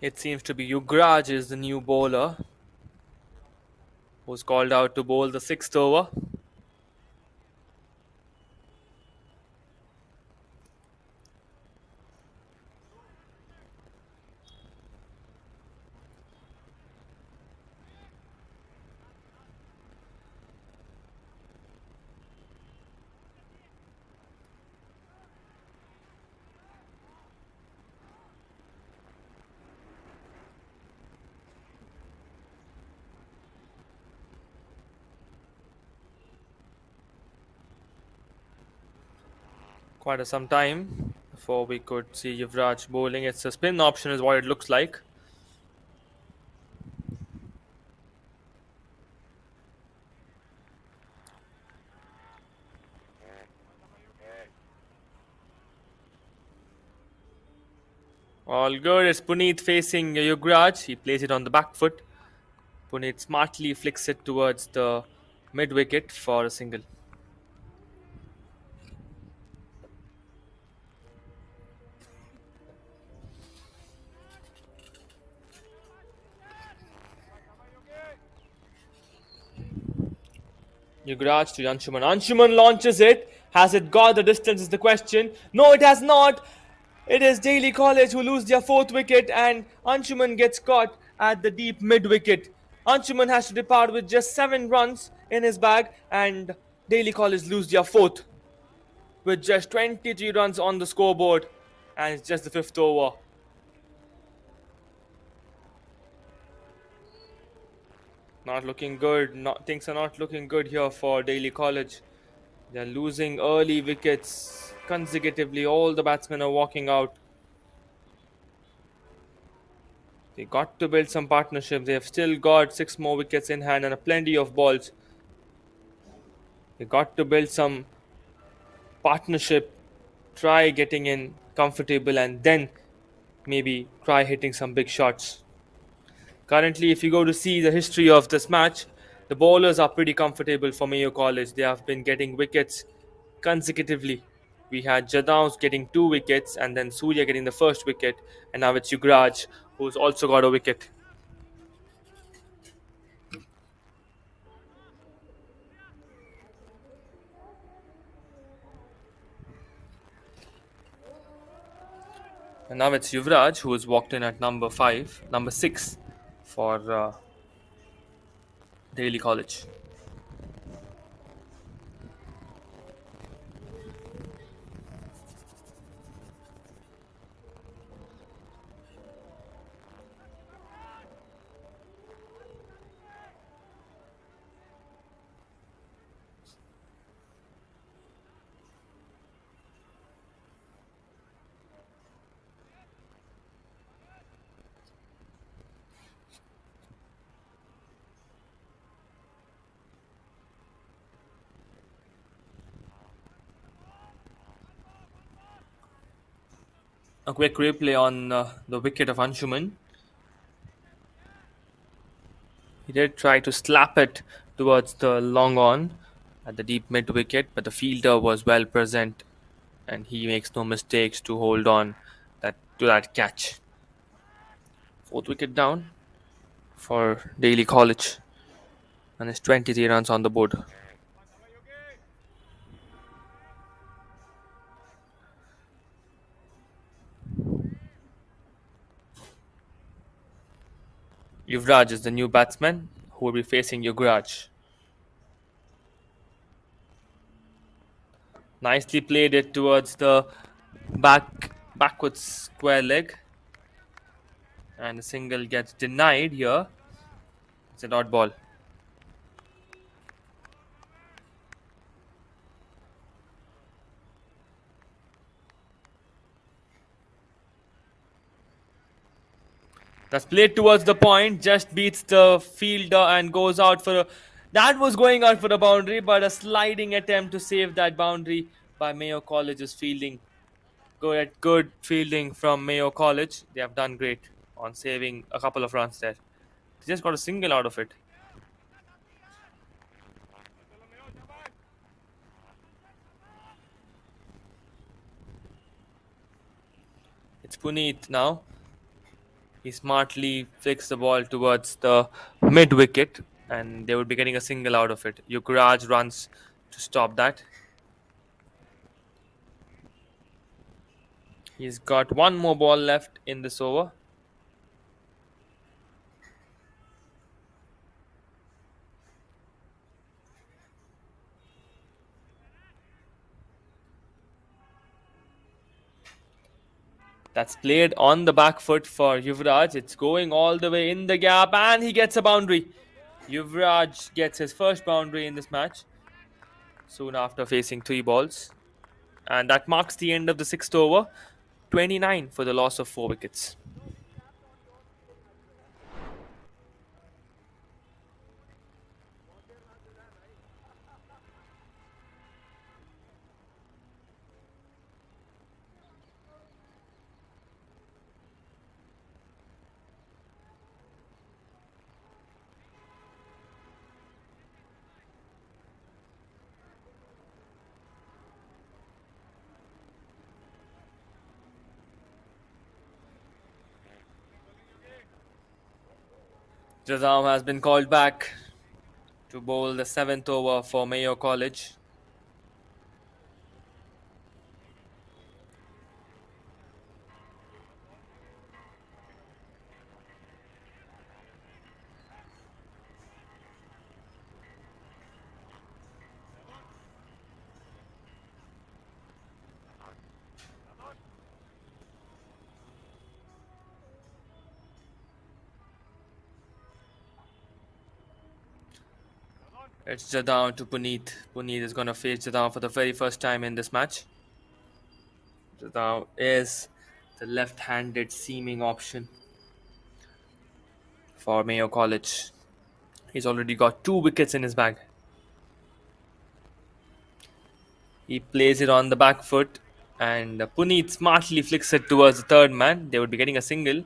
It seems to be Yugraj is the new bowler who's called out to bowl the sixth over. Quite some time before we could see Yuvraj bowling. It's a spin option, is what it looks like. All good. It's Puneet facing Yugraj. He plays it on the back foot. Puneet smartly flicks it towards the mid wicket for a single. Yugraj to Anshuman. Anshuman launches it. Has it got the distance is the question. No, it has not. It is Daly College who lose their fourth wicket and Anshuman gets caught at the deep mid wicket. Anshuman has to depart with just 7 runs in his bag and Daly College lose their fourth with just 23 runs on the scoreboard and it's just the fifth over. Not looking good. Things are not looking good here for Daly College. They're losing early wickets consecutively. All the batsmen are walking out. They got to build some partnerships. They have still got 6 more wickets in hand and a plenty of balls. They got to build some partnership. Try getting in comfortable and then maybe try hitting some big shots. Currently, if you go to see the history of this match, the bowlers are pretty comfortable for Mayo College. They have been getting wickets consecutively. We had Jadhav getting 2 wickets and then Surya getting the first wicket, and now it's Yugraj who's also got a wicket. And now it's Yuvraj who's walked in at number 6 for Daly College. A quick replay on the wicket of Anshuman. He did try to slap it towards the long on at the deep mid wicket, but the fielder was well present and he makes no mistakes to hold on to that catch. Fourth wicket down for Daly College and it's 23 runs on the board. Yuvraj is the new batsman who will be facing Yugraj. Nicely played it towards the backwards square leg. And the single gets denied here. It's a dot ball. That's played towards the point, just beats the fielder and goes out for a. That was going out for a boundary, but a sliding attempt to save that boundary by Mayo College's fielding. Good fielding from Mayo College. They have done great on saving a couple of runs there. They just got a single out of it. It's Puneet now. He smartly flicks the ball towards the mid wicket and they would be getting a single out of it. Yukraj runs to stop that. He's got 1 more ball left in this over. That's played on the back foot for Yuvraj. It's going all the way in the gap and he gets a boundary. Yuvraj gets his first boundary in this match soon after facing 3 balls. And that marks the end of the 6th over. 29 for the loss of 4 wickets. Jazam has been called back to bowl the seventh over for Mayo College. It's Jadhav to Puneet. Puneet is going to face Jadhav for the very first time in this match. Jadhav is the left-handed seaming option for Mayo College. He's already got 2 wickets in his bag. He plays it on the back foot, and Puneet smartly flicks it towards the third man. They would be getting a single.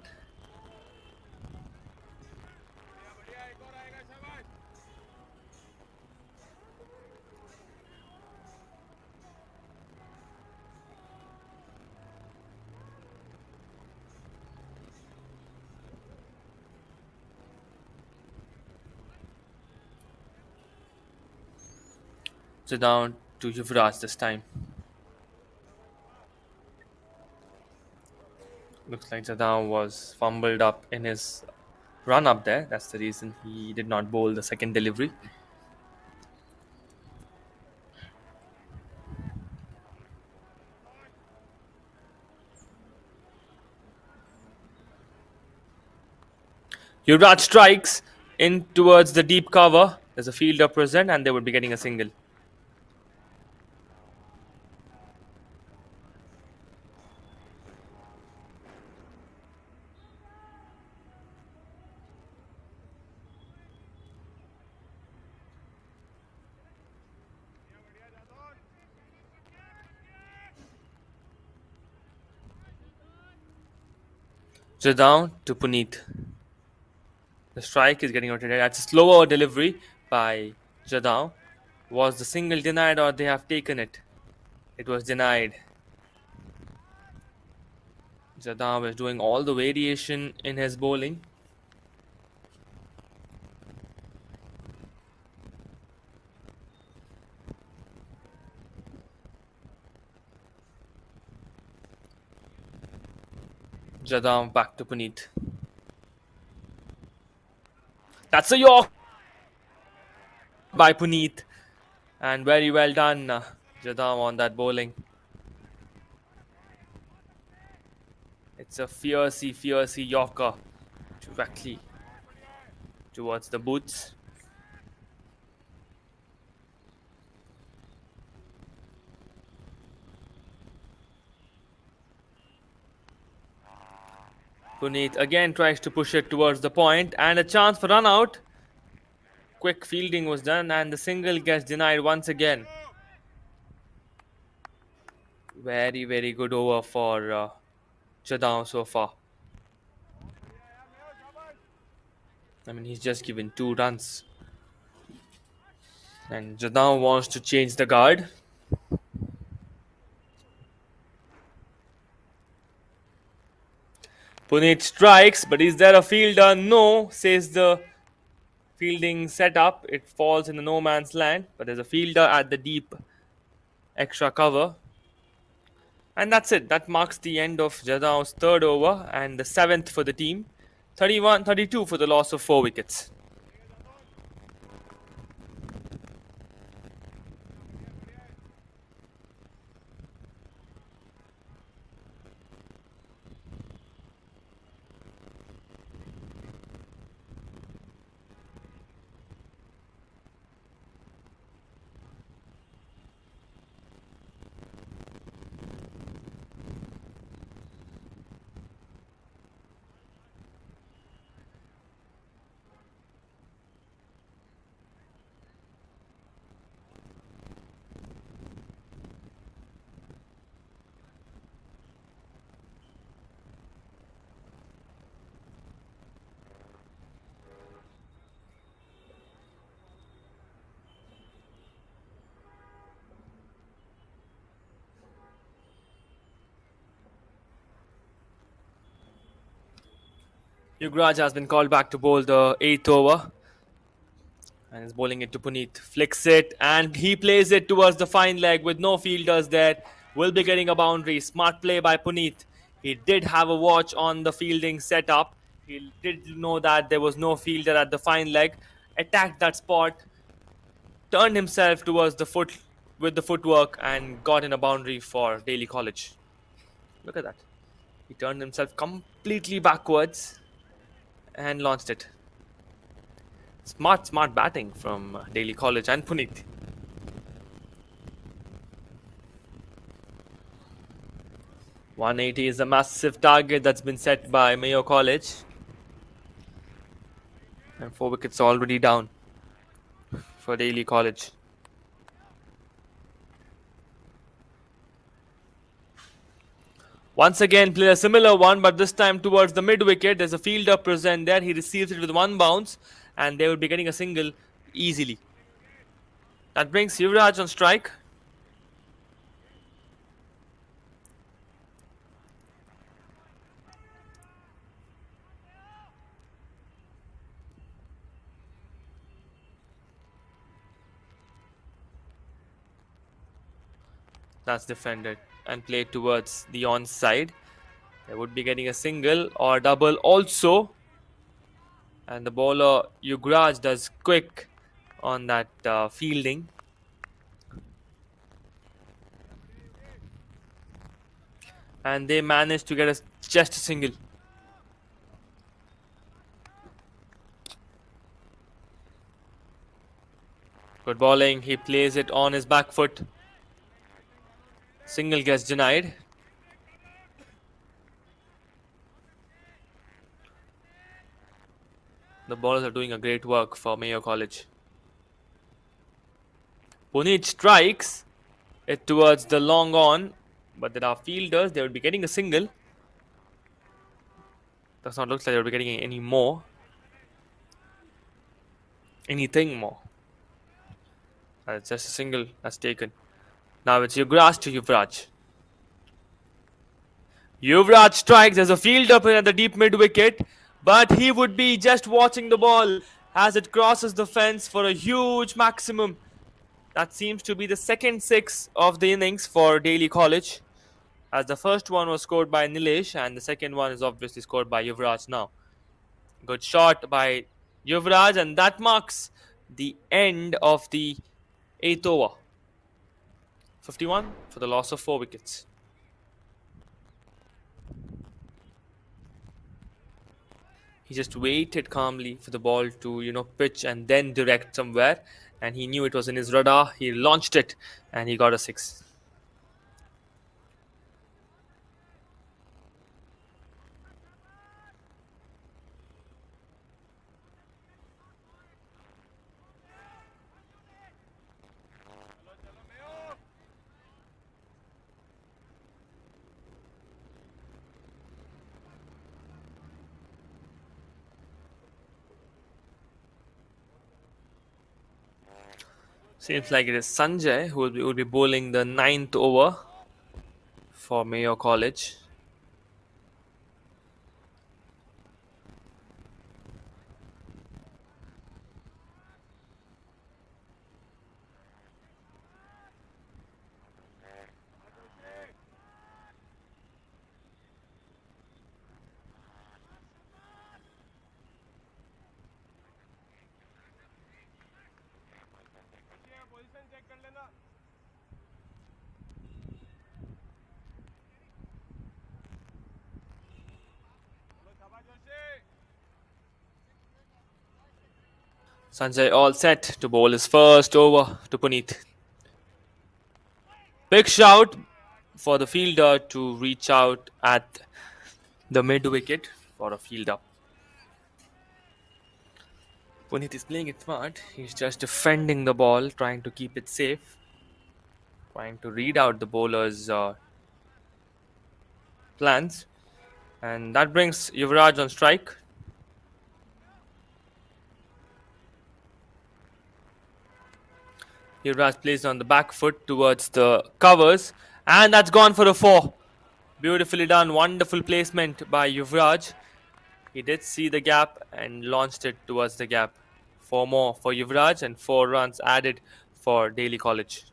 So down to Yuvraj this time. Looks like Jadhav was fumbled up in his run up there. That's the reason he did not bowl the second delivery. Yuvraj strikes in towards the deep cover. There's a fielder present, and they would be getting a single. Jadhav to Puneet. The strike is getting rotated. That's a slower delivery by Jadhav. Was the single denied, or they have taken it? It was denied. Jadhav is doing all the variation in his bowling. Jadhav back to Puneet. That's a york by Puneet. And very well done, Jadhav, on that bowling. It's a fiercey yorker directly towards the boots. Puneet again tries to push it towards the point, and a chance for run out. Quick fielding was done, and the single gets denied once again. Very good over for Jadhav so far. I mean, he's just given 2 runs. And Jadhav wants to change the guard. Puneet strikes, but is there a fielder? No, says the fielding setup. It falls in the no man's land, but there's a fielder at the deep extra cover. And that's it. That marks the end of Jadhav's third over and the 7th for the team. 31-32 for the loss of 4 wickets. Yuvraj has been called back to bowl the 8th over. and is bowling it to Puneet. Flicks it and he plays it towards the fine leg with no fielders there. Will be getting a boundary. Smart play by Puneet. He did have a watch on the fielding setup. He did know that there was no fielder at the fine leg. Attacked that spot, turned himself towards the foot with the footwork and got in a boundary for Daly College. Look at that. He turned himself completely backwards and launched it. Smart batting from Daly College and Puneet. 180 is a massive target that's been set by Mayo College. And 4 wickets already down for Daly College. Once again, play a similar one, but this time towards the mid wicket. There's a fielder present there. He receives it with one bounce, and they would be getting a single easily. That brings Yuvraj on strike. That's defended and played towards the onside. They would be getting a single or double also. And the bowler Yuvraj does quick on that fielding. And they managed to get just a single. Good bowling. He plays it on his back foot. Single gets denied. The bowlers are doing a great work for Mayo College. Puneet strikes it towards the long on, but there are fielders. They will be getting a single. Does not look like they will be getting any more. Anything more. It's just a single that's taken. Now it's Yuvraj to Yuvraj. Yuvraj strikes. There's a fielder at the deep mid wicket, but he would be just watching the ball as it crosses the fence for a huge maximum. That seems to be the second six of the innings for Daly College, as the first one was scored by Nilesh and the second one is obviously scored by Yuvraj now. Good shot by Yuvraj, and that marks the end of the 8th over. 51 for the loss of 4 wickets. He just waited calmly for the ball to, pitch and then direct somewhere. And he knew it was in his radar. He launched it and he got a 6. Seems like it is Sanjay who will be bowling the 9th over for Mayo College. Sanjay all set to bowl his first over to Puneet. Big shout for the fielder to reach out at the mid wicket for a field up. Puneet is playing it smart. He's just defending the ball, trying to keep it safe, trying to read out the bowler's plans. And that brings Yuvraj on strike. Yuvraj plays on the back foot towards the covers, and that's gone for a 4. Beautifully done, wonderful placement by Yuvraj. He did see the gap and launched it towards the gap Four more for Yuvraj and 4 runs added for Daly College.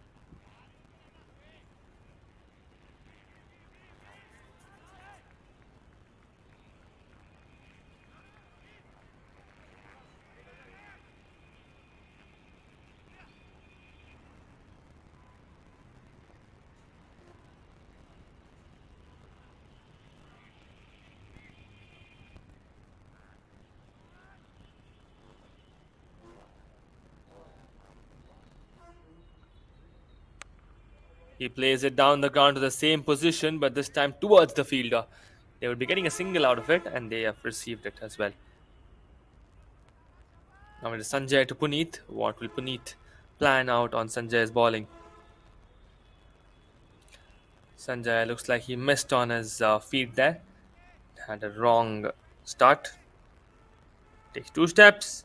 He plays it down the ground to the same position, but this time towards the fielder. They would be getting a single out of it, and they have received it as well. Now it is Sanjay to Puneet. What will Puneet plan out on Sanjay's bowling? Sanjay looks like he missed on his feet there. Had a wrong start. Takes 2 steps.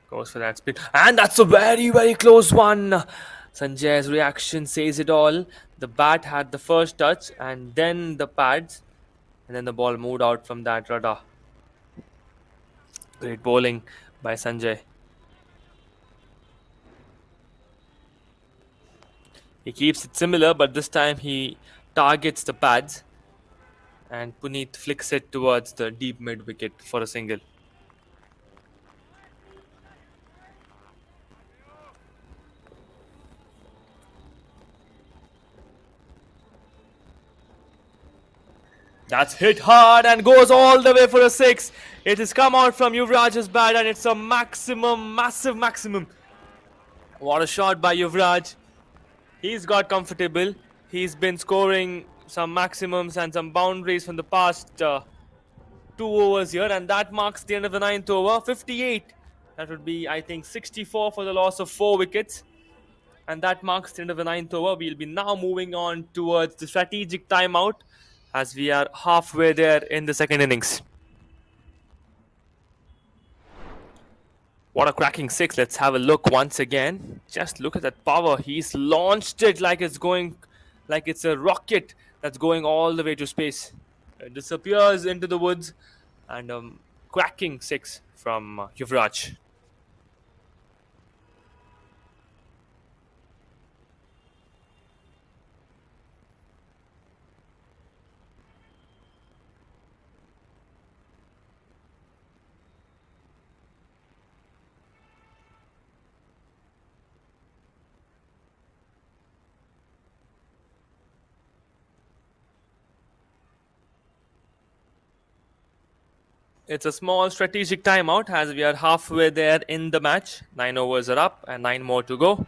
Goes for that spin. And that's a very, very close one. Sanjay's reaction says it all. The bat had the first touch and then the pads. And then the ball moved out from that radar. Great bowling by Sanjay. He keeps it similar, but this time he targets the pads. And Puneet flicks it towards the deep mid wicket for a single. That's hit hard and goes all the way for a six. It has come out from Yuvraj's bat and it's a maximum, massive maximum. What a shot by Yuvraj. He's got comfortable. He's been scoring some maximums and some boundaries from the past 2 overs here, and that marks the end of the ninth over. 58. That would be, I think, 64 for the loss of 4 wickets. And that marks the end of the ninth over. We'll be now moving on towards the strategic timeout as we are halfway there in the second innings. What a cracking six. Let's have a look once again. Just look at that power. He's launched it like it's a rocket that's going all the way to space. It disappears into the woods, and cracking six from Yuvraj. It's a small strategic timeout as we are halfway there in the match. 9 overs are up and 9 more to go.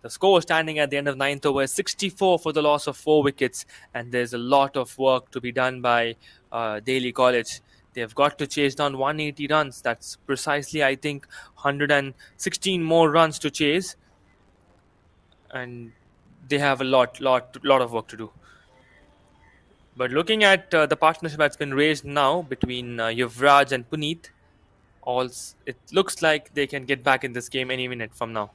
The score standing at the end of ninth over is 64 for the loss of 4 wickets, and there's a lot of work to be done by Daly College. They've got to chase down 180 runs. That's precisely, I think, 116 more runs to chase, and they have a lot of work to do. But looking at the partnership that's been raised now between Yuvraj and Puneet, it looks like they can get back in this game any minute from now.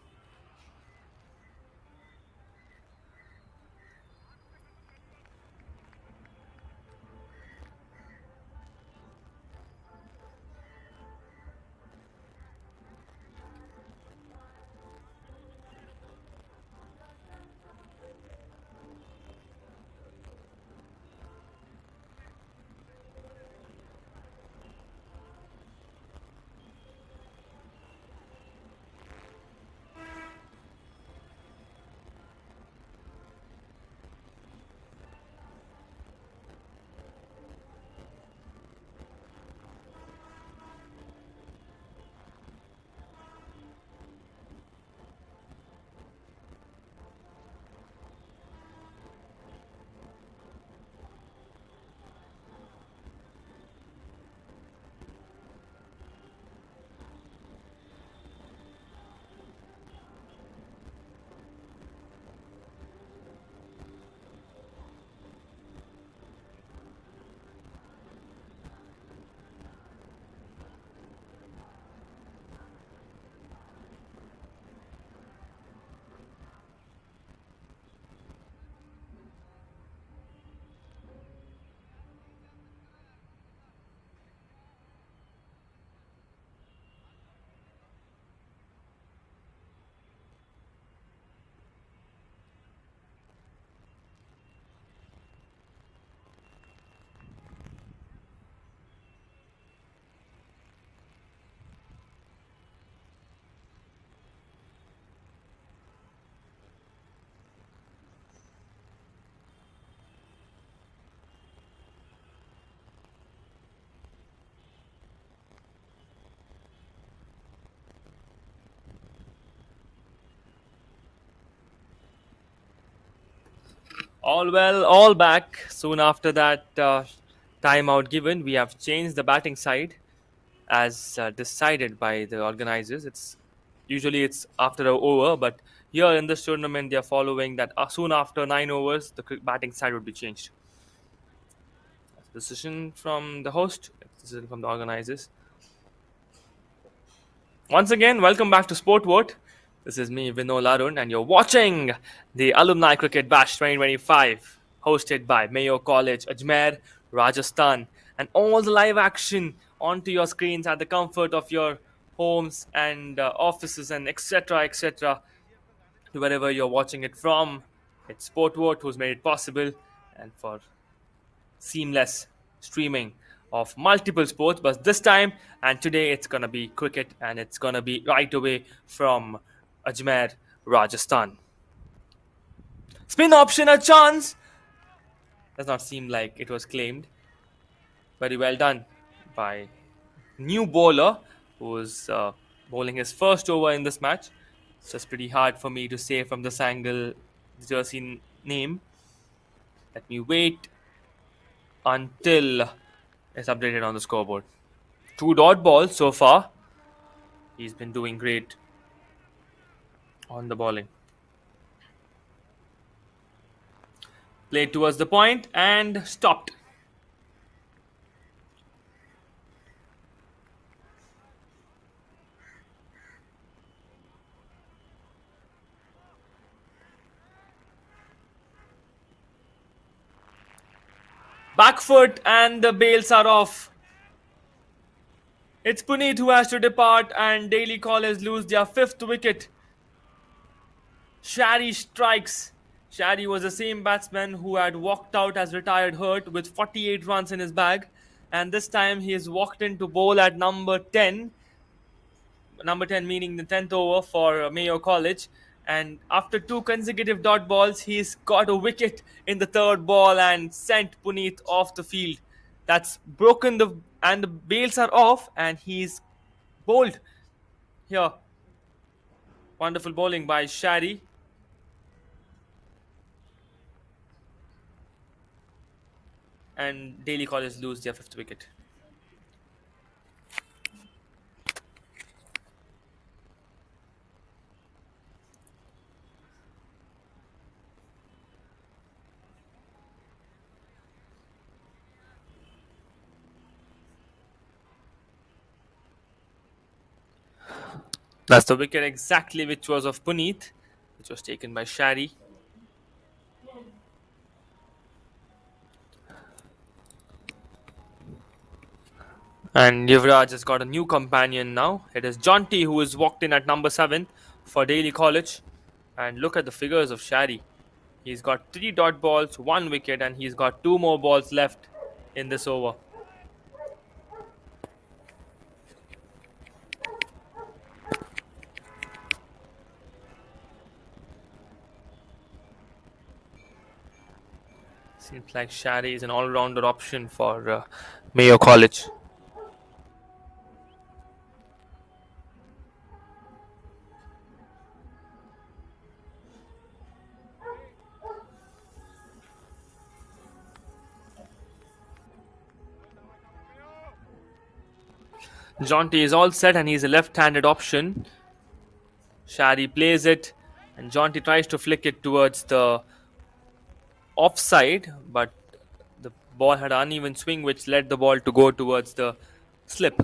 All well, all back. Soon after that timeout given, we have changed the batting side as decided by the organizers. It's after a over, but here in this tournament they are following that soon after 9 overs the batting side would be changed. Decision from the host, decision from the organizers. Once again, welcome back to Sport Vote. This is me, Vinod Larun, and you're watching the Alumni Cricket Bash 2025, hosted by Mayo College, Ajmer, Rajasthan, and all the live action onto your screens at the comfort of your homes and offices and etc. To wherever you're watching it from. It's Sport Vote who's made it possible, and for seamless streaming of multiple sports, but this time and today it's gonna be cricket, and it's gonna be right away from Ajmer, Rajasthan. Spin option, a chance. Does not seem like it was claimed. Very well done by new bowler who's bowling his first over in this match. It's just pretty hard for me to say from this angle the jersey name. Let me wait until it's updated on the scoreboard. Two dot balls so far. He's been doing great on the bowling. Played towards the point and stopped. Back foot and the bails are off. It's Puneet who has to depart, and Daily College lose their fifth wicket. Shari strikes. Shari was the same batsman who had walked out as retired hurt with 48 runs in his bag, and this time he has walked in to bowl at number 10. Number 10 meaning the 10th over for Mayo College. And after two consecutive dot balls, he's got a wicket in the third ball and sent Puneet off the field. That's broken and the bails are off, and he's bowled here. Wonderful bowling by Shari. And Daily College lose their fifth wicket. That's the wicket exactly which was of Puneet, which was taken by Shari. And Yuvraj has got a new companion now. It is Jonty who has walked in at number 7 for Daily College. And look at the figures of Shari. He's got 3 dot balls, 1 wicket, and he's got 2 more balls left in this over. Seems like Shari is an all-rounder option for Mayo College. Jonty is all set, and he's a left-handed option. Shari plays it, and Jonty tries to flick it towards the offside, but the ball had an uneven swing which led the ball to go towards the slip.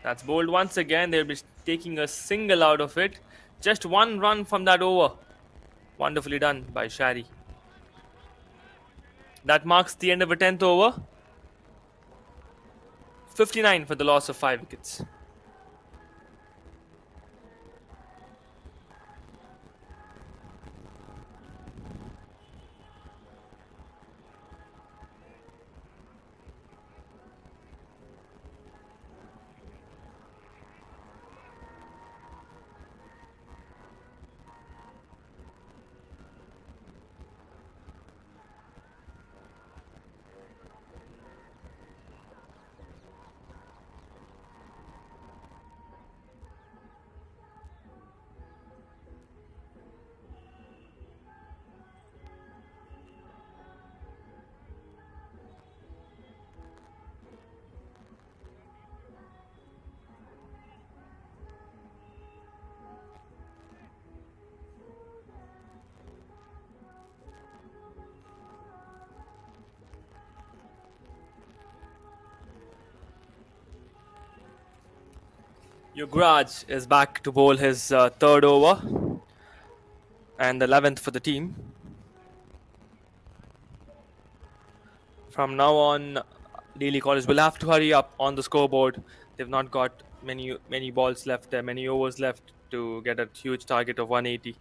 That's bowled once again. They'll be taking a single out of it. Just 1 run from that over. Wonderfully done by Shari. That marks the end of a 10th over. 59 for the loss of 5 wickets. Yugraj is back to bowl his third over and the 11th for the team. From now on, Daily College will have to hurry up on the scoreboard. They've not got many balls left there, many overs left to get a huge target of 180.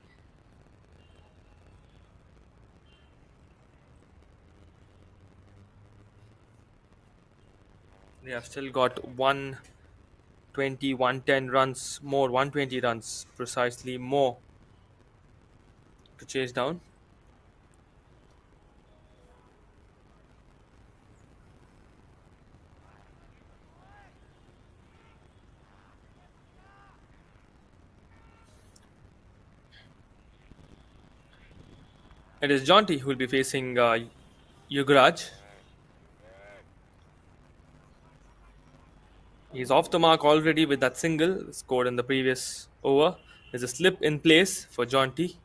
They have still got 120, 110 runs more, 120 runs precisely more to chase down. It is Jonty who will be facing Yugraj. He's off the mark already with that single scored in the previous over. There's a slip in place for Jonty.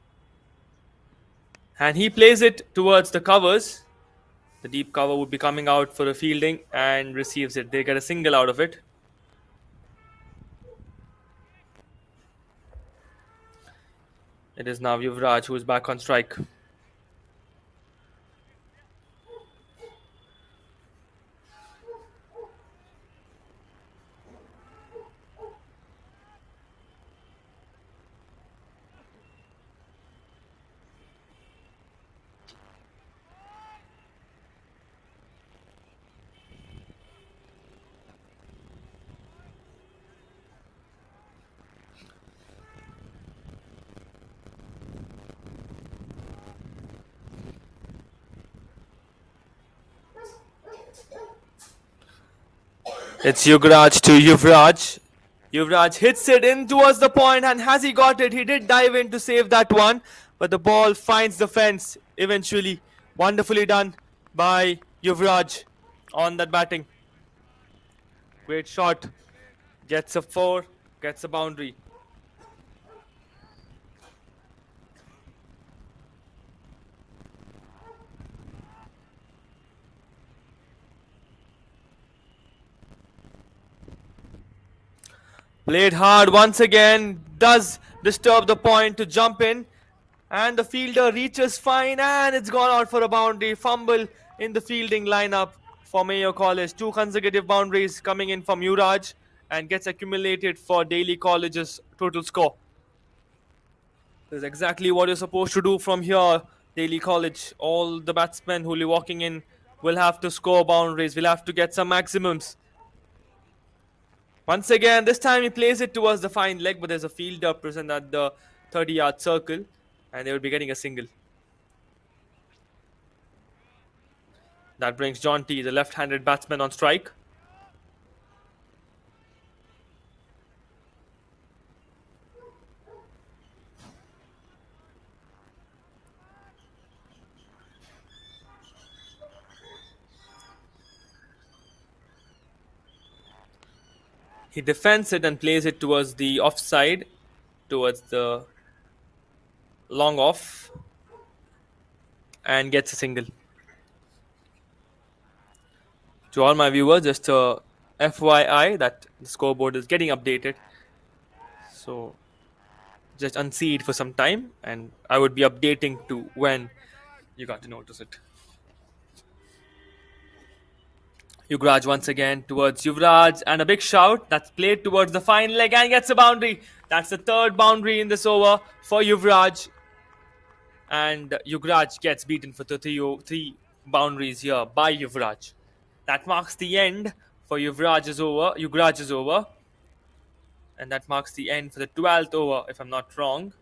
And he plays it towards the covers. The deep cover would be coming out for a fielding and receives it. They get a single out of it. It is now Yuvraj who is back on strike. It's Yugraj to Yuvraj. Yuvraj hits it in towards the point, and has he got it? He did dive in to save that one, but the ball finds the fence eventually. Wonderfully done by Yuvraj on that batting. Great shot. Gets a four, gets a boundary. Played hard once again, does disturb the point to jump in, and the fielder reaches fine, and it's gone out for a boundary. Fumble in the fielding lineup for Mayo College. Two consecutive boundaries coming in from Yuraj and gets accumulated for Daily College's total score. This is exactly what you're supposed to do from here, Daily College. All the batsmen who will be walking in will have to score boundaries, will have to get some maximums. Once again, this time he plays it towards the fine leg, but there's a fielder present at the 30-yard circle, and they will be getting a single. That brings John T, the left-handed batsman, on strike. He defends it and plays it towards the offside, towards the long off, and gets a single. To all my viewers, just a FYI that the scoreboard is getting updated. So just unsee it for some time, and I would be updating to when you got to notice it. Yuvraj once again towards Yuvraj, and a big shout that's played towards the fine leg and gets a boundary. That's the third boundary in this over for Yuvraj, and Yuvraj gets beaten for the three boundaries here by Yuvraj. That marks the end for Yuvraj's over, and that marks the end for the 12th over, if I'm not wrong.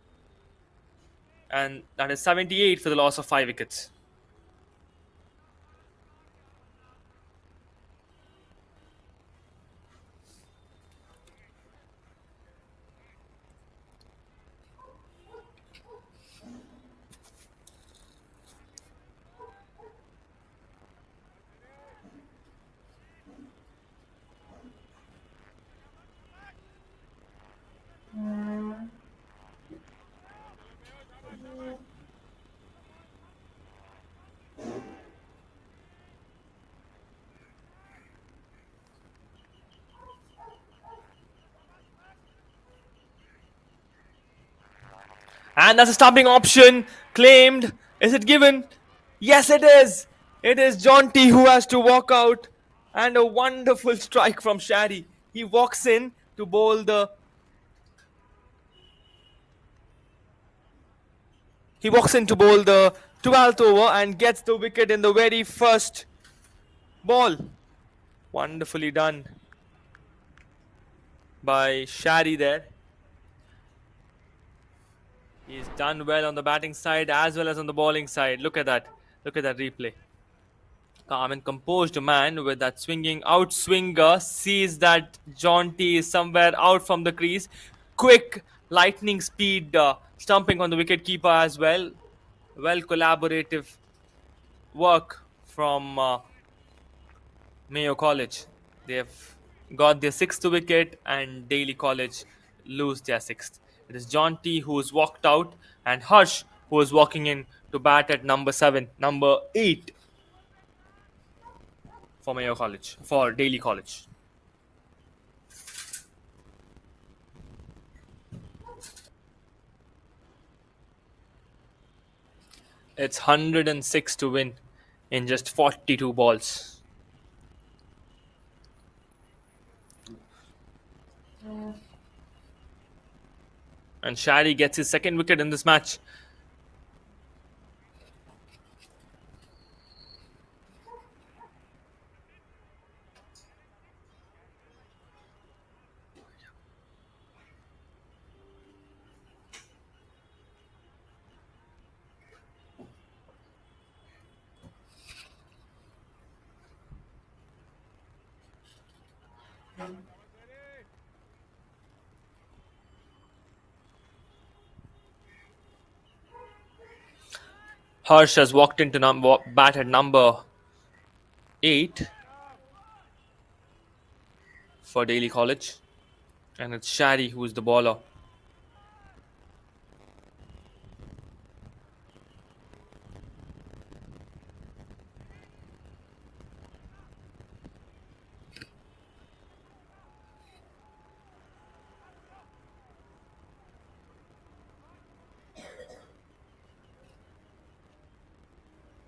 And that is 78 for the loss of 5 wickets. And that's a stumping option claimed. Is it given? Yes, it is. It is John T who has to walk out. And a wonderful strike from Shari. He walks in to bowl the. He walks in to bowl the 12th over and gets the wicket in the very first ball. Wonderfully done by Shari there. He's done well on the batting side as well as on the bowling side. Look at that. Look at that replay. Calm and composed man with that swinging outswinger sees that John T is somewhere out from the crease. Quick lightning speed stumping on the wicket keeper as well. Well collaborative work from Mayo College. They have got their sixth wicket and Daly College lose their sixth. It is John T who is walked out and Harsh who is walking in to bat at number 7, number 8 for Mayo College, for Daly College. It's 106 to win in just 42 balls. And Shari gets his second wicket in this match. Harsh has walked into bat at number 8 for Daly College. And it's Shari who is the bowler.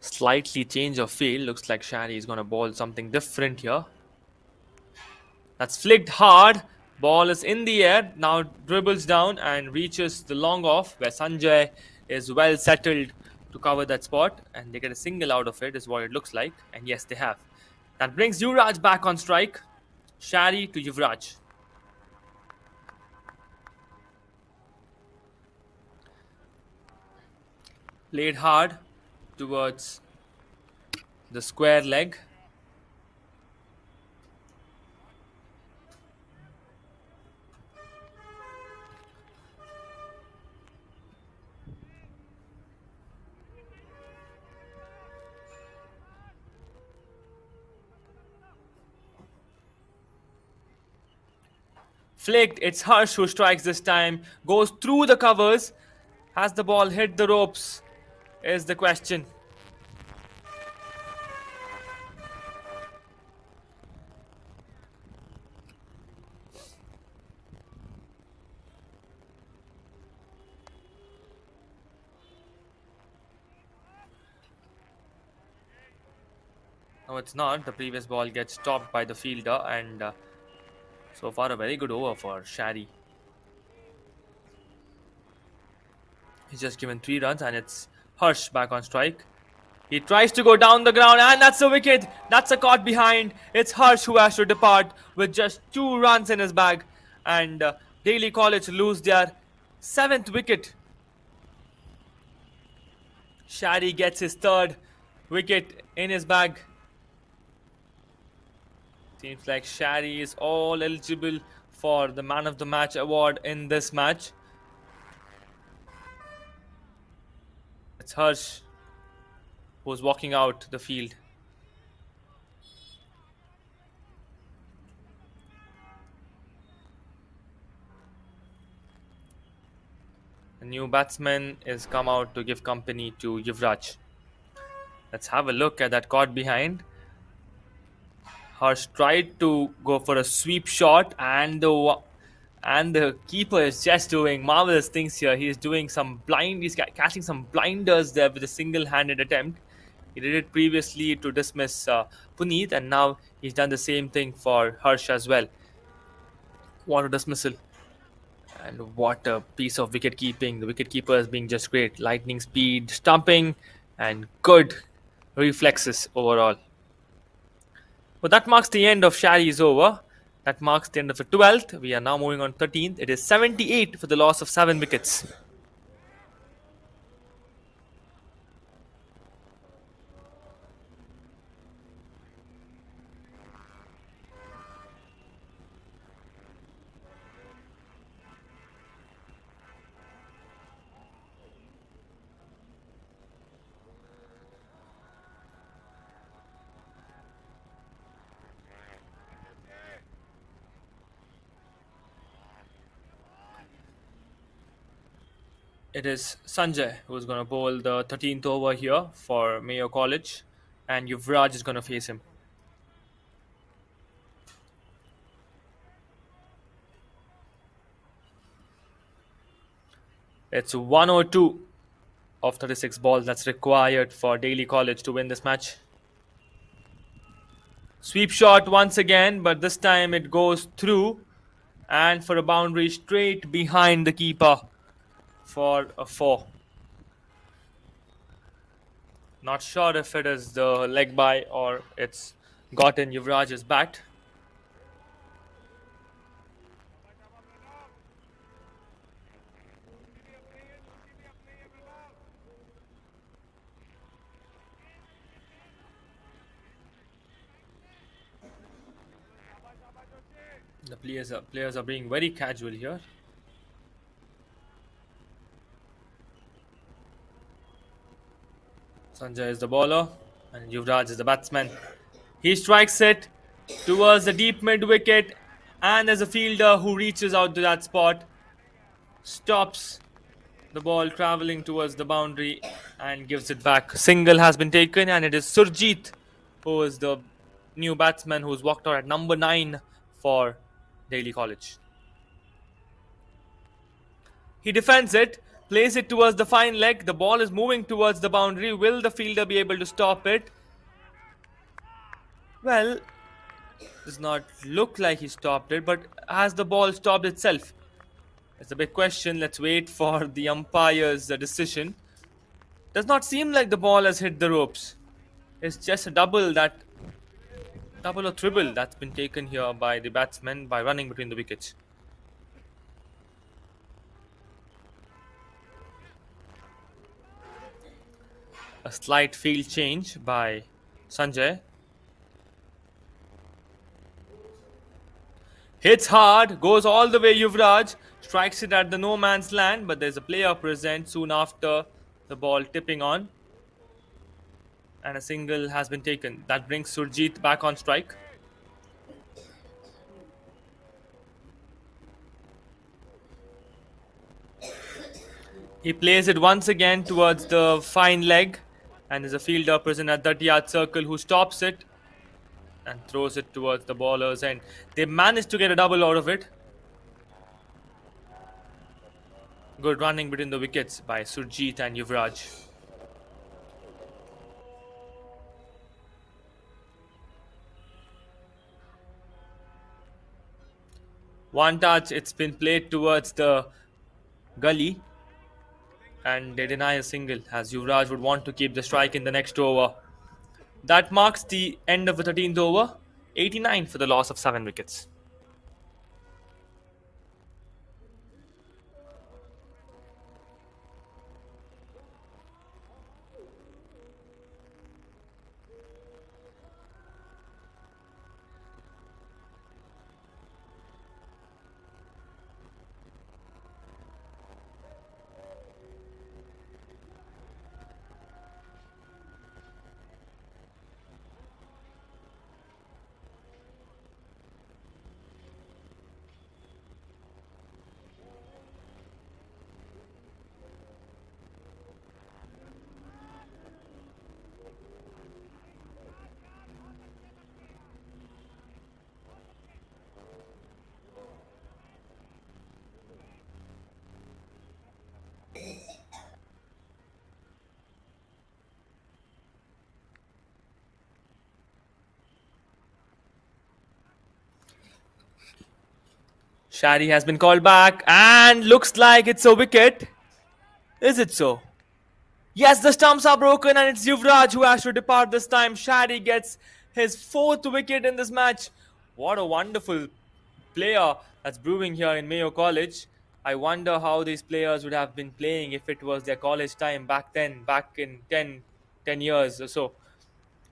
Slightly change of field. Looks like Shari is going to bowl something different here. That's flicked hard. Ball is in the air. Now dribbles down and reaches the long off where Sanjay is well settled to cover that spot. And they get a single out of it is what it looks like. And yes, they have. That brings Yuvraj back on strike. Shari to Yuvraj. Played hard towards the square leg. Flicked, it's Harsh who strikes this time. Goes through the covers. Has the ball hit the ropes? Is the question. No, it's not. The previous ball gets stopped by the fielder, and so far a very good over for Shari. He's just given 3 runs, and it's Harsh back on strike. He tries to go down the ground, and that's a wicket. That's a caught behind. It's Harsh who has to depart with just 2 runs in his bag, and Daly College lose their 7th wicket. Shari gets his 3rd wicket in his bag. Seems like Shari is all eligible for the Man of the Match award in this match. It's Harsh who's walking out the field. The new batsman is come out to give company to Yuvraj. Let's have a look at that caught behind. Harsh tried to go for a sweep shot and And the keeper is just doing marvelous things here. He's doing some blind, he's catching some blinders there with a single-handed attempt. He did it previously to dismiss Puneet, and now he's done the same thing for Harsh as well. What a dismissal. And what a piece of wicket keeping. The wicket keeper is being just great. Lightning speed, stumping, and good reflexes overall. Well, that marks the end of Shari's over. That marks the end of the 12th. We are now moving on 13th. It is 78 for the loss of 7 wickets. It is Sanjay who's going to bowl the 13th over here for Mayo College, and Yuvraj is going to face him. It's 102 of 36 balls that's required for Daly College to win this match. Sweep shot once again, but this time it goes through and for a boundary straight behind the keeper for a 4. Not sure if it is the leg by or it's got in Yuvraj's bat. The players are being very casual here. Sanjay is the bowler and Yuvraj is the batsman. He strikes it towards the deep mid wicket, and there's a fielder who reaches out to that spot, stops the ball travelling towards the boundary and gives it back. Single has been taken, and it is Surjit who is the new batsman who's walked out at number 9 for Daly College. He defends it, plays it towards the fine leg. The ball is moving towards the boundary. Will the fielder be able to stop it? Well, does not look like he stopped it, but has the ball stopped itself? It's a big question. Let's wait for the umpire's decision. Does not seem like the ball has hit the ropes. It's just a double or triple that's been taken here by the batsman by running between the wickets. A slight field change by Sanjay. Hits hard, goes all the way Yuvraj, strikes it at the no man's land, but there's a player present soon after the ball tipping on. And a single has been taken. That brings Surjit back on strike. He plays it once again towards the fine leg, and there's a fielder present at 30-yard circle who stops it and throws it towards the bowler's end. They managed to get a double out of it. Good running between the wickets by Surjit and Yuvraj. One touch, it's been played towards the gully, and they deny a single as Yuvraj would want to keep the strike in the next over. That marks the end of the 13th over. 89 for the loss of 7 wickets. Shari has been called back and looks like it's a wicket. Is it so? Yes, the stumps are broken and it's Yuvraj who has to depart this time. Shari gets his fourth wicket in this match. What a wonderful player that's brewing here in Mayo College. I wonder how these players would have been playing if it was their college time back then, back in 10 years or so.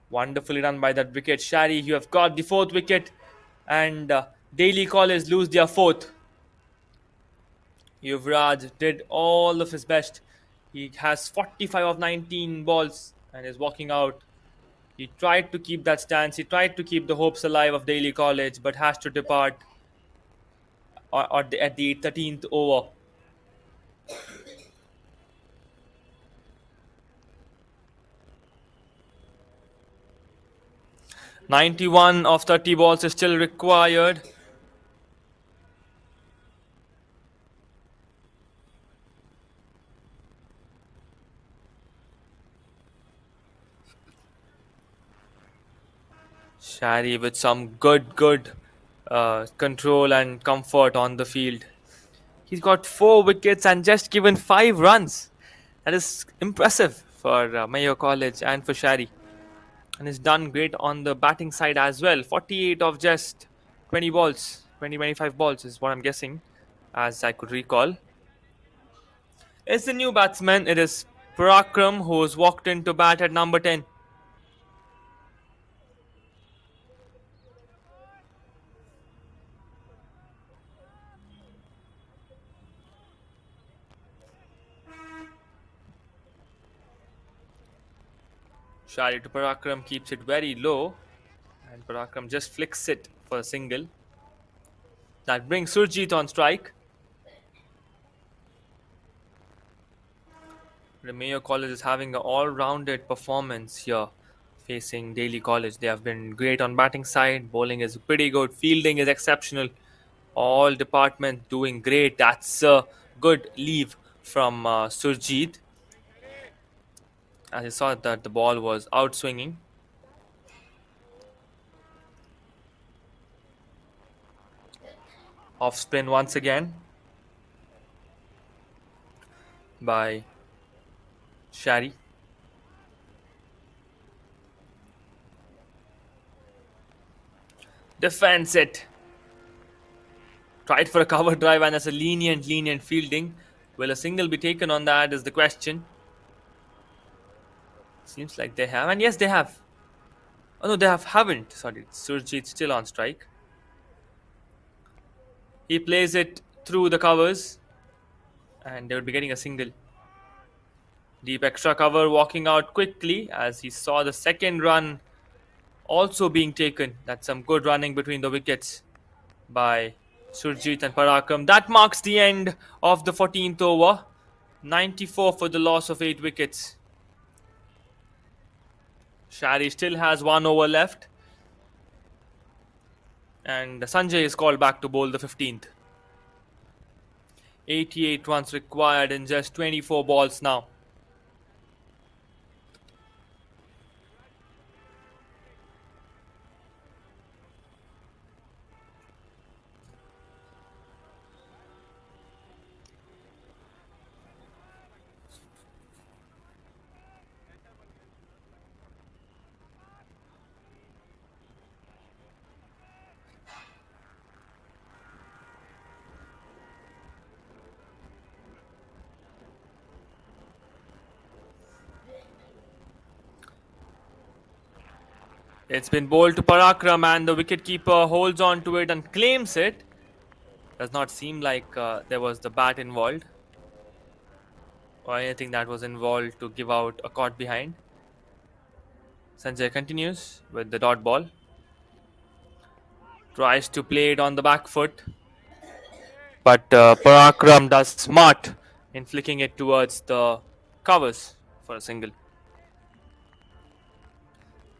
Wonderfully done by that wicket. Shari, you have got the fourth wicket, and Daily College lose their fourth. Yuvraj did all of his best. He has 45 of 19 balls and is walking out. He tried to keep that stance. He tried to keep the hopes alive of Daily College, but has to depart at the 13th over. 91 of 30 balls is still required. Shari with some good control and comfort on the field. He's got 4 wickets and just given 5 runs. That is impressive for Mayo College and for Shari. And he's done great on the batting side as well. 48 of just 20 balls. 25 balls is what I'm guessing, as I could recall. It's the new batsman. It is Parakram who's walked in to bat at number 10. Shari to Parakram keeps it very low, and Parakram just flicks it for a single. That brings Surjit on strike. The Mayo College is having an all-rounded performance here, facing Daly College. They have been great on batting side. Bowling is pretty good. Fielding is exceptional. All departments doing great. That's a good leave from Surjit. As he saw that the ball was out swinging. Off spin once again by Shari. Defends it. Tried for a cover drive and that's a lenient fielding. Will a single be taken on that is the question. Seems like they have, and yes, they have. Oh no, they haven't. Sorry, Surjit still on strike. He plays it through the covers, and they would be getting a single. Deep extra cover, walking out quickly as he saw the second run also being taken. That's some good running between the wickets by Surjit and Parakram. That marks the end of the 14th over. 94 for the loss of 8 wickets. Shari still has 1 over left. And Sanjay is called back to bowl the 15th. 88 runs required in just 24 balls now. It's been bowled to Parakram and the wicketkeeper holds on to it and claims it. Does not seem like there was the bat involved or anything that was involved to give out a caught behind. Sanjay continues with the dot ball. Tries to play it on the back foot. But Parakram does smart in flicking it towards the covers for a single.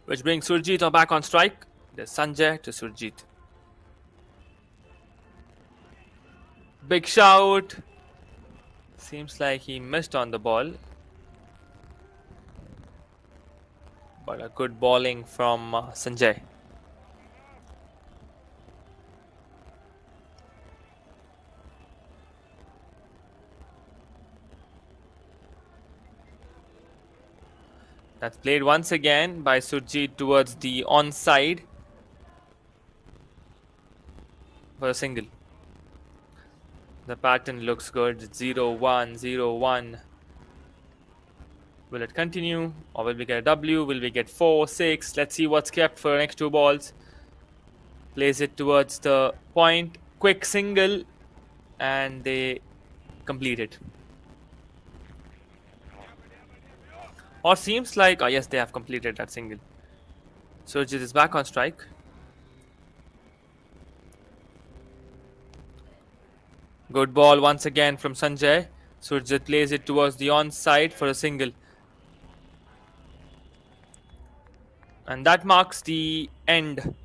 Which brings Surjit back on strike. There's Sanjay to Surjit. Big shout. Seems like he missed on the ball. But a good bowling from Sanjay. That's played once again by Surjit towards the onside for a single. The pattern looks good. 0-1, 0-1. Will it continue? Or will we get a W? Will we get 4, 6? Let's see what's kept for the next two balls. Plays it towards the point. Quick single. And they complete it. Or seems like, oh yes, they have completed that single. Surjit is back on strike. Good ball once again from Sanjay. Surjit plays it towards the onside for a single. And that marks the end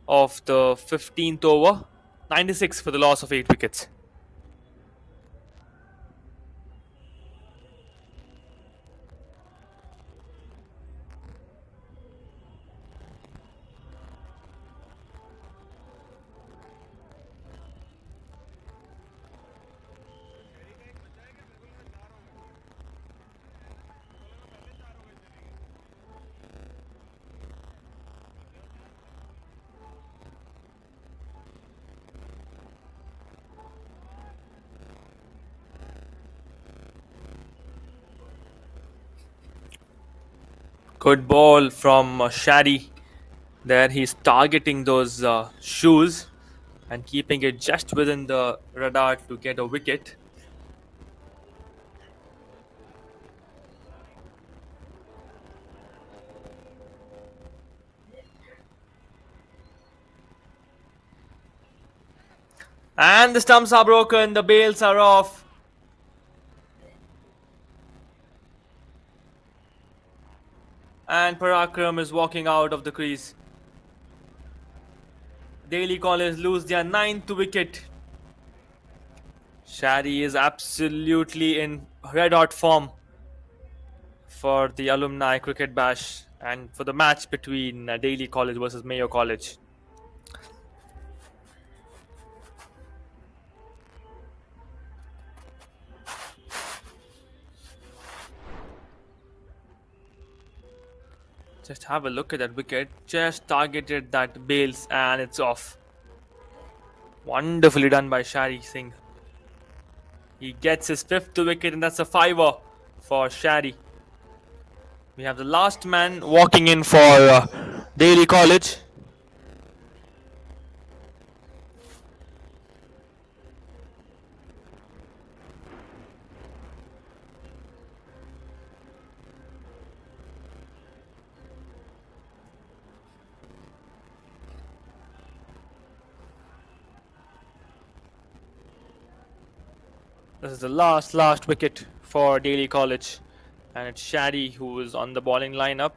of the 15th over. 96 for the loss of 8 wickets. Good ball from Shadi. There he's targeting those shoes and keeping it just within the radar to get a wicket. And the stumps are broken, the bails are off. And Parakram is walking out of the crease. Daily College lose their 9th wicket. Shadi is absolutely in red hot form for the alumni cricket bash and for the match between Daily College versus Mayo College. Just have a look at that wicket. Just targeted that bails and it's off. Wonderfully done by Shadi Singh. He gets his 5th wicket and that's a fiver for Shadi. We have the last man walking in for Daily College. This is the last wicket for Daily College. And it's Shadi who is on the bowling lineup.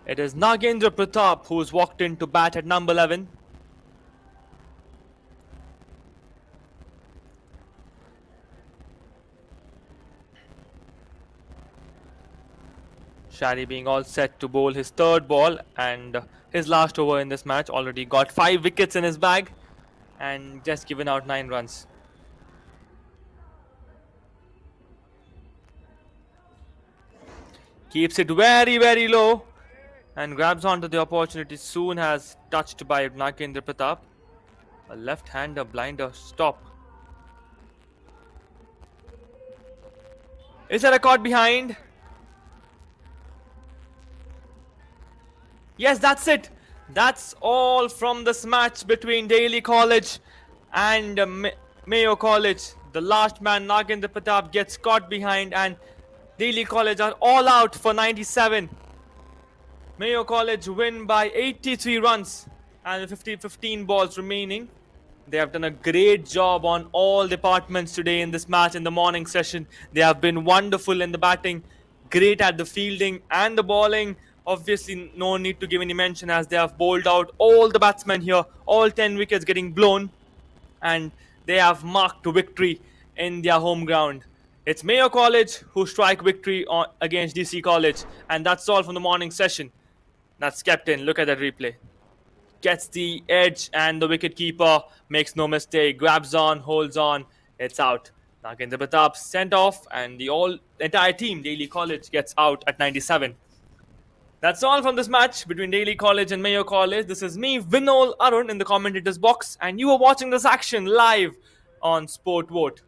It is Nagendra Pratap who's walked in to bat at number 11. Shadi being all set to bowl his 3rd ball and his last over in this match. Already got 5 wickets in his bag and just given out 9 runs. Keeps it very low and grabs onto the opportunity soon as touched by Nagendra Pratap. A left-hander blinder stop. Is there a caught behind? Yes, that's it. That's all from this match between Daily College and Mayo College. The last man, Nagendra Pratap, gets caught behind and Daily College are all out for 97. Mayo College win by 83 runs and 15 balls remaining. They have done a great job on all departments today in this match in the morning session. They have been wonderful in the batting, great at the fielding and the bowling. Obviously, no need to give any mention as they have bowled out all the batsmen here, all 10 wickets getting blown, and they have marked victory in their home ground. It's Mayo College who strike victory against DC College, and that's all from the morning session. That's captain. Look at that replay. Gets the edge, and the wicketkeeper makes no mistake. Grabs on, holds on. It's out. Nagendra Pratap sent off, and the entire team, Daily College, gets out at 97. That's all from this match between Daly College and Mayo College. This is me, Vinol Arun, in the commentators box, and you are watching this action live on Sport Vote.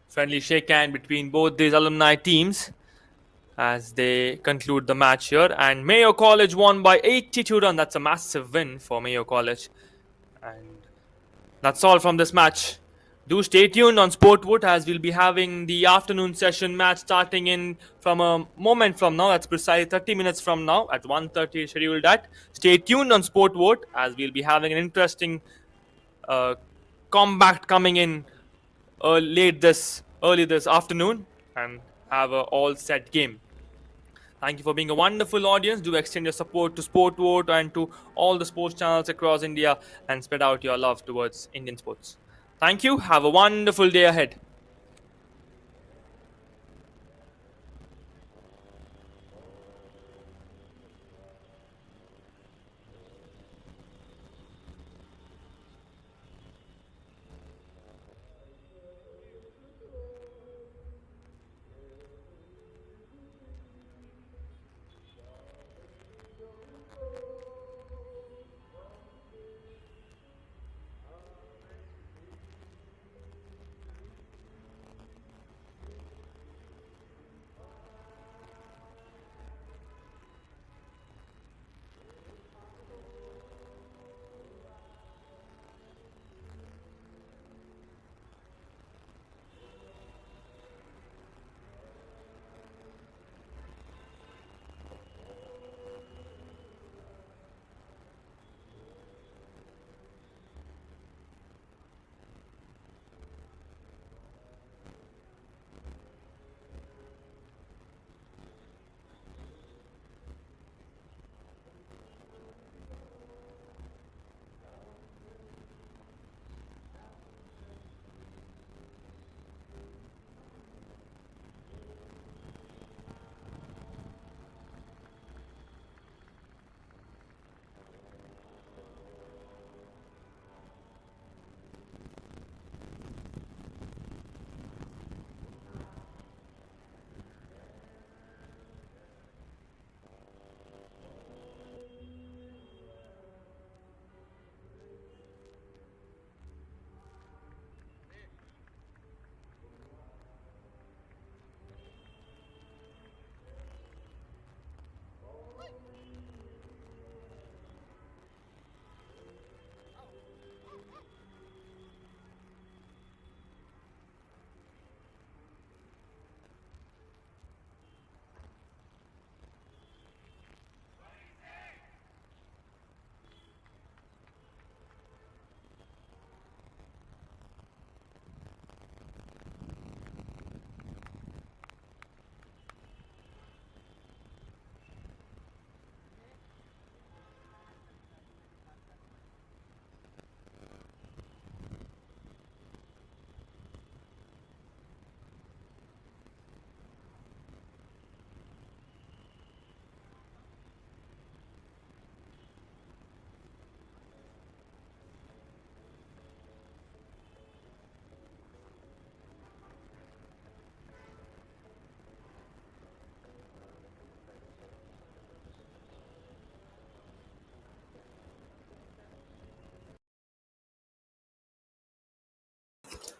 Friendly shake hand between both these alumni teams as they conclude the match here. And Mayo College won by 82 runs. That's a massive win for Mayo College. And that's all from this match. Do stay tuned on Sportwood as we'll be having the afternoon session match starting in from a moment from now. That's precisely 30 minutes from now at 1:30 scheduled at. Stay tuned on Sportwood as we'll be having an interesting combat coming in early this afternoon and have a all set game. Thank you for being a wonderful audience. Do extend your support to Sportvote and to all the sports channels across India and spread out your love towards Indian sports. Thank you. Have a wonderful day ahead.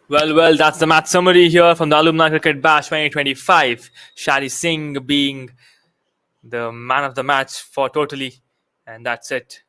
Well, that's the match summary here from the Alumni Cricket Bash 2025. Shari Singh being the man of the match for totally, and that's it.